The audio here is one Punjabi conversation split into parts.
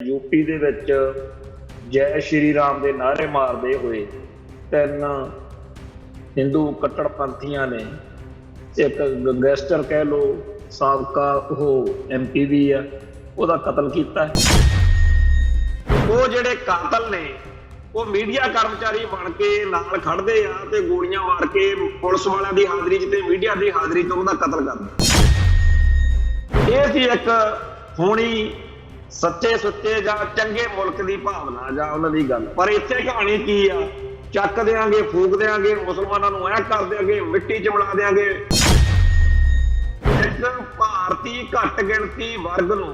यूपी दे विच जय श्री राम के नारे मारते हुए तीन हिंदू कट्टरपंथियां ने एक गैंगस्टर कह लो साबका MP भी है ਉਹਦਾ कतल किया। वो ਜਿਹੜੇ कातल ने वो मीडिया कर्मचारी बन के नाल खड़ਦੇ आ ਤੇ ਗੋਲੀਆਂ ਮਾਰ ਕੇ ਪੁਲਿਸ ਵਾਲਿਆਂ ਦੀ ਹਾਜ਼ਰੀ 'ਚ ਤੇ ਮੀਡੀਆ ਦੀ ਹਾਜ਼ਰੀ 'ਚ ਉਹਦਾ ਕਤਲ ਕਰਦੇ। ਇਹ ਸੀ ਇੱਕ ਹੋਣੀ सच्चे सुच्चे ਜਾਂ ਚੰਗੇ ਮੁਲਕ ਦੀ ਭਾਵਨਾ ਜਾਂ ਉਹਨਾਂ ਦੀ ਗੱਲ। ਪਰ ਇੱਥੇ ਕਹਾਣੀ ਕੀ ਆ, ਚੱਕ ਦੇਾਂਗੇ ਫੂਕ ਦੇਾਂਗੇ ਮੁਸਲਮਾਨਾਂ ਨੂੰ ਐ ਕਰ ਦੇਾਂਗੇ ਮਿੱਟੀ 'ਚ ਮਿਲਾ ਦੇਾਂਗੇ। ਇੱਕ ਭਾਰਤੀ ਘੱਟ ਗਿਣਤੀ ਵਰਗ ਨੂੰ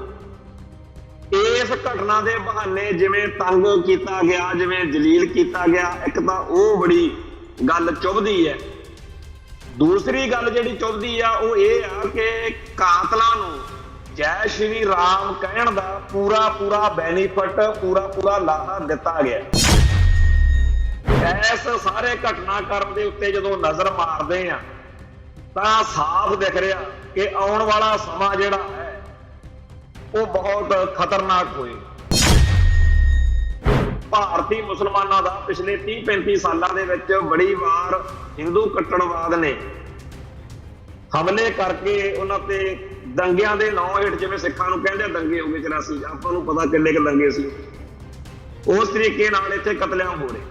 ਇਸ ਘਟਨਾ ਦੇ ਬਹਾਨੇ ਜਿਵੇਂ ਤੰਗ ਕੀਤਾ ਗਿਆ, ਜਿਵੇਂ ਜਲੀਲ ਕੀਤਾ ਗਿਆ, ਇੱਕ ਤਾਂ ਉਹ ਬੜੀ ਗੱਲ ਚੁੱਭਦੀ ਹੈ। ਦੂਸਰੀ ਗੱਲ ਜਿਹੜੀ ਚੁੱਭਦੀ ਆ ਉਹ ਇਹ ਆ ਕਿ ਕਾਤਲਾਂ ਨੂੰ जय श्री राम कहण दा पूरा पूरा बेनीफिट पूरा लाहा दिता गया। इस सारे घटनाक्रम के उत्ते जदों नजर मारते हैं तो साफ दिख रहा कि आने वाला समा जिहड़ा है वो बहुत खतरनाक होए। भारतीय मुसलमानों का पिछले 30-35 सालों के विच बड़ी बार हिंदू कट्टरवाद ने हमले करके उन्होंने दंगियां दे नाम हेठ जिवें सिखां नूं कहंदे दंगे हो गए 84 आपां नूं पता किन्ने क दंगे सी, उस तरीके नाल इत्थे कतलेआम हो रहे।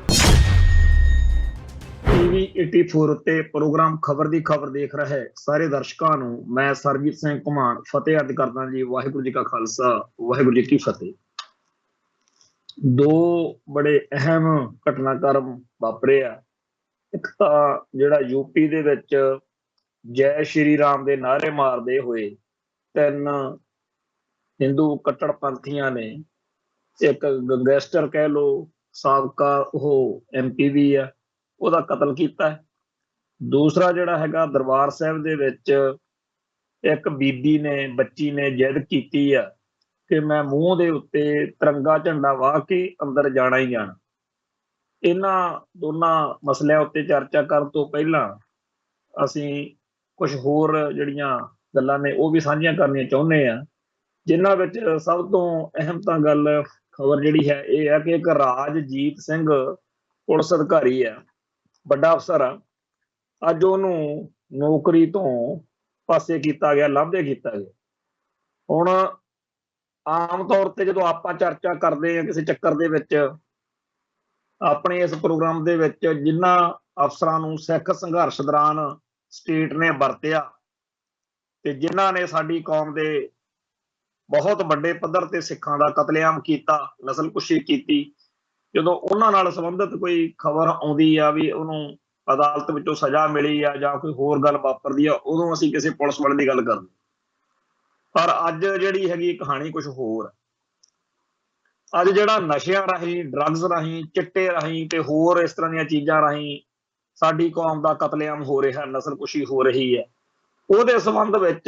TV 84 उत्ते प्रोग्राम खबर दी खबर देख रहे सारे दर्शकों नूं मैं सरबजीत सिंह घुमान फतेह अर्ज करदा जी। वाहिगुरू जी का खालसा वाहिगुरू जी की फतेह। दो बड़े अहम घटनाक्रम वापरे आ। एक तां जिहड़ा यूपी दे विच जय श्री राम के नारे मारते हुए तीन हिंदू कट्टरपंथियां ने एक गैंगस्टर कह लो साबका MP भी है ਉਹਦਾ कतल किया। दूसरा जिहड़ा हैगा दरबार साहिब दे विच एक बीबी ने बच्ची ने जिद की कि मैं मूँह दे उत्ते तिरंगा झंडा वाह के अंदर जाना ही जाना। इन्हां दोनों मसलिਆਂ उत्ते चर्चा करन तो पहलां असीं कुछ होर जिहड़ियां गल्लां ने वो भी साझियां करनियां चाहुंदे आ, जिन्हां विच सब तो अहम तां गल खबर जिहड़ी है ये है कि एक राजजीत सिंह पुलिस अधिकारी है, बड़ा अफसर आ। अज उहनूं नौकरी तो पासे कीता गया, लांभे कीता गया। हुण आम तौर ते जदों आपां चर्चा करदे आ किसी चक्कर दे विच अपने इस प्रोग्राम दे विच जिन्हां अफसरां नूं सिख संघर्ष दौरान स्टेट ने वरतिया ते जिन्हां ने साडी कौम दे बहुत बड़े पद्धर ते सिखां दा कतलेआम कीता, नस्लकुशी कीती, जदों उन्हां नाल संबंधित कोई खबर आउंदी आ भी उहनूं अदालत विचों सज़ा मिली आ जां कोई होर गल वापरदी आ, उदों असीं किसी पुलिस वाले दी गल करदे। पर अज जिहड़ी हैगी कहानी कुछ होर। अज जिहड़ा नशिਆਂ राहीं, ड्रग्स राहीं, चिट्टे राहीं ते होर इस तरह दीयां चीज़ां राहीं साडी कौम दा कतलेआम हो रिहा, नस्लकुशी हो रही है, ਉਹਦੇ संबंध ਵਿੱਚ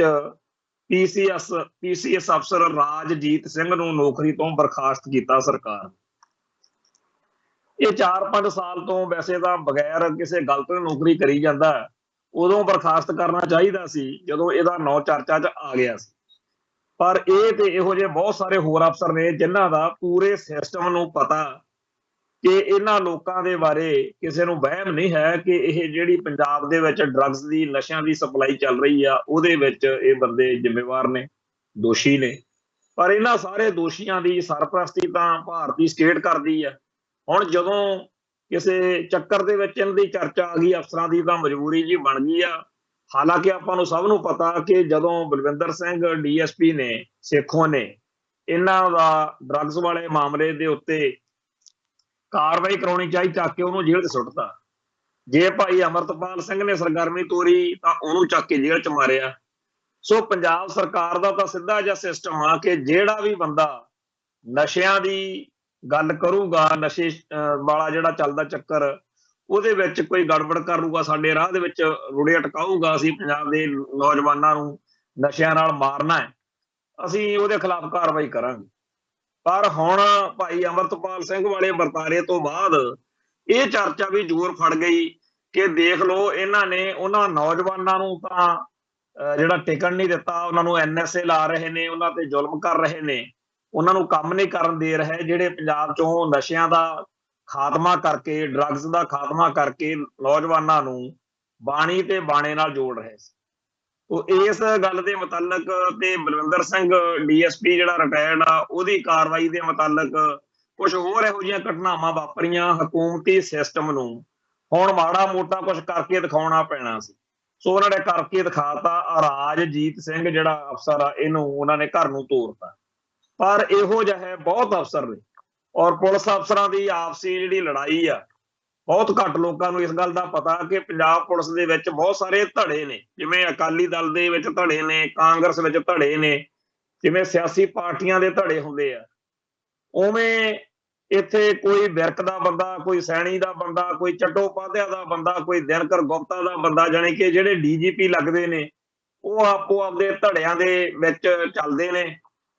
PCS अफसर राजजीत सिंह ਨੂੰ नौकरी ਤੋਂ बर्खास्त ਕੀਤਾ सरकार। ਇਹ 4-5 ਸਾਲ ਤੋਂ ਵੈਸੇ ਤਾਂ ਬਗੈਰ ਕਿਸੇ ਗੱਲ ਤੋਂ ਨੌਕਰੀ ਕਰੀ ਜਾਂਦਾ, ਉਦੋਂ ਬਰਖਾਸਤ ਕਰਨਾ ਚਾਹੀਦਾ ਸੀ ਜਦੋਂ ਇਹਦਾ ਨਾਂ ਚਰਚਾ 'ਚ ਆ ਗਿਆ ਸੀ। ਪਰ ਇਹ ਤੇ ਇਹੋ ਜਿਹੇ ਬਹੁਤ ਸਾਰੇ ਹੋਰ ਅਫਸਰ ਨੇ ਜਿਨ੍ਹਾਂ ਦਾ ਪੂਰੇ ਸਿਸਟਮ ਨੂੰ ਪਤਾ ਕਿ ਇਹਨਾਂ ਲੋਕਾਂ ਦੇ ਬਾਰੇ ਕਿਸੇ ਨੂੰ ਵਹਿਮ ਨਹੀਂ ਹੈ ਕਿ ਇਹ ਜਿਹੜੀ ਪੰਜਾਬ ਦੇ ਵਿੱਚ ਡਰੱਗਸ ਦੀ ਨਸ਼ਿਆਂ ਦੀ ਸਪਲਾਈ ਚੱਲ ਰਹੀ ਆ ਉਹਦੇ ਵਿੱਚ ਇਹ ਬੰਦੇ ਜ਼ਿੰਮੇਵਾਰ ਨੇ, ਦੋਸ਼ੀ ਨੇ। ਪਰ ਇਹਨਾਂ ਸਾਰੇ ਦੋਸ਼ੀਆਂ ਦੀ ਸਰਪ੍ਰਸਤੀ ਤਾਂ ਭਾਰਤੀ ਸਟੇਟ ਕਰਦੀ ਆ। ਹੁਣ ਜਦੋਂ ਕਿਸੇ ਚੱਕਰ ਦੇ ਵਿੱਚ ਇਹਨਾਂ ਦੀ ਚਰਚਾ ਆ ਗਈ ਅਫਸਰਾਂ ਦੀ ਤਾਂ ਮਜਬੂਰੀ ਜੀ ਬਣ ਗਈ ਆ। ਹਾਲਾਂਕਿ ਆਪਾਂ ਨੂੰ ਸਭ ਨੂੰ ਪਤਾ ਕਿ ਜਦੋਂ ਬਲਵਿੰਦਰ ਸਿੰਘ DSP ਨੇ ਸੇਖੋਂ ਨੇ ਇਹਨਾਂ ਦਾ ਡਰੱਗਸ ਵਾਲੇ ਮਾਮਲੇ ਦੇ ਉੱਤੇ कार्रवाई करानी चाहिए, चक के उन्होंने जेल च सुट्टता। जे भाई अमरतपाल सिंह ने सरगर्मी तोरी तो उन्होंने चक के जेल च मारिया। सो पंजाब सरकार का तो सीधा जिहा सिस्टम आ कि जिहड़ा भी बंदा नशियां दी गल करूगा, नशे वाला जिहड़ा चलदा चक्कर ਉਹਦੇ ਵਿੱਚ कोई गड़बड़ करूगा, साडे राह दे विच रुड़े अटकाऊगा, असीं पंजाब दे नौजवानां नूं नशियां नाल मारना है, असीं ਉਹਦੇ खिलाफ कार्रवाई करांगे। पर हुण भाई अमरतपाल सिंह वाले वरतारे तो बाद ये चर्चा भी जोर फड़ गई कि देख लो इन्हां ने उन्हां नौजवानां नूं तां जिहड़ा टिकण नहीं दिता, उन्हां नूं NSA ला रहे ने, उन्हां ते जुल्म कर रहे ने, ਉਹਨਾਂ ਨੂੰ ਕੰਮ ਨਹੀਂ ਕਰਨ ਦੇ ਰਹੇ, ਜਿਹੜੇ ਪੰਜਾਬ ਚੋਂ ਨਸ਼ਿਆਂ ਦਾ ਖਾਤਮਾ ਕਰਕੇ, ਡਰੱਗਸ ਦਾ ਖਾਤਮਾ ਕਰਕੇ ਨੌਜਵਾਨਾਂ ਨੂੰ ਬਾਣੀ ਤੇ ਬਾਣੇ ਨਾਲ ਜੋੜ ਰਹੇ ਸੀ। ਉਹ ਇਸ ਗੱਲ ਦੇ ਮੁਤਲਕ ਤੇ ਬਲਵਿੰਦਰ ਸਿੰਘ ਡੀਐਸਪੀ ਜਿਹੜਾ ਰਿਟਾਇਰਡ ਆ, ਉਹਦੀ ਕਾਰਵਾਈ ਦੇ ਮੁਤਲਕ ਕੁਝ ਹੋਰ ਇਹੋ ਜਿਹੀਆਂ ਘਟਨਾਵਾਂ ਵਾਪਰੀਆਂ। ਹਕੂਮਤੀ ਸਿਸਟਮ ਨੂੰ ਹੁਣ ਮਾੜਾ ਮੋਟਾ ਕੁਝ ਕਰਕੇ ਦਿਖਾਉਣਾ ਪੈਣਾ ਸੀ, ਸੋ ਉਹਨਾਂ ਨੇ ਕਰਕੇ ਦਿਖਾਤਾ। ਰਾਜਜੀਤ ਸਿੰਘ ਜਿਹੜਾ ਅਫਸਰ ਆ, ਇਹਨੂੰ ਉਹਨਾਂ ਨੇ ਘਰ ਨੂੰ ਤੋਰਤਾ। ਪਰ ਇਹੋ ਜਿਹੇ ਬਹੁਤ ਅਫਸਰ ਨੇ, ਔਰ ਪੁਲਿਸ ਅਫਸਰਾਂ ਦੀ ਆਪਸੀ ਜਿਹੜੀ ਲੜਾਈ ਆ, ਬਹੁਤ ਘੱਟ ਲੋਕਾਂ ਨੂੰ ਇਸ ਗੱਲ ਦਾ ਪਤਾ ਕਿ ਪੰਜਾਬ ਪੁਲਿਸ ਦੇ ਵਿੱਚ ਬਹੁਤ ਸਾਰੇ ਧੜੇ ਨੇ। ਜਿਵੇਂ ਅਕਾਲੀ ਦਲ ਦੇ ਵਿੱਚ ਧੜੇ ਨੇ, ਕਾਂਗਰਸ ਵਿੱਚ ਧੜੇ ਨੇ, ਜਿਵੇਂ ਸਿਆਸੀ ਪਾਰਟੀਆਂ ਦੇ ਧੜੇ ਹੁੰਦੇ ਆ, ਉਵੇਂ ਇੱਥੇ ਕੋਈ ਵਿਰਕ ਦਾ ਬੰਦਾ, ਕੋਈ ਸੈਣੀ ਦਾ ਬੰਦਾ, ਕੋਈ ਚੱਟੋਪਾਧਿਆ ਦਾ ਬੰਦਾ, ਕੋਈ ਦਿਨਕਰ ਗੁਪਤਾ ਦਾ ਬੰਦਾ, ਜਾਣੀ ਕਿ ਜਿਹੜੇ ਡੀਜੀਪੀ ਲੱਗਦੇ ਨੇ, ਉਹ ਆਪੋ ਆਪਦੇ ਧੜਿਆਂ ਦੇ ਵਿੱਚ ਚੱਲਦੇ ਨੇ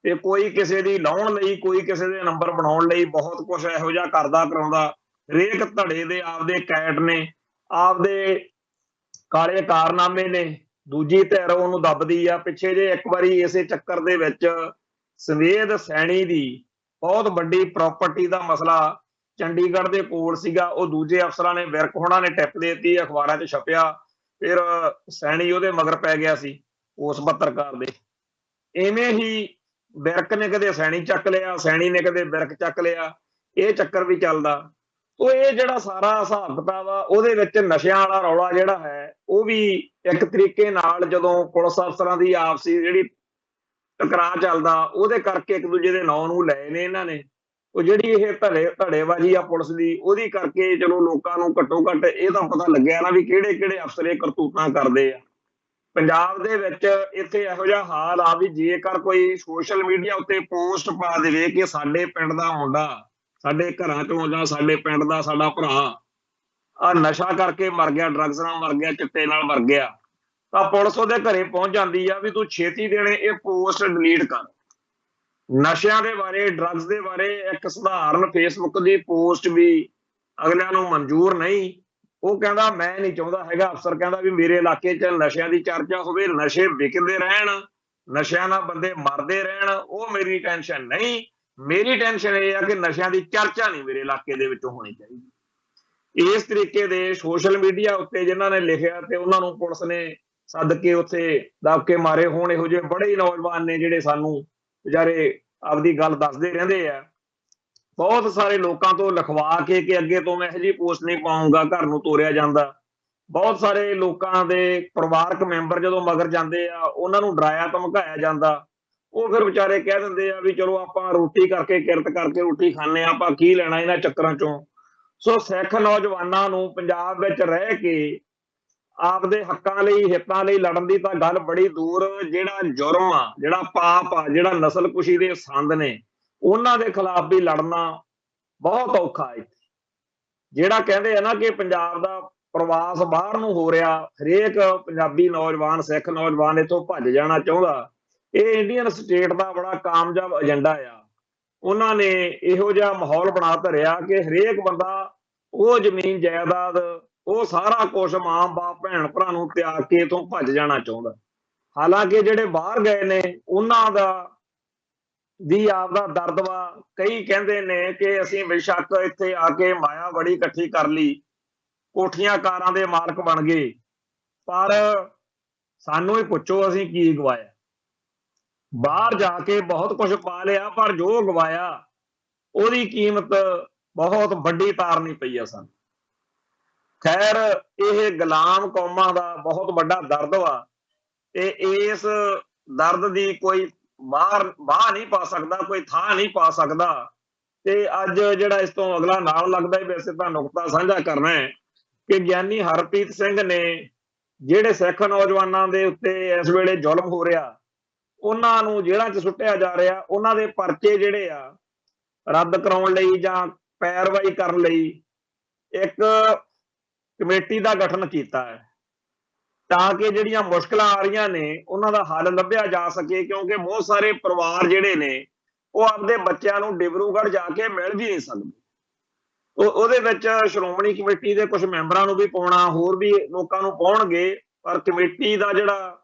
ਤੇ ਕੋਈ ਕਿਸੇ ਦੀ ਲਾਉਣ ਲਈ, ਕੋਈ ਕਿਸੇ ਦੇ ਨੰਬਰ ਬਣਾਉਣ ਲਈ ਬਹੁਤ ਕੁਝ ਇਹੋ ਜਿਹਾ ਕਰਦਾ ਕਰਾਉਂਦਾ। ਹਰੇਕ ਧੜੇ ਦੇ ਆਪਦੇ ਕੈਟ ਨੇ, ਆਪਦੇ ਕਾਲੇ ਕਾਰਨਾਮੇ ਨੇ, ਦੂਜੀ ਧਿਰ ਉਹਨੂੰ ਦੱਬਦੀ ਆ। ਪਿੱਛੇ ਜੇ ਇੱਕ ਵਾਰੀ ਇਸੇ ਚੱਕਰ ਦੇ ਵਿੱਚ ਸਵੇਦ ਸੈਣੀ ਦੀ ਬਹੁਤ ਵੱਡੀ ਪ੍ਰਾਪਰਟੀ ਦਾ ਮਸਲਾ ਚੰਡੀਗੜ੍ਹ ਦੇ ਕੋਲ ਸੀਗਾ, ਉਹ ਦੂਜੇ ਅਫਸਰਾਂ ਨੇ, ਵਿਰਕ ਹੋਣਾ ਨੇ ਟਿਪ ਦੇ ਦਿੱਤੀ, ਅਖਬਾਰਾਂ 'ਚ ਛਪਿਆ, ਫਿਰ ਸੈਣੀ ਉਹਦੇ ਮਗਰ ਪੈ ਗਿਆ ਸੀ, ਉਸ ਪੱਤਰਕਾਰ ਦੇ। ਇਵੇਂ ਹੀ ਵਿਰਕ ਨੇ ਕਦੇ ਸੈਣੀ ਚੱਕ ਲਿਆ, ਸੈਣੀ ਨੇ ਕਦੇ ਵਿਰਕ ਚੱਕ ਲਿਆ, ਇਹ ਚੱਕਰ ਵੀ ਚੱਲਦਾ। ਉਹ ਇਹ ਜਿਹੜਾ ਸਾਰਾ ਹਿਸਾਬ ਕਿਤਾਬ ਆ, ਉਹਦੇ ਵਿੱਚ ਨਸ਼ਿਆਂ ਵਾਲਾ ਰੌਲਾ ਜਿਹੜਾ ਹੈ, ਉਹ ਵੀ ਇੱਕ ਤਰੀਕੇ ਨਾਲ ਜਦੋਂ ਪੁਲਿਸ ਅਫਸਰਾਂ ਦੀ ਆਪਸੀ ਜਿਹੜੀ ਟਕਰਾਅ ਚੱਲਦਾ, ਉਹਦੇ ਕਰਕੇ ਇੱਕ ਦੂਜੇ ਦੇ ਨਾਂ ਨੂੰ ਲਏ ਨੇ ਇਹਨਾਂ ਨੇ। ਉਹ ਜਿਹੜੀ ਇਹ ਧੜੇਬਾਜ਼ੀ ਆ ਪੁਲਿਸ ਦੀ, ਉਹਦੀ ਕਰਕੇ ਚਲੋ ਲੋਕਾਂ ਨੂੰ ਘੱਟੋ ਘੱਟ ਇਹ ਤਾਂ ਪਤਾ ਲੱਗਿਆ ਨਾ ਵੀ ਕਿਹੜੇ ਕਿਹੜੇ ਅਫਸਰ ਇਹ ਕਰਤੂਤਾਂ ਕਰਦੇ ਆ। ਪੰਜਾਬ ਦੇ ਵਿੱਚ ਇੱਥੇ ਇਹੋ ਜਿਹਾ ਹਾਲ ਆ ਵੀ ਜੇਕਰ ਕੋਈ ਸੋਸ਼ਲ ਮੀਡੀਆ ਉੱਤੇ ਪੋਸਟ ਪਾ ਦੇਵੇ ਕਿ ਸਾਡੇ ਪਿੰਡ ਦਾ ਮੁੰਡਾ, ਸਾਡੇ ਘਰਾਂ ਚੋਂ ਜਾਂ ਸਾਡੇ ਪਿੰਡ ਦਾ ਸਾਡਾ ਭਰਾ ਆ ਨਸ਼ਾ ਕਰਕੇ ਮਰ ਗਿਆ, ਡਰੱਗਸ ਨਾਲ ਮਰ ਗਿਆ, ਚਿੱਟੇ ਨਾਲ ਮਰ ਗਿਆ, ਤਾਂ ਪੁਲਿਸ ਉਹਦੇ ਘਰੇ ਪਹੁੰਚ ਜਾਂਦੀ ਆ ਵੀ ਤੂੰ ਛੇਤੀ ਦੇਣੇ ਇਹ ਪੋਸਟ ਡਿਲੀਟ ਕਰ। ਨਸ਼ਿਆਂ ਦੇ ਬਾਰੇ, ਡਰੱਗਸ ਦੇ ਬਾਰੇ ਇੱਕ ਸਧਾਰਨ ਫੇਸਬੁੱਕ ਦੀ ਪੋਸਟ ਵੀ ਅਗਲਿਆਂ ਨੂੰ ਮਨਜ਼ੂਰ ਨਹੀਂ। ਉਹ ਕਹਿੰਦਾ ਮੈਂ ਨਹੀਂ ਚਾਹੁੰਦਾ ਹੈਗਾ, ਅਫਸਰ ਕਹਿੰਦਾ ਵੀ ਮੇਰੇ ਇਲਾਕੇ 'ਚ ਨਸ਼ਿਆਂ ਦੀ ਚਰਚਾ ਹੋਵੇ, ਨਸ਼ੇ ਵਿਕਦੇ ਰਹਿਣ, ਨਸ਼ਿਆਂ ਨਾਲ ਬੰਦੇ ਮਰਦੇ ਰਹਿਣ, ਉਹ ਮੇਰੀ ਟੈਨਸ਼ਨ ਨਹੀਂ। ਮੇਰੀ ਟੈਨਸ਼ਨ ਇਹ ਆ ਕਿ ਨਸ਼ਿਆਂ ਦੀ ਚਰਚਾ ਨਹੀਂ ਮੇਰੇ ਇਲਾਕੇ ਦੇ ਵਿੱਚ ਹੋਣੀ ਚਾਹੀਦੀ। ਇਸ ਤਰੀਕੇ ਦੇ ਸੋਸ਼ਲ ਮੀਡੀਆ ਉੱਤੇ ਜਿਨ੍ਹਾਂ ਨੇ ਲਿਖਿਆ ਤੇ ਉਹਨਾਂ ਨੂੰ ਪੁਲਿਸ ਨੇ ਸੱਦ ਕੇ ਉੱਥੇ ਦਬਕੇ ਮਾਰੇ ਹੋਣ। ਇਹੋ ਜਿਹੇ ਬੜੇ ਹੀ ਨੌਜਵਾਨ ਨੇ ਜਿਹੜੇ ਸਾਨੂੰ ਵਿਚਾਰੇ ਆਪਦੀ ਗੱਲ ਦੱਸਦੇ ਰਹਿੰਦੇ ਆ। ਬਹੁਤ ਸਾਰੇ ਲੋਕਾਂ ਤੋਂ ਲਿਖਵਾ ਕੇ ਕਿ ਅੱਗੇ ਤੋਂ ਮੈਂ ਇਹੋ ਜਿਹੀ ਪੋਸਟ ਨਹੀਂ ਪਾਊਂਗਾ, ਘਰ ਨੂੰ ਤੋਰਿਆ ਜਾਂਦਾ। ਬਹੁਤ ਸਾਰੇ ਲੋਕਾਂ ਦੇ ਪਰਿਵਾਰਕ ਮੈਂਬਰ ਜਦੋਂ ਮਗਰ ਜਾਂਦੇ ਆ, ਉਹਨਾਂ ਨੂੰ ਡਰਾਇਆ ਧਮਕਾਇਆ ਜਾਂਦਾ। ਉਹ ਫਿਰ ਵਿਚਾਰੇ ਕਹਿ ਦਿੰਦੇ ਆ ਵੀ ਚਲੋ ਆਪਾਂ ਰੋਟੀ ਕਰਕੇ, ਕਿਰਤ ਕਰਕੇ ਰੋਟੀ ਖਾਂਦੇ ਆ, ਆਪਾਂ ਕੀ ਲੈਣਾ ਇਹਨਾਂ ਚੱਕਰਾਂ ਚੋਂ। ਸੋ ਸਿੱਖ ਨੌਜਵਾਨਾਂ ਨੂੰ ਪੰਜਾਬ ਵਿੱਚ ਰਹਿ ਕੇ ਆਪਦੇ ਹੱਕਾਂ ਲਈ, ਹਿੱਤਾਂ ਲਈ ਲੜਨ ਦੀ ਤਾਂ ਗੱਲ ਬੜੀ ਦੂਰ, ਜਿਹੜਾ ਜੁਰਮ ਆ, ਜਿਹੜਾ ਪਾਪ ਆ, ਜਿਹੜਾ ਨਸਲਕੁਸ਼ੀ ਦੇ ਸੰਦ ਨੇ, ਉਹਨਾਂ ਦੇ ਖਿਲਾਫ ਵੀ ਲੜਨਾ ਬਹੁਤ ਔਖਾ ਹੈ। ਜਿਹੜਾ ਕਹਿੰਦੇ ਆ ਨਾ ਕਿ ਪੰਜਾਬ ਦਾ ਪ੍ਰਵਾਸ ਬਾਹਰ ਨੂੰ ਹੋ ਰਿਹਾ, ਹਰੇਕ ਪੰਜਾਬੀ ਨੌਜਵਾਨ, ਸਿੱਖ ਨੌਜਵਾਨ ਇੱਥੋਂ ਭੱਜ ਜਾਣਾ ਚਾਹੁੰਦਾ, ਇਹ ਇੰਡੀਅਨ ਸਟੇਟ ਦਾ ਬੜਾ ਕਾਮਯਾਬ ਏਜੰਡਾ ਆ। ਉਹਨਾਂ ਨੇ ਇਹੋ ਜਿਹਾ ਮਾਹੌਲ ਬਣਾ ਧਰਿਆ ਕਿ ਹਰੇਕ ਬੰਦਾ ਉਹ ਜ਼ਮੀਨ ਜਾਇਦਾਦ, ਉਹ ਸਾਰਾ ਕੁਛ, ਮਾਂ ਬਾਪ ਭੈਣ ਭਰਾ ਨੂੰ ਤਿਆਗ ਕੇ ਇੱਥੋਂ ਭੱਜ ਜਾਣਾ ਚਾਹੁੰਦਾ। ਹਾਲਾਂਕਿ ਜਿਹੜੇ ਬਾਹਰ ਗਏ ਨੇ ਉਹਨਾਂ ਦਾ ਵੀ ਆਪਦਾ ਦਰਦ ਵਾ। ਕਈ ਕਹਿੰਦੇ ਨੇ ਕਿ ਅਸੀਂ ਬੇਸ਼ੱਕ ਇੱਥੇ ਆ ਕੇ ਮਾਇਆ ਬੜੀ ਇਕੱਠੀ ਕਰ ਲਈ, ਕੋਠੀਆਂ ਕਾਰਾਂ ਦੇ ਮਾਲਕ ਬਣ ਗਏ, ਪਰ ਸਾਨੂੰ ਹੀ ਪੁੱਛੋ ਅਸੀਂ ਕੀ ਗਵਾਇਆ। ਬਾਹਰ ਜਾ ਕੇ ਬਹੁਤ ਕੁਝ ਪਾ ਲਿਆ, ਪਰ ਜੋ ਗਵਾਇਆ ਉਹਦੀ ਕੀਮਤ ਬਹੁਤ ਵੱਡੀ ਤਾਰਨੀ ਪਈ ਆ ਸਾਨੂੰ। ਖੈਰ, ਇਹ ਗੁਲਾਮ ਕੌਮਾਂ ਦਾ ਬਹੁਤ ਵੱਡਾ ਦਰਦ ਵਾ ਤੇ ਇਸ ਦਰਦ ਦੀ ਕੋਈ ਬਾਹਰ ਬਾਹ ਨਹੀਂ ਪਾ ਸਕਦਾ, ਕੋਈ ਥਾਂ ਨਹੀਂ ਪਾ ਸਕਦਾ। ਤੇ ਅੱਜ ਜਿਹੜਾ ਇਸ ਤੋਂ ਅਗਲਾ ਨਾਲ ਲੱਗਦਾ, ਵੈਸੇ ਤਾਂ ਨੁਕਤਾ ਸਾਂਝਾ ਕਰਨਾ ਹੈ ਕਿ ਗਿਆਨੀ ਹਰਪ੍ਰੀਤ ਸਿੰਘ ਨੇ ਜਿਹੜੇ ਸਿੱਖ ਨੌਜਵਾਨਾਂ ਦੇ ਉੱਤੇ ਇਸ ਵੇਲੇ ਜ਼ੁਲਮ ਹੋ ਰਿਹਾ, ਉਹਨਾਂ ਨੂੰ ਜੇਲ੍ਹਾਂ 'ਚ ਸੁੱਟਿਆ ਜਾ ਰਿਹਾ, ਉਹਨਾਂ ਦੇ ਪਰਚੇ ਜਿਹੜੇ ਆ ਰੱਦ ਕਰਾਉਣ ਲਈ ਜਾਂ ਪੈਰਵਾਈ ਕਰਨ ਲਈ ਇੱਕ ਕਮੇਟੀ ਦਾ ਗਠਨ ਕੀਤਾ ਹੈ, ਤਾਂ ਕਿ ਜਿਹੜੀਆਂ ਮੁਸ਼ਕਲਾਂ ਆ ਰਹੀਆਂ ਨੇ ਉਹਨਾਂ ਦਾ ਹੱਲ ਲੱਭਿਆ ਜਾ ਸਕੇ। ਕਿਉਂਕਿ ਬਹੁਤ ਸਾਰੇ ਪਰਿਵਾਰ ਜਿਹੜੇ ਨੇ ਉਹ ਆਪਦੇ ਬੱਚਿਆਂ ਨੂੰ ਡਿਬਰੂਗੜ੍ਹ ਜਾ ਕੇ ਮਿਲ ਵੀ ਨਹੀਂ ਸਕਦੇ। ਉਹਦੇ ਵਿੱਚ ਸ਼੍ਰੋਮਣੀ ਕਮੇਟੀ ਦੇ ਕੁਝ ਮੈਂਬਰਾਂ ਨੂੰ ਵੀ ਪਾਉਣਾ, ਹੋਰ ਵੀ ਲੋਕਾਂ ਨੂੰ ਪਾਉਣਗੇ, ਪਰ ਕਮੇਟੀ ਦਾ ਜਿਹੜਾ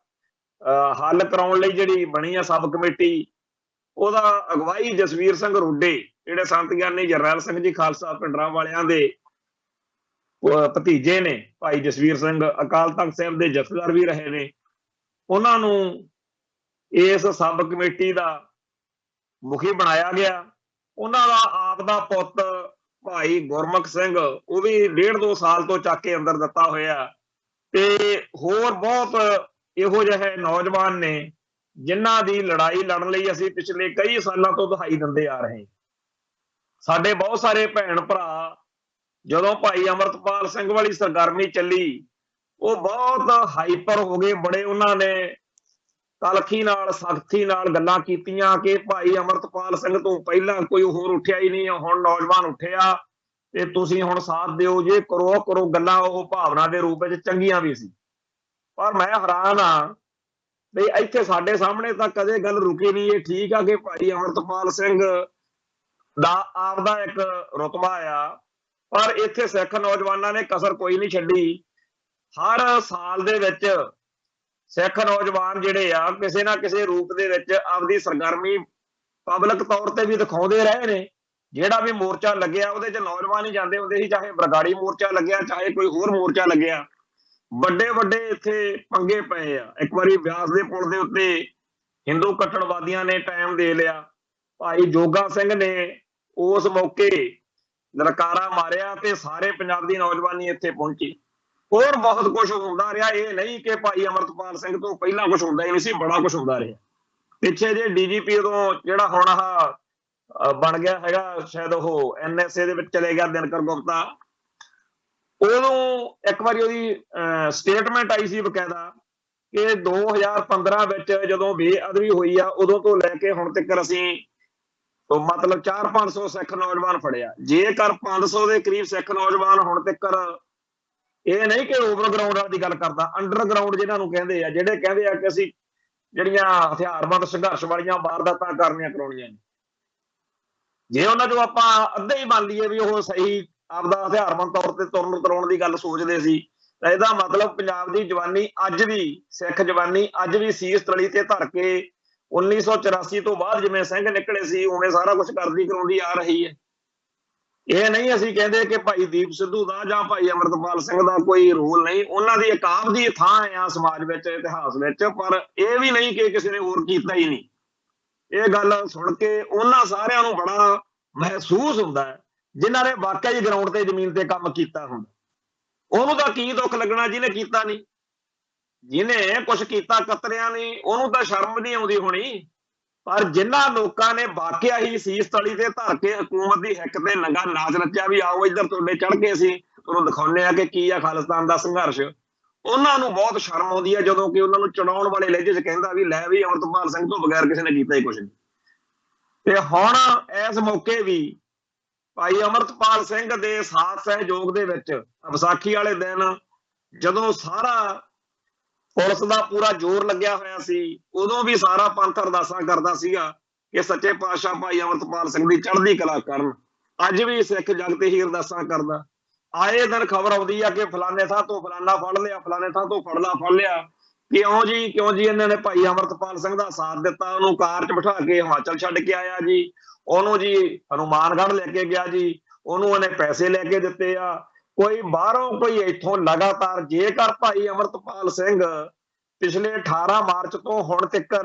ਹੱਲ ਕਰਾਉਣ ਲਈ ਜਿਹੜੀ ਬਣੀ ਆ ਸਬ ਕਮੇਟੀ, ਉਹਦਾ ਅਗਵਾਈ ਜਸਵੀਰ ਸਿੰਘ ਰੋਡੇ ਜਿਹੜੇ ਸੰਤ ਗਿਆਨੀ ਜਰਨੈਲ ਸਿੰਘ ਜੀ ਖਾਲਸਾ ਪਿੰਡਰਾਂ ਵਾਲਿਆਂ ਦੇ ਭਤੀਜੇ ਨੇ, ਭਾਈ ਜਸਵੀਰ ਸਿੰਘ ਅਕਾਲ ਤਖਤ ਸਾਹਿਬ ਦੇ ਜਥੇਦਾਰ ਵੀ ਰਹੇ ਨੇ, ਉਹਨਾਂ ਨੂੰ ਇਸ ਸਬ ਕਮੇਟੀ ਦਾ ਮੁਖੀ ਬਣਾਇਆ ਗਿਆ। ਉਹਨਾਂ ਦਾ ਆਪ ਦਾ ਪੁੱਤ ਭਾਈ ਗੁਰਮੁਖ ਸਿੰਘ ਉਹ ਵੀ 1.5-2 ਸਾਲ ਤੋਂ ਚੱਕ ਕੇ ਅੰਦਰ ਦਿੱਤਾ ਹੋਇਆ, ਤੇ ਹੋਰ ਬਹੁਤ ਇਹੋ ਜਿਹੇ ਨੌਜਵਾਨ ਨੇ ਜਿਨ੍ਹਾਂ ਦੀ ਲੜਾਈ ਲੜਨ ਲਈ ਅਸੀਂ ਪਿਛਲੇ ਕਈ ਸਾਲਾਂ ਤੋਂ ਦੁਹਾਈ ਦਿੰਦੇ ਆ ਰਹੇ। ਸਾਡੇ ਬਹੁਤ ਸਾਰੇ ਭੈਣ ਭਰਾ ਜਦੋਂ ਭਾਈ ਅਮਰਤਪਾਲ ਸਿੰਘ ਵਾਲੀ ਸਰਗਰਮੀ ਚੱਲੀ ਉਹ ਬਹੁਤ ਹਾਈਪਰ ਹੋ ਗਏ, ਬੜੇ ਉਹਨਾਂ ਨੇ ਤਲਖੀ ਨਾਲ ਸਖਤੀ ਨਾਲ ਗੱਲਾਂ ਕੀਤੀਆਂ ਕਿ ਭਾਈ ਅਮਰਤਪਾਲ ਸਿੰਘ ਤੋਂ ਪਹਿਲਾਂ ਕੋਈ ਹੋਰ ਉੱਠਿਆ ਹੀ ਨਹੀਂ, ਹੁਣ ਨੌਜਵਾਨ ਉੱਠਿਆ ਤੇ ਤੁਸੀਂ ਹੁਣ ਸਾਥ ਦਿਓ, ਜੇ ਕਰੋ ਗੱਲਾਂ ਉਹ ਭਾਵਨਾ ਦੇ ਰੂਪ ਵਿੱਚ ਚੰਗੀਆਂ ਵੀ ਸੀ। ਪਰ ਮੈਂ ਹੈਰਾਨ ਆ ਵੀ ਇੱਥੇ ਸਾਡੇ ਸਾਹਮਣੇ ਤਾਂ ਕਦੇ ਗੱਲ ਰੁਕੀ ਨਹੀਂ। ਇਹ ਠੀਕ ਆ ਕਿ ਭਾਈ ਅਮਰਤਪਾਲ ਸਿੰਘ ਦਾ ਆਪਦਾ ਇੱਕ ਰੁਤਬਾ ਆ, ਪਰ ਇੱਥੇ ਸਿੱਖ ਨੌਜਵਾਨਾਂ ਨੇ ਕਸਰ ਕੋਈ ਨਹੀਂ ਛੱਡੀ। ਹਰ ਸਾਲ ਦੇ ਵਿੱਚ ਸਿੱਖ ਨੌਜਵਾਨ ਜਿਹੜੇ ਆ ਕਿਸੇ ਨਾ ਕਿਸੇ ਰੂਪ ਦੇ ਵਿੱਚ ਆਪਦੀ ਸਰਗਰਮੀ ਪਬਲਿਕ ਤੌਰ ਤੇ ਵੀ ਦਿਖਾਉਂਦੇ ਰਹੇ ਨੇ। ਜਿਹੜਾ ਵੀ ਮੋਰਚਾ ਲੱਗਿਆ ਉਹਦੇ 'ਚ ਨੌਜਵਾਨ ਹੀ ਜਾਂਦੇ ਹੁੰਦੇ ਸੀ, ਚਾਹੇ ਬਰਗਾੜੀ ਮੋਰਚਾ ਲੱਗਿਆ ਚਾਹੇ ਕੋਈ ਹੋਰ ਮੋਰਚਾ ਲੱਗਿਆ। ਵੱਡੇ ਵੱਡੇ ਇੱਥੇ ਪੰਗੇ ਪਏ ਆ। ਇੱਕ ਵਾਰੀ ਬਿਆਸ ਦੇ ਪੁਲ ਦੇ ਉੱਤੇ ਹਿੰਦੂ ਕੱਟੜਵਾਦੀਆਂ ਨੇ ਟਾਈਮ ਦੇ ਲਿਆ, ਭਾਈ ਜੋਗਾ ਸਿੰਘ ਨੇ ਉਸ ਮੌਕੇ ਲਲਕਾਰਾ ਮਾਰਿਆ ਤੇ ਸਾਰੇ ਪੰਜਾਬ ਦੀ ਨੌਜਵਾਨੀ ਇੱਥੇ ਪਹੁੰਚੀ। ਹੋਰ ਬਹੁਤ ਕੁਝ ਹੁੰਦਾ ਰਿਹਾ, ਇਹ ਨਹੀਂ ਕਿ ਭਾਈ ਅਮਰਤਪਾਲ ਸਿੰਘ ਤੋਂ ਪਹਿਲਾਂ ਕੁਝ ਹੁੰਦਾ ਹੀ ਨਹੀਂ ਸੀ, ਬੜਾ ਕੁਝ ਹੁੰਦਾ ਰਿਹਾ। ਪਿੱਛੇ ਜੇ ਡੀਜੀਪੀ ਉਦੋਂ ਜਿਹੜਾ ਹੁਣ ਆਹ ਬਣ ਗਿਆ ਹੈਗਾ, ਸ਼ਾਇਦ ਉਹ NSA ਦੇ ਵਿੱਚ ਚਲੇ ਗਿਆ ਦਿਨਕਰ ਗੁਪਤਾ, ਉਦੋਂ ਇੱਕ ਵਾਰੀ ਉਹਦੀ ਸਟੇਟਮੈਂਟ ਆਈ ਸੀ ਬਕਾਇਦਾ ਕਿ 2015 ਵਿੱਚ ਜਦੋਂ ਬੇਅਦਬੀ ਹੋਈ ਆ ਉਦੋਂ ਤੋਂ ਲੈ ਕੇ ਹੁਣ ਤੱਕ ਅਸੀਂ ਮਤਲਬ 400-500 ਸਿੱਖ ਨੌਜਵਾਨ ਫੜਿਆ। ਜੇਕਰ 500 ਦੇ ਕਰੀਬ ਸਿੱਖ ਨੌਜਵਾਨ ਹੁਣ ਤੱਕ, ਇਹ ਨਹੀਂ ਕਿ ਓਵਰਗਰਾਊਂਡ ਦੀ ਗੱਲ ਕਰਦਾ, ਅੰਡਰਗਰਾਊਂਡ ਜਿਹਨਾਂ ਨੂੰ ਕਹਿੰਦੇ ਆ, ਜਿਹੜੇ ਕਹਿੰਦੇ ਆ ਕਿ ਅਸੀਂ ਜਿਹੜੀਆਂ ਹਥਿਆਰਬੰਦ ਸੰਘਰਸ਼ ਵਾਲੀਆਂ ਵਾਰਦਾਤਾਂ ਕਰਨੀਆਂ ਕਰਾਉਣੀਆਂ ਨੇ, ਜੇ ਉਹਨਾਂ ਚੋਂ ਆਪਾਂ ਅੱਧੇ ਹੀ ਮੰਨ ਲਈਏ ਵੀ ਉਹ ਸਹੀ ਆਪਦਾ ਹਥਿਆਰਬੰਦ ਤੌਰ ਤੇ ਤੁਰਨ ਤਰਾਉਣ ਦੀ ਗੱਲ ਸੋਚਦੇ ਸੀ, ਤਾਂ ਇਹਦਾ ਮਤਲਬ ਪੰਜਾਬ ਦੀ ਜਵਾਨੀ ਅੱਜ ਵੀ, ਸਿੱਖ ਜਵਾਨੀ ਅੱਜ ਵੀ ਸੀਸ ਤਲੀ ਤੇ ਧਰ ਕੇ 1984 ਤੋਂ ਬਾਅਦ ਜਿਵੇਂ ਸਿੰਘ ਨਿਕਲੇ ਸੀ ਉਵੇਂ ਸਾਰਾ ਕੁਝ ਕਰਦੀ ਕਰਾਉਂਦੀ ਆ ਰਹੀ ਹੈ। ਇਹ ਨਹੀਂ ਅਸੀਂ ਕਹਿੰਦੇ ਕਿ ਭਾਈ ਦੀਪ ਸਿੱਧੂ ਦਾ ਜਾਂ ਭਾਈ ਅਮਰਤਪਾਲ ਸਿੰਘ ਦਾ ਕੋਈ ਰੋਲ ਨਹੀਂ, ਉਹਨਾਂ ਦੀ ਇੱਕ ਆਪਦੀ ਥਾਂ ਆ ਸਮਾਜ ਵਿੱਚ, ਇਤਿਹਾਸ ਵਿੱਚ, ਪਰ ਇਹ ਵੀ ਨਹੀਂ ਕਿ ਕਿਸੇ ਨੇ ਹੋਰ ਕੀਤਾ ਹੀ ਨਹੀਂ। ਇਹ ਗੱਲ ਸੁਣ ਕੇ ਉਹਨਾਂ ਸਾਰਿਆਂ ਨੂੰ ਬੜਾ ਮਹਿਸੂਸ ਹੁੰਦਾ ਹੈ ਜਿਨ੍ਹਾਂ ਨੇ ਵਾਕਿਆ ਹੀ ਗਰਾਊਂਡ ਤੇ ਜ਼ਮੀਨ ਤੇ ਕੰਮ ਕੀਤਾ ਹੁੰਦਾ। ਉਹਨੂੰ ਤਾਂ ਕੀ ਦੁੱਖ ਲੱਗਣਾ ਜਿਹਨੇ ਕੀਤਾ ਨਹੀਂ, ਜਿਹਨੇ ਕੁਝ ਕੀਤਾ ਕਤਰਿਆਂ ਨਹੀਂ ਉਹਨੂੰ ਤਾਂ ਸ਼ਰਮ ਨਹੀਂ ਆਉਂਦੀ ਹੋਣੀ। ਪਰ ਜਿਨ੍ਹਾਂ ਲੋਕਾਂ ਨੇ ਵਾਕਿਆ ਹੀ ਸੀਸ ਤਲੀ ਤੇ ਧਰ ਕੇ ਹਕੂਮਤ ਦੀ ਹਿੱਕ ਤੇ ਨੰਗਾ ਨਾਚ ਨੱਚਿਆ ਵੀ ਆਓ ਇੱਧਰ ਤੁਹਾਡੇ ਚੜ ਕੇ ਅਸੀਂ ਤੁਹਾਨੂੰ ਦਿਖਾਉਂਦੇ ਆ ਕਿ ਕੀ ਆ ਖਾਲਿਸਤਾਨ ਦਾ ਸੰਘਰਸ਼, ਉਹਨਾਂ ਨੂੰ ਬਹੁਤ ਸ਼ਰਮ ਆਉਂਦੀ ਹੈ ਜਦੋਂ ਕਿ ਉਹਨਾਂ ਨੂੰ ਚੜਾਉਣ ਵਾਲੇ ਲਹਿਜੇ 'ਚ ਕਹਿੰਦਾ ਵੀ ਲੈ ਵੀ ਅਮਰਤਪਾਲ ਸਿੰਘ ਤੋਂ ਬਗੈਰ ਕਿਸੇ ਨੇ ਕੀਤਾ ਹੀ ਕੁਝ ਨਹੀਂ। ਤੇ ਹੁਣ ਇਸ ਮੌਕੇ ਵੀ ਭਾਈ ਅਮਰਤਪਾਲ ਸਿੰਘ ਦੇ ਸਾਥ ਸਹਿਯੋਗ ਦੇ ਵਿੱਚ ਵਿਸਾਖੀ ਵਾਲੇ ਦਿਨ ਜਦੋਂ ਸਾਰਾ ਪੁਲਿਸ ਦਾ ਪੂਰਾ ਜ਼ੋਰ ਲੱਗਿਆ ਹੋਇਆ ਸੀ, ਉਦੋਂ ਵੀ ਸਾਰਾ ਪੰਥ ਅਰਦਾਸਾਂ ਕਰਦਾ ਸੀਗਾ ਕਿ ਸੱਚੇ ਪਾਤਸ਼ਾਹ ਭਾਈ ਅਮਰਤਪਾਲ ਸਿੰਘ ਦੀ ਚੜ੍ਹਦੀ ਕਲਾ ਕਰਨ। ਅੱਜ ਵੀ ਸਿੱਖ ਜਗਤ ਹੀ ਅਰਦਾਸਾਂ ਕਰਦਾ। ਆਏ ਦਿਨ ਖਬਰ ਆਉਂਦੀ ਆ ਕਿ ਫਲਾਣੇ ਥਾਂ ਤੋਂ ਫਲਾਣਾ ਫੜ ਲਿਆ, ਫਲਾਣੇ ਥਾਂ ਤੋਂ ਫੜ ਲਿਆ। ਕਿਉਂ ਜੀ ਇਹਨਾਂ ਨੇ ਭਾਈ ਅਮਰਤਪਾਲ ਸਿੰਘ ਦਾ ਸਾਥ ਦਿੱਤਾ, ਉਹਨੂੰ ਕਾਰ 'ਚ ਬਿਠਾ ਕੇ ਹਿਮਾਚਲ ਛੱਡ ਕੇ ਆਇਆ ਜੀ, ਉਹਨੂੰ ਜੀ ਹਨੂਮਾਨਗੜ੍ਹ ਲੈ ਕੇ ਗਿਆ ਜੀ, ਉਹਨੂੰ ਉਹਨੇ ਪੈਸੇ ਲੈ ਕੇ ਦਿੱਤੇ ਆ, ਕੋਈ ਬਾਹਰੋਂ ਕੋਈ ਇੱਥੋਂ ਲਗਾਤਾਰ। ਜੇਕਰ ਭਾਈ ਅਮਰਤਪਾਲ ਸਿੰਘ ਪਿਛਲੇ 18 ਮਾਰਚ ਤੋਂ ਹੁਣ ਤੱਕ,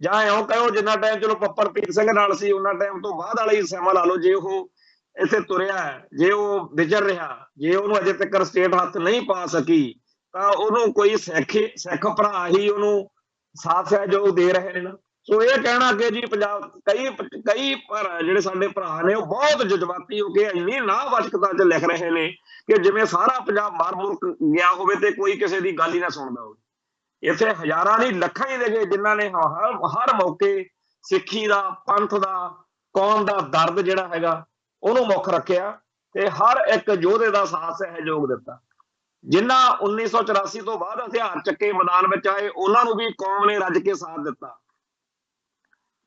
ਜਾਂ ਇਉਂ ਕਹੋ ਜਿੰਨਾ ਟਾਈਮ ਚਲੋ ਪੱਪਰਪੀਰ ਸਿੰਘ ਨਾਲ ਸੀ ਉਹਨਾਂ ਟਾਈਮ ਤੋਂ ਬਾਅਦ ਵਾਲਾ ਹੀ ਸਮਾਂ ਲਾ ਲਓ, ਜੇ ਉਹ ਇੱਥੇ ਤੁਰਿਆ, ਜੇ ਉਹ ਵਿਚਰ ਰਿਹਾ, ਜੇ ਉਹਨੂੰ ਅਜੇ ਤੱਕ ਸਟੇਟ ਹੱਥ ਨਹੀਂ ਪਾ ਸਕੀ, ਤਾਂ ਉਹਨੂੰ ਕੋਈ ਸਿੱਖ ਭਰਾ ਹੀ ਉਹਨੂੰ ਸਾਥ ਸਹਿਯੋਗ ਦੇ ਰਹੇ ਨੇ। ਸੋ ਇਹ ਕਹਿਣਾ ਕਿ ਜੀ ਪੰਜਾਬ ਕਈ ਜਿਹੜੇ ਸਾਡੇ ਭਰਾ ਨੇ ਉਹ ਬਹੁਤ ਜਜ਼ਬਾਤੀ ਹੋ ਕੇ ਇੰਨੀ ਨਾਵਾਚਕਤਾ 'ਚ ਲਿਖ ਰਹੇ ਨੇ ਕਿ ਜਿਵੇਂ ਸਾਰਾ ਪੰਜਾਬ ਮਰ ਮੁਰ ਗਿਆ ਹੋਵੇ ਤੇ ਕੋਈ ਕਿਸੇ ਦੀ ਗੱਲ ਹੀ ਨਾ ਸੁਣਦਾ ਹੋਵੇ। ਇੱਥੇ ਹਜ਼ਾਰਾਂ ਨਹੀਂ ਲੱਖਾਂ ਹੀ ਨੇ ਜਿਨ੍ਹਾਂ ਨੇ ਹਰ ਮੌਕੇ ਸਿੱਖੀ ਦਾ, ਪੰਥ ਦਾ, ਕੌਮ ਦਾ ਦਰਦ ਜਿਹੜਾ ਹੈਗਾ ਉਹਨੂੰ ਮੁੱਖ ਰੱਖਿਆ ਤੇ ਹਰ ਇੱਕ ਯੋਧੇ ਦਾ ਸਾਥ ਸਹਿਯੋਗ ਦਿੱਤਾ। ਜਿਨ੍ਹਾਂ 1984 ਤੋਂ ਬਾਅਦ ਹਥਿਆਰ ਚੱਕੇ ਮੈਦਾਨ ਵਿੱਚ ਆਏ ਉਹਨਾਂ ਨੂੰ ਵੀ ਕੌਮ ਨੇ ਰੱਜ ਕੇ ਸਾਥ ਦਿੱਤਾ।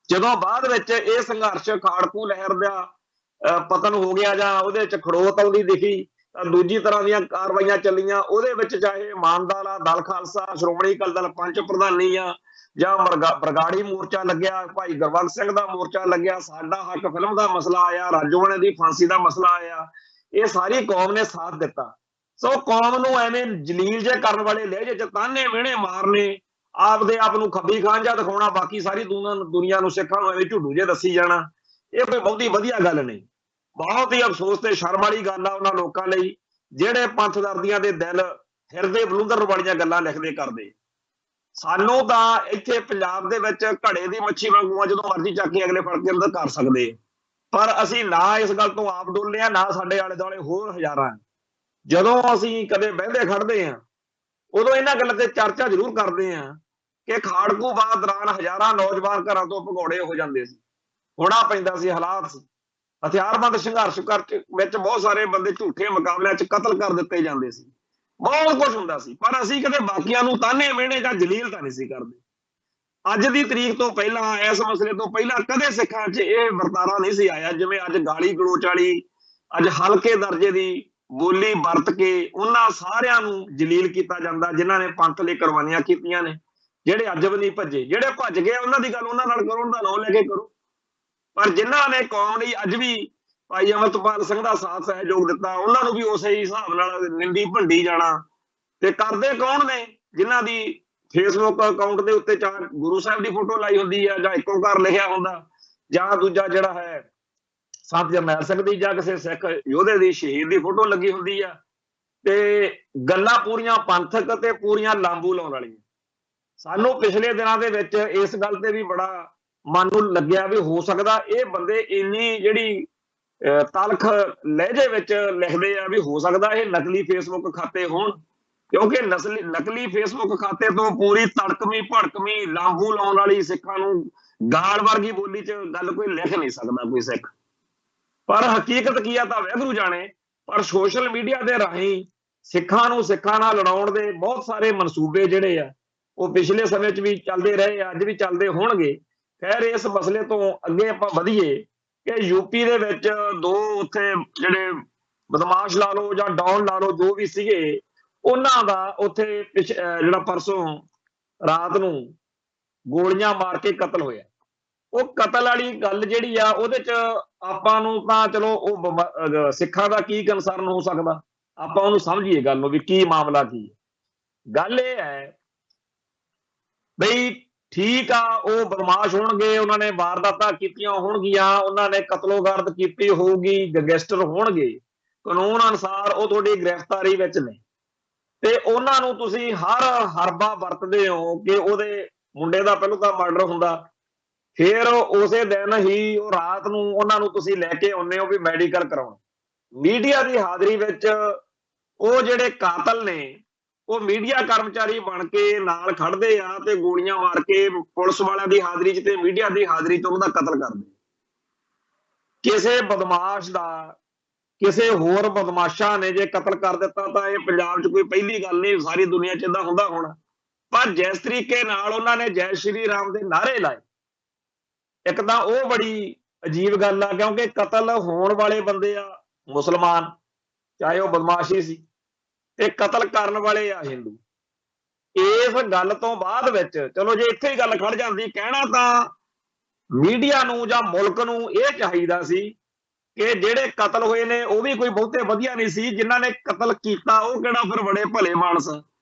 ਜਦੋਂ ਬਾਅਦ ਵਿੱਚ ਇਹ ਸੰਘਰਸ਼ ਖਾੜਕੂ ਲਹਿਰ ਦਾ ਪਤਨ ਹੋ ਗਿਆ ਜਾਂ ਉਹਦੇ 'ਚ ਖੜੋਤ ਆਉਂਦੀ ਦਿਖੀ, ਤਾਂ ਦੂਜੀ ਤਰ੍ਹਾਂ ਦੀਆਂ ਕਾਰਵਾਈਆਂ ਚੱਲੀਆਂ। ਉਹਦੇ ਵਿੱਚ ਚਾਹੇ ਮਾਨਦਾਲਾ, ਦਲ ਖਾਲਸਾ, ਸ਼੍ਰੋਮਣੀ ਅਕਾਲੀ ਦਲ ਪੰਚ ਪ੍ਰਧਾਨੀ ਆ ਜਾਂ ਬਰਗਾੜੀ ਮੋਰਚਾ ਲੱਗਿਆ, ਭਾਈ ਗੁਰਬਖਸ਼ ਸਿੰਘ ਦਾ ਮੋਰਚਾ ਲੱਗਿਆ, ਸਾਡਾ ਹੱਕ ਫਿਲਮ ਦਾ ਮਸਲਾ ਆਇਆ, ਰਾਜੋਆਣੇ ਦੀ ਫਾਂਸੀ ਦਾ ਮਸਲਾ ਆਇਆ, ਇਹ ਸਾਰੀ ਕੌਮ ਨੇ ਸਾਥ ਦਿੱਤਾ। ਸੋ ਕੌਮ ਨੂੰ ਐਵੇਂ ਜਲੀਲ ਜੇ ਕਰਨ ਵਾਲੇ ਲਹਿਜੇ ਚ ਤਾਨੇ ਮਿਹਣੇ ਮਾਰਨੇ, ਆਪਦੇ ਆਪ ਨੂੰ ਖੱਬੀ ਖਾਨ ਜਿਹਾ ਦਿਖਾਉਣਾ, ਬਾਕੀ ਸਾਰੀ ਦੁਨੀਆ ਨੂੰ ਸਿੱਖਾਂ ਨੂੰ ਐਵੇਂ ਝੁੱਡੂ ਜੇ ਦੱਸੀ ਜਾਣਾ, ਇਹ ਕੋਈ ਬਹੁਤੀ ਵਧੀਆ ਗੱਲ ਨਹੀਂ। ਬਹੁਤ ਹੀ ਅਫਸੋਸ ਤੇ ਸ਼ਰਮ ਵਾਲੀ ਗੱਲ ਆ ਉਹਨਾਂ ਲੋਕਾਂ ਲਈ ਜਿਹੜੇ ਪੰਥ ਦਰਦੀਆਂ ਦੇ ਦਿਲ ਹਿਰਦੇ ਬਲੂੰਦਰ ਵਾਲੀਆਂ ਗੱਲਾਂ ਲਿਖਦੇ ਕਰਦੇ। ਸਾਨੂੰ ਤਾਂ ਇੱਥੇ ਪੰਜਾਬ ਦੇ ਵਿੱਚ ਘੜੇ ਦੀ ਮੱਛੀ ਵਾਂਗੂ ਜਦੋਂ ਮਰਜ਼ੀ ਚੱਕ ਕੇ ਅਗਲੇ ਫੜ ਕੇ ਅੰਦਰ ਕਰ ਸਕਦੇ, ਪਰ ਅਸੀਂ ਨਾ ਇਸ ਗੱਲ ਤੋਂ ਆਪ ਡੋਲਦੇ ਆ, ਨਾ ਸਾਡੇ ਆਲੇ ਦੁਆਲੇ ਹੋਰ ਹਜ਼ਾਰਾਂ। ਜਦੋਂ ਅਸੀਂ ਕਦੇ ਬਹਿੰਦੇ ਖੜਦੇ ਆ ਉਦੋਂ ਇਹਨਾਂ ਗੱਲਾਂ ਤੇ ਚਰਚਾ ਜ਼ਰੂਰ ਕਰਦੇ ਆ ਕਿ ਖਾੜਕੂ ਬਾਦ ਦੌਰਾਨ ਹਜ਼ਾਰਾਂ ਨੌਜਵਾਨ ਘਰਾਂ ਤੋਂ ਭਗੌੜੇ ਹੋ ਜਾਂਦੇ ਸੀ, ਹੋਣਾ ਪੈਂਦਾ ਸੀ, ਹਾਲਾਤ ਸੀ। ਹਥਿਆਰਬੰਦ ਸੰਘਰਸ਼ ਵਿੱਚ ਬਹੁਤ ਸਾਰੇ ਬੰਦੇ ਝੂਠੇ ਮੁਕਾਬਲਿਆਂ 'ਚ ਕਤਲ ਕਰ ਦਿੱਤੇ ਜਾਂਦੇ ਸੀ, ਬਹੁਤ ਕੁਝ ਹੁੰਦਾ ਸੀ, ਪਰ ਅਸੀਂ ਕਦੇ ਬਾਕੀਆਂ ਨੂੰ ਤਾਨੇ ਮਿਹਣੇ ਜਾਂ ਜਲੀਲ ਤਾਂ ਨਹੀਂ ਸੀ ਕਰਦੇ। ਅੱਜ ਦੀ ਤਰੀਕ ਤੋਂ ਪਹਿਲਾਂ, ਇਸ ਮਸਲੇ ਤੋਂ ਪਹਿਲਾਂ ਕਦੇ ਸਿੱਖਾਂ 'ਚ ਇਹ ਵਰਤਾਰਾ ਨਹੀਂ ਸੀ ਆਇਆ ਜਿਵੇਂ ਅੱਜ ਗਾਲੀ ਗਲੋਚ ਵਾਲੀ, ਅੱਜ ਹਲਕੇ ਦਰਜੇ ਦੀ ਬੋਲੀ ਵਰਤ ਕੇ ਉਹਨਾਂ ਸਾਰਿਆਂ ਨੂੰ ਜਲੀਲ ਕੀਤਾ ਜਾਂਦਾ ਜਿਨ੍ਹਾਂ ਨੇ ਪੰਥ ਲਈ ਕੁਰਬਾਨੀਆਂ ਕੀਤੀਆਂ ਨੇ, ਜਿਹੜੇ ਅੱਜ ਵੀ ਨਹੀਂ ਭੱਜੇ। ਜਿਹੜੇ ਭੱਜ ਗਏ ਉਹਨਾਂ ਦੀ ਗੱਲ ਉਹਨਾਂ ਨਾਲ ਕਰੋ, ਉਹਨਾਂ ਦਾ ਨਾਂ ਲੈ ਕੇ ਕਰੋ, ਪਰ ਜਿਨ੍ਹਾਂ ਨੇ ਕੌਮ ਲਈ ਅੱਜ ਵੀ ਭਾਈ ਅਮਰਤਪਾਲ ਸਿੰਘ ਦਾ ਸਾਥ ਸਹਿਯੋਗ ਦਿੱਤਾ, ਉਹਨਾਂ ਨੂੰ ਵੀ ਉਸੇ ਹੀ ਹਿਸਾਬ ਨਾਲ ਨਿੰਦੀ ਭੰਡੀ ਜਾਣਾ। ਤੇ ਕਰਦੇ ਕੌਣ ਨੇ? ਜਿਨ੍ਹਾਂ ਦੀ ਫੇਸਬੁੱਕ ਅਕਾਊਂਟ ਦੇ ਉੱਤੇ ਚਾਹੇ ਗੁਰੂ ਸਾਹਿਬ ਦੀ ਫੋਟੋ ਲਾਈ ਹੁੰਦੀ ਆ, ਜਾਂ ਇੱਕੋ ਘਰ ਲਿਖਿਆ ਹੁੰਦਾ, ਜਾਂ ਦੂਜਾ ਜਿਹੜਾ ਹੈ ਸੰਤ ਜਰਨੈਲ ਸਿੰਘ ਦੀ ਜਾਂ ਕਿਸੇ ਸਿੱਖ ਯੋਧੇ ਦੀ ਸ਼ਹੀਦ ਦੀ ਫੋਟੋ ਲੱਗੀ ਹੁੰਦੀ ਆ, ਤੇ ਗੱਲਾਂ ਪੂਰੀਆਂ ਪੰਥਕ ਤੇ ਪੂਰੀਆਂ ਲਾਂਬੂ ਲਾਉਣ ਵਾਲੀਆਂ। ਸਾਨੂੰ ਪਿਛਲੇ ਦਿਨਾਂ ਦੇ ਵਿੱਚ ਇਸ ਗੱਲ ਤੇ ਵੀ ਬੜਾ ਮਨ ਨੂੰ ਲੱਗਿਆ ਵੀ ਹੋ ਸਕਦਾ ਇਹ ਬੰਦੇ ਇੰਨੀ ਜਿਹੜੀ ਤਲਖ ਲਹਿਜੇ ਵਿੱਚ ਲਿਖਦੇ ਆ ਵੀ ਹੋ ਸਕਦਾ ਇਹ ਨਕਲੀ ਫੇਸਬੁੱਕ ਖਾਤੇ ਹੋਣ, ਕਿਉਂਕਿ ਨਕਲੀ ਫੇਸਬੁੱਕ ਖਾਤੇ ਤੋਂ ਪੂਰੀ ਤੜਕਵੀਂ ਭੜਕਵੀਂ ਲਾਂਬੂ ਲਾਉਣ ਵਾਲੀ ਸਿੱਖਾਂ ਨੂੰ ਗਾਲ ਵਰਗੀ ਬੋਲੀ 'ਚ ਗੱਲ ਕੋਈ ਲਿਖ ਨਹੀਂ ਸਕਦਾ ਕੋਈ ਸਿੱਖ। ਪਰ ਹਕੀਕਤ ਕੀ ਆ ਤਾਂ ਵਾਹਿਗੁਰੂ ਜਾਣੇ। ਪਰ ਸੋਸ਼ਲ ਮੀਡੀਆ ਦੇ ਰਾਹੀਂ ਸਿੱਖਾਂ ਨੂੰ ਸਿੱਖਾਂ ਨਾਲ ਲੜਾਉਣ ਦੇ ਬਹੁਤ ਸਾਰੇ ਮਨਸੂਬੇ ਜਿਹੜੇ ਆ ਉਹ ਪਿਛਲੇ ਸਮੇਂ 'ਚ ਵੀ ਚੱਲਦੇ ਰਹੇ, ਅੱਜ ਵੀ ਚੱਲਦੇ ਹੋਣਗੇ। ਖੈਰ ਇਸ ਮਸਲੇ ਤੋਂ ਅੱਗੇ ਆਪਾਂ ਵਧੀਏ ਕਿ ਯੂਪੀ ਦੇ ਵਿੱਚ ਦੋ ਉੱਥੇ ਜਿਹੜੇ ਬਦਮਾਸ਼ ਲਾ ਲਓ ਜਾਂ ਡੌਨ ਲਾ ਲਓ, ਜੋ ਵੀ ਸੀਗੇ, ਉਹਨਾਂ ਦਾ ਉੱਥੇ ਜਿਹੜਾ ਪਰਸੋਂ ਰਾਤ ਨੂੰ ਗੋਲੀਆਂ ਮਾਰ ਕੇ ਕਤਲ ਹੋਇਆ। ਉਹ ਕਤਲ ਵਾਲੀ ਗੱਲ ਜਿਹੜੀ ਆ ਉਹਦੇ 'ਚ ਆਪਾਂ ਨੂੰ ਤਾਂ ਚਲੋ ਉਹ ਸਿੱਖਾਂ ਦਾ ਕੀ ਕੰਸਰਨ ਹੋ ਸਕਦਾ, ਆਪਾਂ ਉਹਨੂੰ ਸਮਝੀਏ ਗੱਲ ਨੂੰ ਵੀ ਕੀ ਮਾਮਲਾ ਕੀ ਹੈ। ਗੱਲ ਇਹ ਹੈ ਬਈ ਠੀਕ ਆ, ਉਹ ਬਦਮਾਸ਼ ਹੋਣਗੇ, ਉਹਨਾਂ ਨੇ ਵਾਰਦਾਤਾਂ ਕੀਤੀਆਂ ਹੋਣਗੀਆਂ, ਉਹਨਾਂ ਨੇ ਕਤਲੋਗਾਰਤ ਕੀਤੀ ਹੋਊਗੀ, ਗੈਂਗਸਟਰ ਹੋਣਗੇ, ਕਾਨੂੰਨ ਅਨੁਸਾਰ ਉਹ ਤੁਹਾਡੀ ਗ੍ਰਿਫਤਾਰੀ ਵਿੱਚ ਨੇ, ਤੇ ਉਹਨਾਂ ਨੂੰ ਤੁਸੀਂ ਹਰ ਹਰਬਾ ਵਰਤਦੇ ਹੋ ਕਿ ਉਹਦੇ ਮੁੰਡੇ ਦਾ ਪਹਿਲਾਂ ਤਾਂ ਮਰਡਰ ਹੁੰਦਾ, ਫਿਰ ਉਸੇ ਦਿਨ ਹੀ ਉਹ ਰਾਤ ਨੂੰ ਉਹਨਾਂ ਨੂੰ ਤੁਸੀਂ ਲੈ ਕੇ ਆਉਂਦੇ ਹੋ ਵੀ ਮੈਡੀਕਲ ਕਰਾਉਣ। ਮੀਡੀਆ ਦੀ ਹਾਜ਼ਰੀ ਵਿੱਚ ਉਹ ਜਿਹੜੇ ਕਾਤਲ ਨੇ ਉਹ ਮੀਡੀਆ ਕਰਮਚਾਰੀ ਬਣ ਕੇ ਨਾਲ ਖੜਦੇ ਆ ਤੇ ਗੋਲੀਆਂ ਮਾਰ ਕੇ ਪੁਲਿਸ ਵਾਲਿਆਂ ਦੀ ਹਾਜ਼ਰੀ 'ਚ ਤੇ ਮੀਡੀਆ ਦੀ ਹਾਜ਼ਰੀ 'ਚ ਉਹਨਾਂ ਦਾ ਕਤਲ ਕਰਦੇ। ਕਿਸੇ ਬਦਮਾਸ਼ ਦਾ ਕਿਸੇ ਹੋਰ ਬਦਮਾਸ਼ਾਂ ਨੇ ਜੇ ਕਤਲ ਕਰ ਦਿੱਤਾ ਤਾਂ ਇਹ ਪੰਜਾਬ 'ਚ ਕੋਈ ਪਹਿਲੀ ਗੱਲ ਨਹੀਂ, ਸਾਰੀ ਦੁਨੀਆ 'ਚ ਏਦਾਂ ਹੁੰਦਾ ਹੋਣਾ। ਪਰ ਜਿਸ ਤਰੀਕੇ ਨਾਲ ਉਹਨਾਂ ਨੇ ਜੈ ਸ਼੍ਰੀ ਰਾਮ ਦੇ ਨਾਅਰੇ ਲਾਏ, ਇੱਕ ਤਾਂ ਉਹ ਬੜੀ ਅਜੀਬ ਗੱਲ ਆ, ਕਿਉਂਕਿ ਕਤਲ ਹੋਣ ਵਾਲੇ ਬੰਦੇ ਆ ਮੁਸਲਮਾਨ, ਚਾਹੇ ਉਹ ਬਦਮਾਸ਼ੀ ਸੀ, ਤੇ ਕਤਲ ਕਰਨ ਵਾਲੇ ਆ ਹਿੰਦੂ। ਇਸ ਗੱਲ ਤੋਂ ਬਾਅਦ ਵਿੱਚ ਚਲੋ ਜੇ ਇੱਥੇ ਹੀ ਗੱਲ ਖੜ ਜਾਂਦੀ, ਕਹਿਣਾ ਤਾਂ ਮੀਡੀਆ ਨੂੰ ਜਾਂ ਮੁਲਕ ਨੂੰ ਇਹ ਚਾਹੀਦਾ ਸੀ ਕਿ ਜਿਹੜੇ ਕਤਲ ਹੋਏ ਨੇ ਉਹ ਵੀ ਕੋਈ ਬਹੁਤੇ ਵਧੀਆ ਨਹੀਂ ਸੀ, ਜਿਨ੍ਹਾਂ ਨੇ ਕਤਲ ਕੀਤਾ ਉਹ ਕਿਹੜਾ ਫਿਰ ਬੜੇ ਭਲੇ ਮਾਨਸ।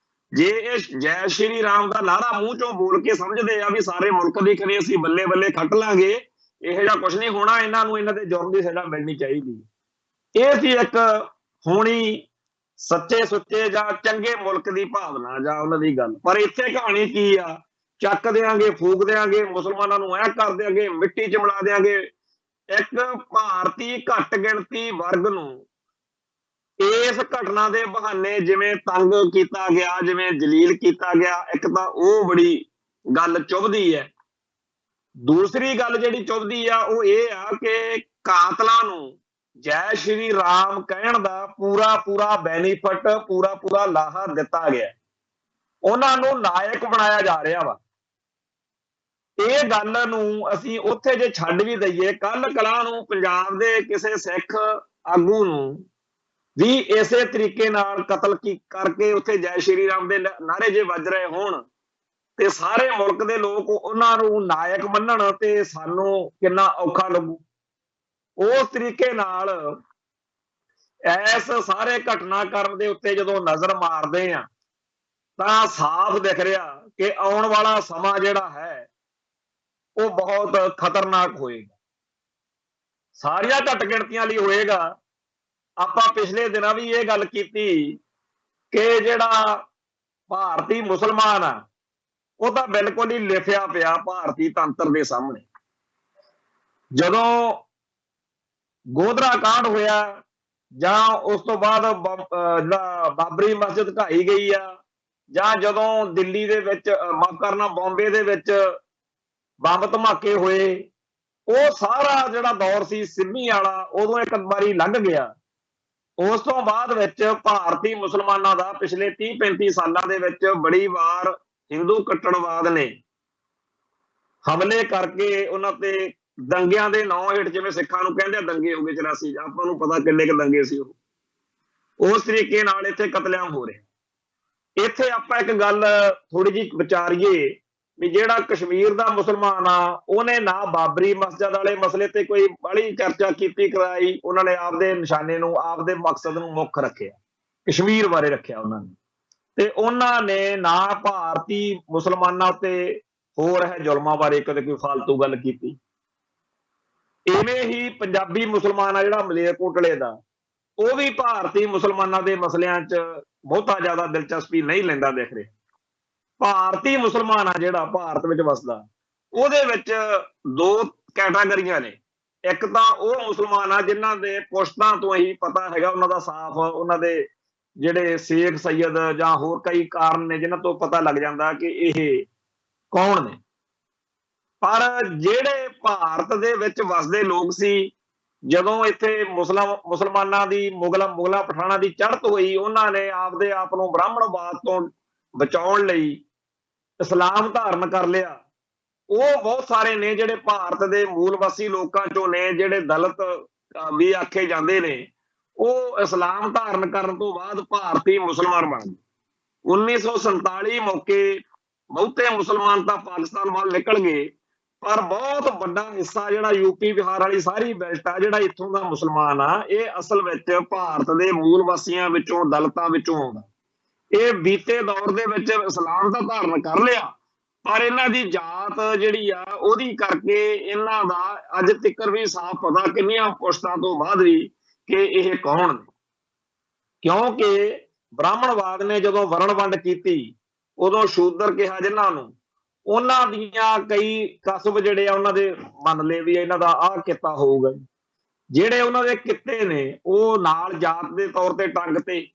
ਜੇ ਇਹ ਜੈ ਸ਼੍ਰੀ ਰਾਮ ਦਾ ਨਾਅਰਾ ਮੂੰਹ ਚੋਂ ਬੋਲ ਕੇ ਸਮਝਦੇ ਆ ਵੀ ਸਾਰੇ ਮੁਲਕ ਦੀ ਖਰੇ ਅਸੀਂ ਬੱਲੇ ਬੱਲੇ ਖੱਟ ਲਾਂਗੇ, ਇਹੋ ਜਿਹਾ ਕੁਝ ਨਹੀਂ ਹੋਣਾ, ਇਹਨਾਂ ਨੂੰ ਇਹਨਾਂ ਦੇ ਜੁਰਮ ਦੀ ਸਜ਼ਾ ਮਿਲਣੀ ਚਾਹੀਦੀ। ਇਹ ਸੀ ਇੱਕ ਹੋਣੀ ਸੱਚੇ ਸੁੱਚੇ ਜਾਂ ਚੰਗੇ ਮੁਲਕ ਦੀ ਭਾਵਨਾ ਜਾਂ ਉਹਨਾਂ ਦੀ ਗੱਲ। ਪਰ ਇੱਥੇ ਕਹਾਣੀ ਕੀ ਆ, ਚੱਕ ਦਿਆਂਗੇ, ਫੂਕ ਦਿਆਂਗੇ, ਮੁਸਲਮਾਨਾਂ ਨੂੰ ਐ ਕਰ ਦਿਆਂਗੇ, ਮਿੱਟੀ 'ਚ ਮਿਲਾ ਦਿਆਂਗੇ। ਇੱਕ ਭਾਰਤੀ ਘੱਟ ਗਿਣਤੀ ਵਰਗ ਨੂੰ ਇਸ ਘਟਨਾ ਦੇ ਬਹਾਨੇ ਜਿਵੇਂ ਤੰਗ ਕੀਤਾ ਗਿਆ, ਜਿਵੇਂ ਜਲੀਲ ਕੀਤਾ ਗਿਆ, ਇੱਕ ਤਾਂ ਉਹ ਬੜੀ ਗੱਲ ਚੁੱਭਦੀ ਹੈ। ਦੂਸਰੀ ਗੱਲ ਜਿਹੜੀ ਚੁੱਭਦੀ ਆ ਉਹ ਇਹ ਆ ਕਿ ਕਾਤਲਾਂ ਨੂੰ ਜੈ ਸ਼੍ਰੀ ਰਾਮ ਕਹਿਣ ਦਾ ਪੂਰਾ ਪੂਰਾ ਬੈਨੀਫਿਟ, ਪੂਰਾ ਪੂਰਾ ਲਾਹਾ ਦਿੱਤਾ ਗਿਆ, ਉਹਨਾਂ ਨੂੰ ਨਾਇਕ ਬਣਾਇਆ ਜਾ ਰਿਹਾ ਵਾ। ਇਹ ਗੱਲ ਨੂੰ ਅਸੀਂ ਉੱਥੇ ਜੇ ਛੱਡ ਵੀ ਦਈਏ, ਕੱਲ ਕਲਾਂ ਨੂੰ ਪੰਜਾਬ ਦੇ ਕਿਸੇ ਸਿੱਖ ਆਗੂ ਨੂੰ ਵੀ ਇਸੇ ਤਰੀਕੇ ਨਾਲ ਕਤਲ ਕਰਕੇ ਉੱਥੇ ਜੈ ਸ਼੍ਰੀ ਰਾਮ ਦੇ ਨਾਅਰੇ ਜੇ ਵੱਜ ਰਹੇ ਹੋਣ ਤੇ ਸਾਰੇ ਮੁਲਕ ਦੇ ਲੋਕ ਉਹਨਾਂ ਨੂੰ ਨਾਇਕ ਮੰਨਣ ਤੇ ਸਾਨੂੰ ਕਿੰਨਾ ਔਖਾ ਲੱਗੂ। ਉਸ ਤਰੀਕੇ ਨਾਲ ਇਸ ਸਾਰੇ ਘਟਨਾਕ੍ਰਮ ਦੇ ਉੱਤੇ ਜਦੋਂ ਨਜ਼ਰ ਮਾਰਦੇ ਆ ਤਾਂ ਸਾਫ਼ ਦਿਖ ਰਿਹਾ ਕਿ ਆਉਣ ਵਾਲਾ ਸਮਾਂ ਜਿਹੜਾ ਹੈ ਉਹ ਬਹੁਤ ਖਤਰਨਾਕ ਹੋਏਗਾ। ਸਾਰੀਆਂ ਘੱਟ ਗਿਣਤੀਆਂ ਲਈ ਹੋਏਗਾ। ਆਪਾਂ ਪਿਛਲੇ ਦਿਨਾਂ ਵੀ ਇਹ ਗੱਲ ਕੀਤੀ ਕਿ ਜਿਹੜਾ ਭਾਰਤੀ ਮੁਸਲਮਾਨ ਆ ਉਹ ਤਾਂ ਬਿਲਕੁਲ ਹੀ ਲਿਖਿਆ ਪਿਆ ਭਾਰਤੀ ਤੰਤਰ ਦੇ ਸਾਹਮਣੇ। ਜਦੋਂ ਗੋਧਰਾ ਕਾਂਡ ਹੋਇਆ ਜਾਂ ਉਸ ਤੋਂ ਬਾਅਦ ਜਿਹੜਾ ਬਾਬਰੀ ਮਸਜਿਦ ਢਾਈ ਗਈ ਆ, ਜਾਂ ਜਦੋਂ ਦਿੱਲੀ ਦੇ ਵਿੱਚ ਮਾਫ ਕਰਨਾ ਬੰਬੇ ਦੇ ਵਿੱਚ ਬੰਬ ਧਮਾਕੇ ਹੋਏ, ਉਹ ਸਾਰਾ ਜਿਹੜਾ ਦੌਰ ਸੀ ਸਿੰਮੀ ਵਾਲਾ ਉਦੋਂ ਇੱਕ ਵਾਰੀ ਲੰਘ ਗਿਆ। ਉਸ ਤੋਂ ਬਾਅਦ ਵਿੱਚ ਭਾਰਤੀ ਮੁਸਲਮਾਨਾਂ ਦਾ ਪਿਛਲੇ 30-35 ਸਾਲਾਂ ਦੇ ਵਿੱਚ ਬੜੀ ਵਾਰ ਹਿੰਦੂ ਕੱਟੜਵਾਦ ਨੇ ਹਮਲੇ ਕਰਕੇ ਉਹਨਾਂ ਤੇ ਦੰਗਿਆਂ ਦੇ ਨਾਂ ਹੇਠ, ਜਿਵੇਂ ਸਿੱਖਾਂ ਨੂੰ ਕਹਿੰਦੇ ਦੰਗੇ ਹੋ ਗਏ 84, ਆਪਾਂ ਨੂੰ ਪਤਾ ਕਿੰਨੇ ਕੁ ਦੰਗੇ ਸੀ ਉਹ। ਉਸ ਤਰੀਕੇ ਨਾਲ ਇੱਥੇ ਕਤਲੇਆਮ ਹੋ ਰਹੇ। ਇੱਥੇ ਆਪਾਂ ਇੱਕ ਗੱਲ ਥੋੜੀ ਜਿਹੀ ਵਿਚਾਰੀਏ ਵੀ ਜਿਹੜਾ ਕਸ਼ਮੀਰ ਦਾ ਮੁਸਲਮਾਨ ਆ ਉਹਨੇ ਨਾ ਬਾਬਰੀ ਮਸਜਿਦ ਵਾਲੇ ਮਸਲੇ ਤੇ ਕੋਈ ਬੜੀ ਚਰਚਾ ਕੀਤੀ ਕਰਾਈ, ਉਹਨਾਂ ਨੇ ਆਪਦੇ ਨਿਸ਼ਾਨੇ ਨੂੰ ਆਪਦੇ ਮਕਸਦ ਨੂੰ ਮੁੱਖ ਰੱਖਿਆ, ਕਸ਼ਮੀਰ ਬਾਰੇ ਰੱਖਿਆ ਉਹਨਾਂ ਨੇ, ਤੇ ਉਹਨਾਂ ਨੇ ਨਾ ਭਾਰਤੀ ਮੁਸਲਮਾਨਾਂ ਤੇ ਹੋ ਰਹੇ ਜ਼ੁਲਮਾਂ ਬਾਰੇ ਕਦੇ ਕੋਈ ਫਾਲਤੂ ਗੱਲ ਕੀਤੀ। ਇਵੇਂ ਹੀ ਪੰਜਾਬੀ ਮੁਸਲਮਾਨ ਆ ਜਿਹੜਾ ਮਲੇਰਕੋਟਲੇ ਦਾ, ਉਹ ਵੀ ਭਾਰਤੀ ਮੁਸਲਮਾਨਾਂ ਦੇ ਮਸਲਿਆਂ 'ਚ ਬਹੁਤਾ ਜ਼ਿਆਦਾ ਦਿਲਚਸਪੀ ਨਹੀਂ ਲੈਂਦਾ ਦਿਖ ਰਿਹਾ। ਭਾਰਤੀ ਮੁਸਲਮਾਨ ਆ ਜਿਹੜਾ ਭਾਰਤ ਵਿੱਚ ਵਸਦਾ, ਉਹਦੇ ਵਿੱਚ ਦੋ ਕੈਟਾਗਰੀਆਂ ਨੇ। ਇੱਕ ਤਾਂ ਉਹ ਮੁਸਲਮਾਨ ਆ ਜਿਨ੍ਹਾਂ ਦੇ ਪੁਸ਼ਤਾਂ ਤੋਂ ਹੀ ਪਤਾ ਹੈਗਾ ਉਹਨਾਂ ਦਾ ਸਾਫ਼, ਉਹਨਾਂ ਦੇ ਜਿਹੜੇ ਸ਼ੇਖ ਸੈयद ਜਾਂ ਹੋਰ ਕਈ ਕਾਰਨ ਨੇ ਜਿਨ੍ਹਾਂ ਤੋਂ ਪਤਾ ਲੱਗ ਜਾਂਦਾ ਕਿ ਇਹ ਕੌਣ ਨੇ। ਪਰ ਜਿਹੜੇ ਭਾਰਤ ਦੇ ਵਿੱਚ ਵਸਦੇ ਲੋਕ ਸੀ, ਜਦੋਂ ਇੱਥੇ ਮੁਸਲਮਾਨਾਂ ਦੀ ਮੁਗਲਾਂ ਪਠਾਨਾਂ ਦੀ ਚੜ੍ਹਤ ਹੋਈ, ਉਹਨਾਂ ਨੇ ਆਪਦੇ ਆਪ ਨੂੰ ਬ੍ਰਾਹਮਣਵਾਦ ਤੋਂ ਬਚਾਉਣ ਲਈ ਇਸਲਾਮ ਧਾਰਨ ਕਰ ਲਿਆ। ਉਹ ਬਹੁਤ ਸਾਰੇ ਨੇ ਜਿਹੜੇ ਭਾਰਤ ਦੇ ਮੂਲ ਵਾਸੀ ਲੋਕਾਂ ਚੋਂ ਨੇ, ਜਿਹੜੇ ਦਲਿਤ ਵੀ ਆਖੇ ਜਾਂਦੇ ਨੇ, ਉਹ ਇਸਲਾਮ ਧਾਰਨ ਕਰਨ ਤੋਂ ਬਾਅਦ ਭਾਰਤੀ ਮੁਸਲਮਾਨ ਬਣ ਗਏ। 1947 ਮੌਕੇ ਬਹੁਤੇ ਮੁਸਲਮਾਨ ਤਾਂ ਪਾਕਿਸਤਾਨ ਵੱਲ ਨਿਕਲ ਗਏ, ਪਰ ਬਹੁਤ ਵੱਡਾ ਹਿੱਸਾ ਜਿਹੜਾ ਯੂਪੀ ਬਿਹਾਰ ਵਾਲੀ ਸਾਰੀ ਬੈਲਟ ਆ, ਜਿਹੜਾ ਇੱਥੋਂ ਦਾ ਮੁਸਲਮਾਨ ਆ, ਇਹ ਅਸਲ ਵਿੱਚ ਭਾਰਤ ਦੇ ਮੂਲ ਵਾਸੀਆਂ ਵਿੱਚੋਂ, ਦਲਿਤਾਂ ਵਿੱਚੋਂ ਆਉਂਦਾ। ਇਹ ਬੀਤੇ ਦੌਰ ਦੇ ਵਿੱਚ ਇਸਲਾਮ ਦਾ ਧਾਰਨ ਕਰ ਲਿਆ, ਪਰ ਇਹਨਾਂ ਦੀ ਜਾਤ ਜਿਹੜੀ ਆ ਉਹਦੀ ਕਰਕੇ ਇਹਨਾਂ ਦਾ ਅੱਜ ਤੱਕ ਵੀ ਸਾਫ਼ ਪਤਾ ਕਿੰਨੀਆਂ ਪੁਸ਼ਤਾਂ ਤੋਂ ਬਾਅਦ ਵੀ ਕਿ ਇਹ ਕੌਣ ਨੇ। ਕਿਉਂਕਿ ਬ੍ਰਾਹਮਣਵਾਦ ਨੇ ਜਦੋਂ ਵਰਣ ਵੰਡ ਕੀਤੀ, ਉਦੋਂ ਸ਼ੂਦਰ ਕਿਹਾ ਜਿਨ੍ਹਾਂ ਨੂੰ, ਉਹਨਾਂ ਦੀਆਂ ਕਈ ਕਸਬ ਜਿਹੜੇ ਆ ਉਹਨਾਂ ਦੇ ਮੰਨ ਲਏ ਵੀ ਇਹਨਾਂ ਦਾ ਆਹ ਕਿੱਤਾ ਹੋਊਗਾ। ਜਿਹੜੇ ਉਹਨਾਂ ਦੇ ਕਿੱਤੇ ਨੇ ਉਹ ਨਾਲ ਜਾਤ ਦੇ ਤੌਰ ਤੇ ਟੰਗ ਤੇ,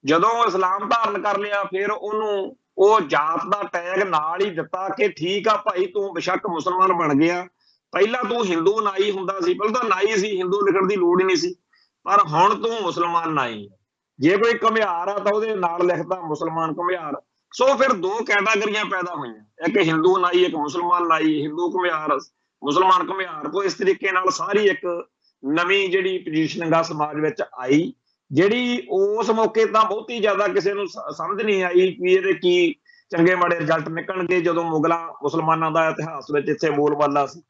ਜਦੋਂ ਇਸਲਾਮ ਧਾਰਨ ਕਰ ਲਿਆ ਫਿਰ ਉਹਨੂੰ ਉਹ ਜਾਤ ਦਾ ਟੈਗ ਨਾਲ ਹੀ ਦਿੱਤਾ ਕਿ ਠੀਕ ਆ ਭਾਈ, ਤੂੰ ਬੇਸ਼ੱਕ ਮੁਸਲਮਾਨ ਬਣ ਗਿਆ, ਪਹਿਲਾਂ ਤੂੰ ਹਿੰਦੂ ਨਾਈ ਹੁੰਦਾ ਸੀ, ਪਹਿਲਾਂ ਤਾਂ ਨਾਈ ਸੀ, ਹਿੰਦੂ ਲਿਖਣ ਦੀ ਲੋੜ ਹੀ ਨਹੀਂ ਸੀ, ਪਰ ਹੁਣ ਤੂੰ ਮੁਸਲਮਾਨ ਨਾਈ। ਜੇ ਕੋਈ ਘੁਮਿਆਰ ਆ ਤਾਂ ਉਹਦੇ ਨਾਲ ਲਿਖਦਾ ਮੁਸਲਮਾਨ ਘੁਮਿਆਰ। ਸੋ ਫਿਰ ਦੋ ਕੈਟਾਗਰੀਆਂ ਪੈਦਾ ਹੋਈਆਂ, ਇੱਕ ਹਿੰਦੂ ਨਾਈ, ਇੱਕ ਮੁਸਲਮਾਨ ਨਾਈ, ਹਿੰਦੂ ਘੁਮਿਆਰ, ਮੁਸਲਮਾਨ ਘੁਮਿਆਰ। ਤੋਂ ਇਸ ਤਰੀਕੇ ਨਾਲ ਸਾਰੀ ਇੱਕ ਨਵੀਂ ਜਿਹੜੀ ਪੋਜੀਸ਼ਨਿੰਗ ਆ ਸਮਾਜ ਵਿੱਚ ਆਈ, ਜਿਹੜੀ ਉਸ ਮੌਕੇ ਤਾਂ ਬਹੁਤੀ ਜ਼ਿਆਦਾ ਕਿਸੇ ਨੂੰ ਸਮਝ ਨਹੀਂ ਆਈ ਕਿ ਇਹਦੇ ਕੀ ਚੰਗੇ ਮਾੜੇ ਰਿਜ਼ਲਟ ਨਿਕਲਣਗੇ, ਜਦੋਂ ਮੁਸਲਮਾਨਾਂ ਦਾ ਇਤਿਹਾਸ ਵਿੱਚ ਇੱਥੇ ਬੋਲਬਾਲਾ ਸੀ।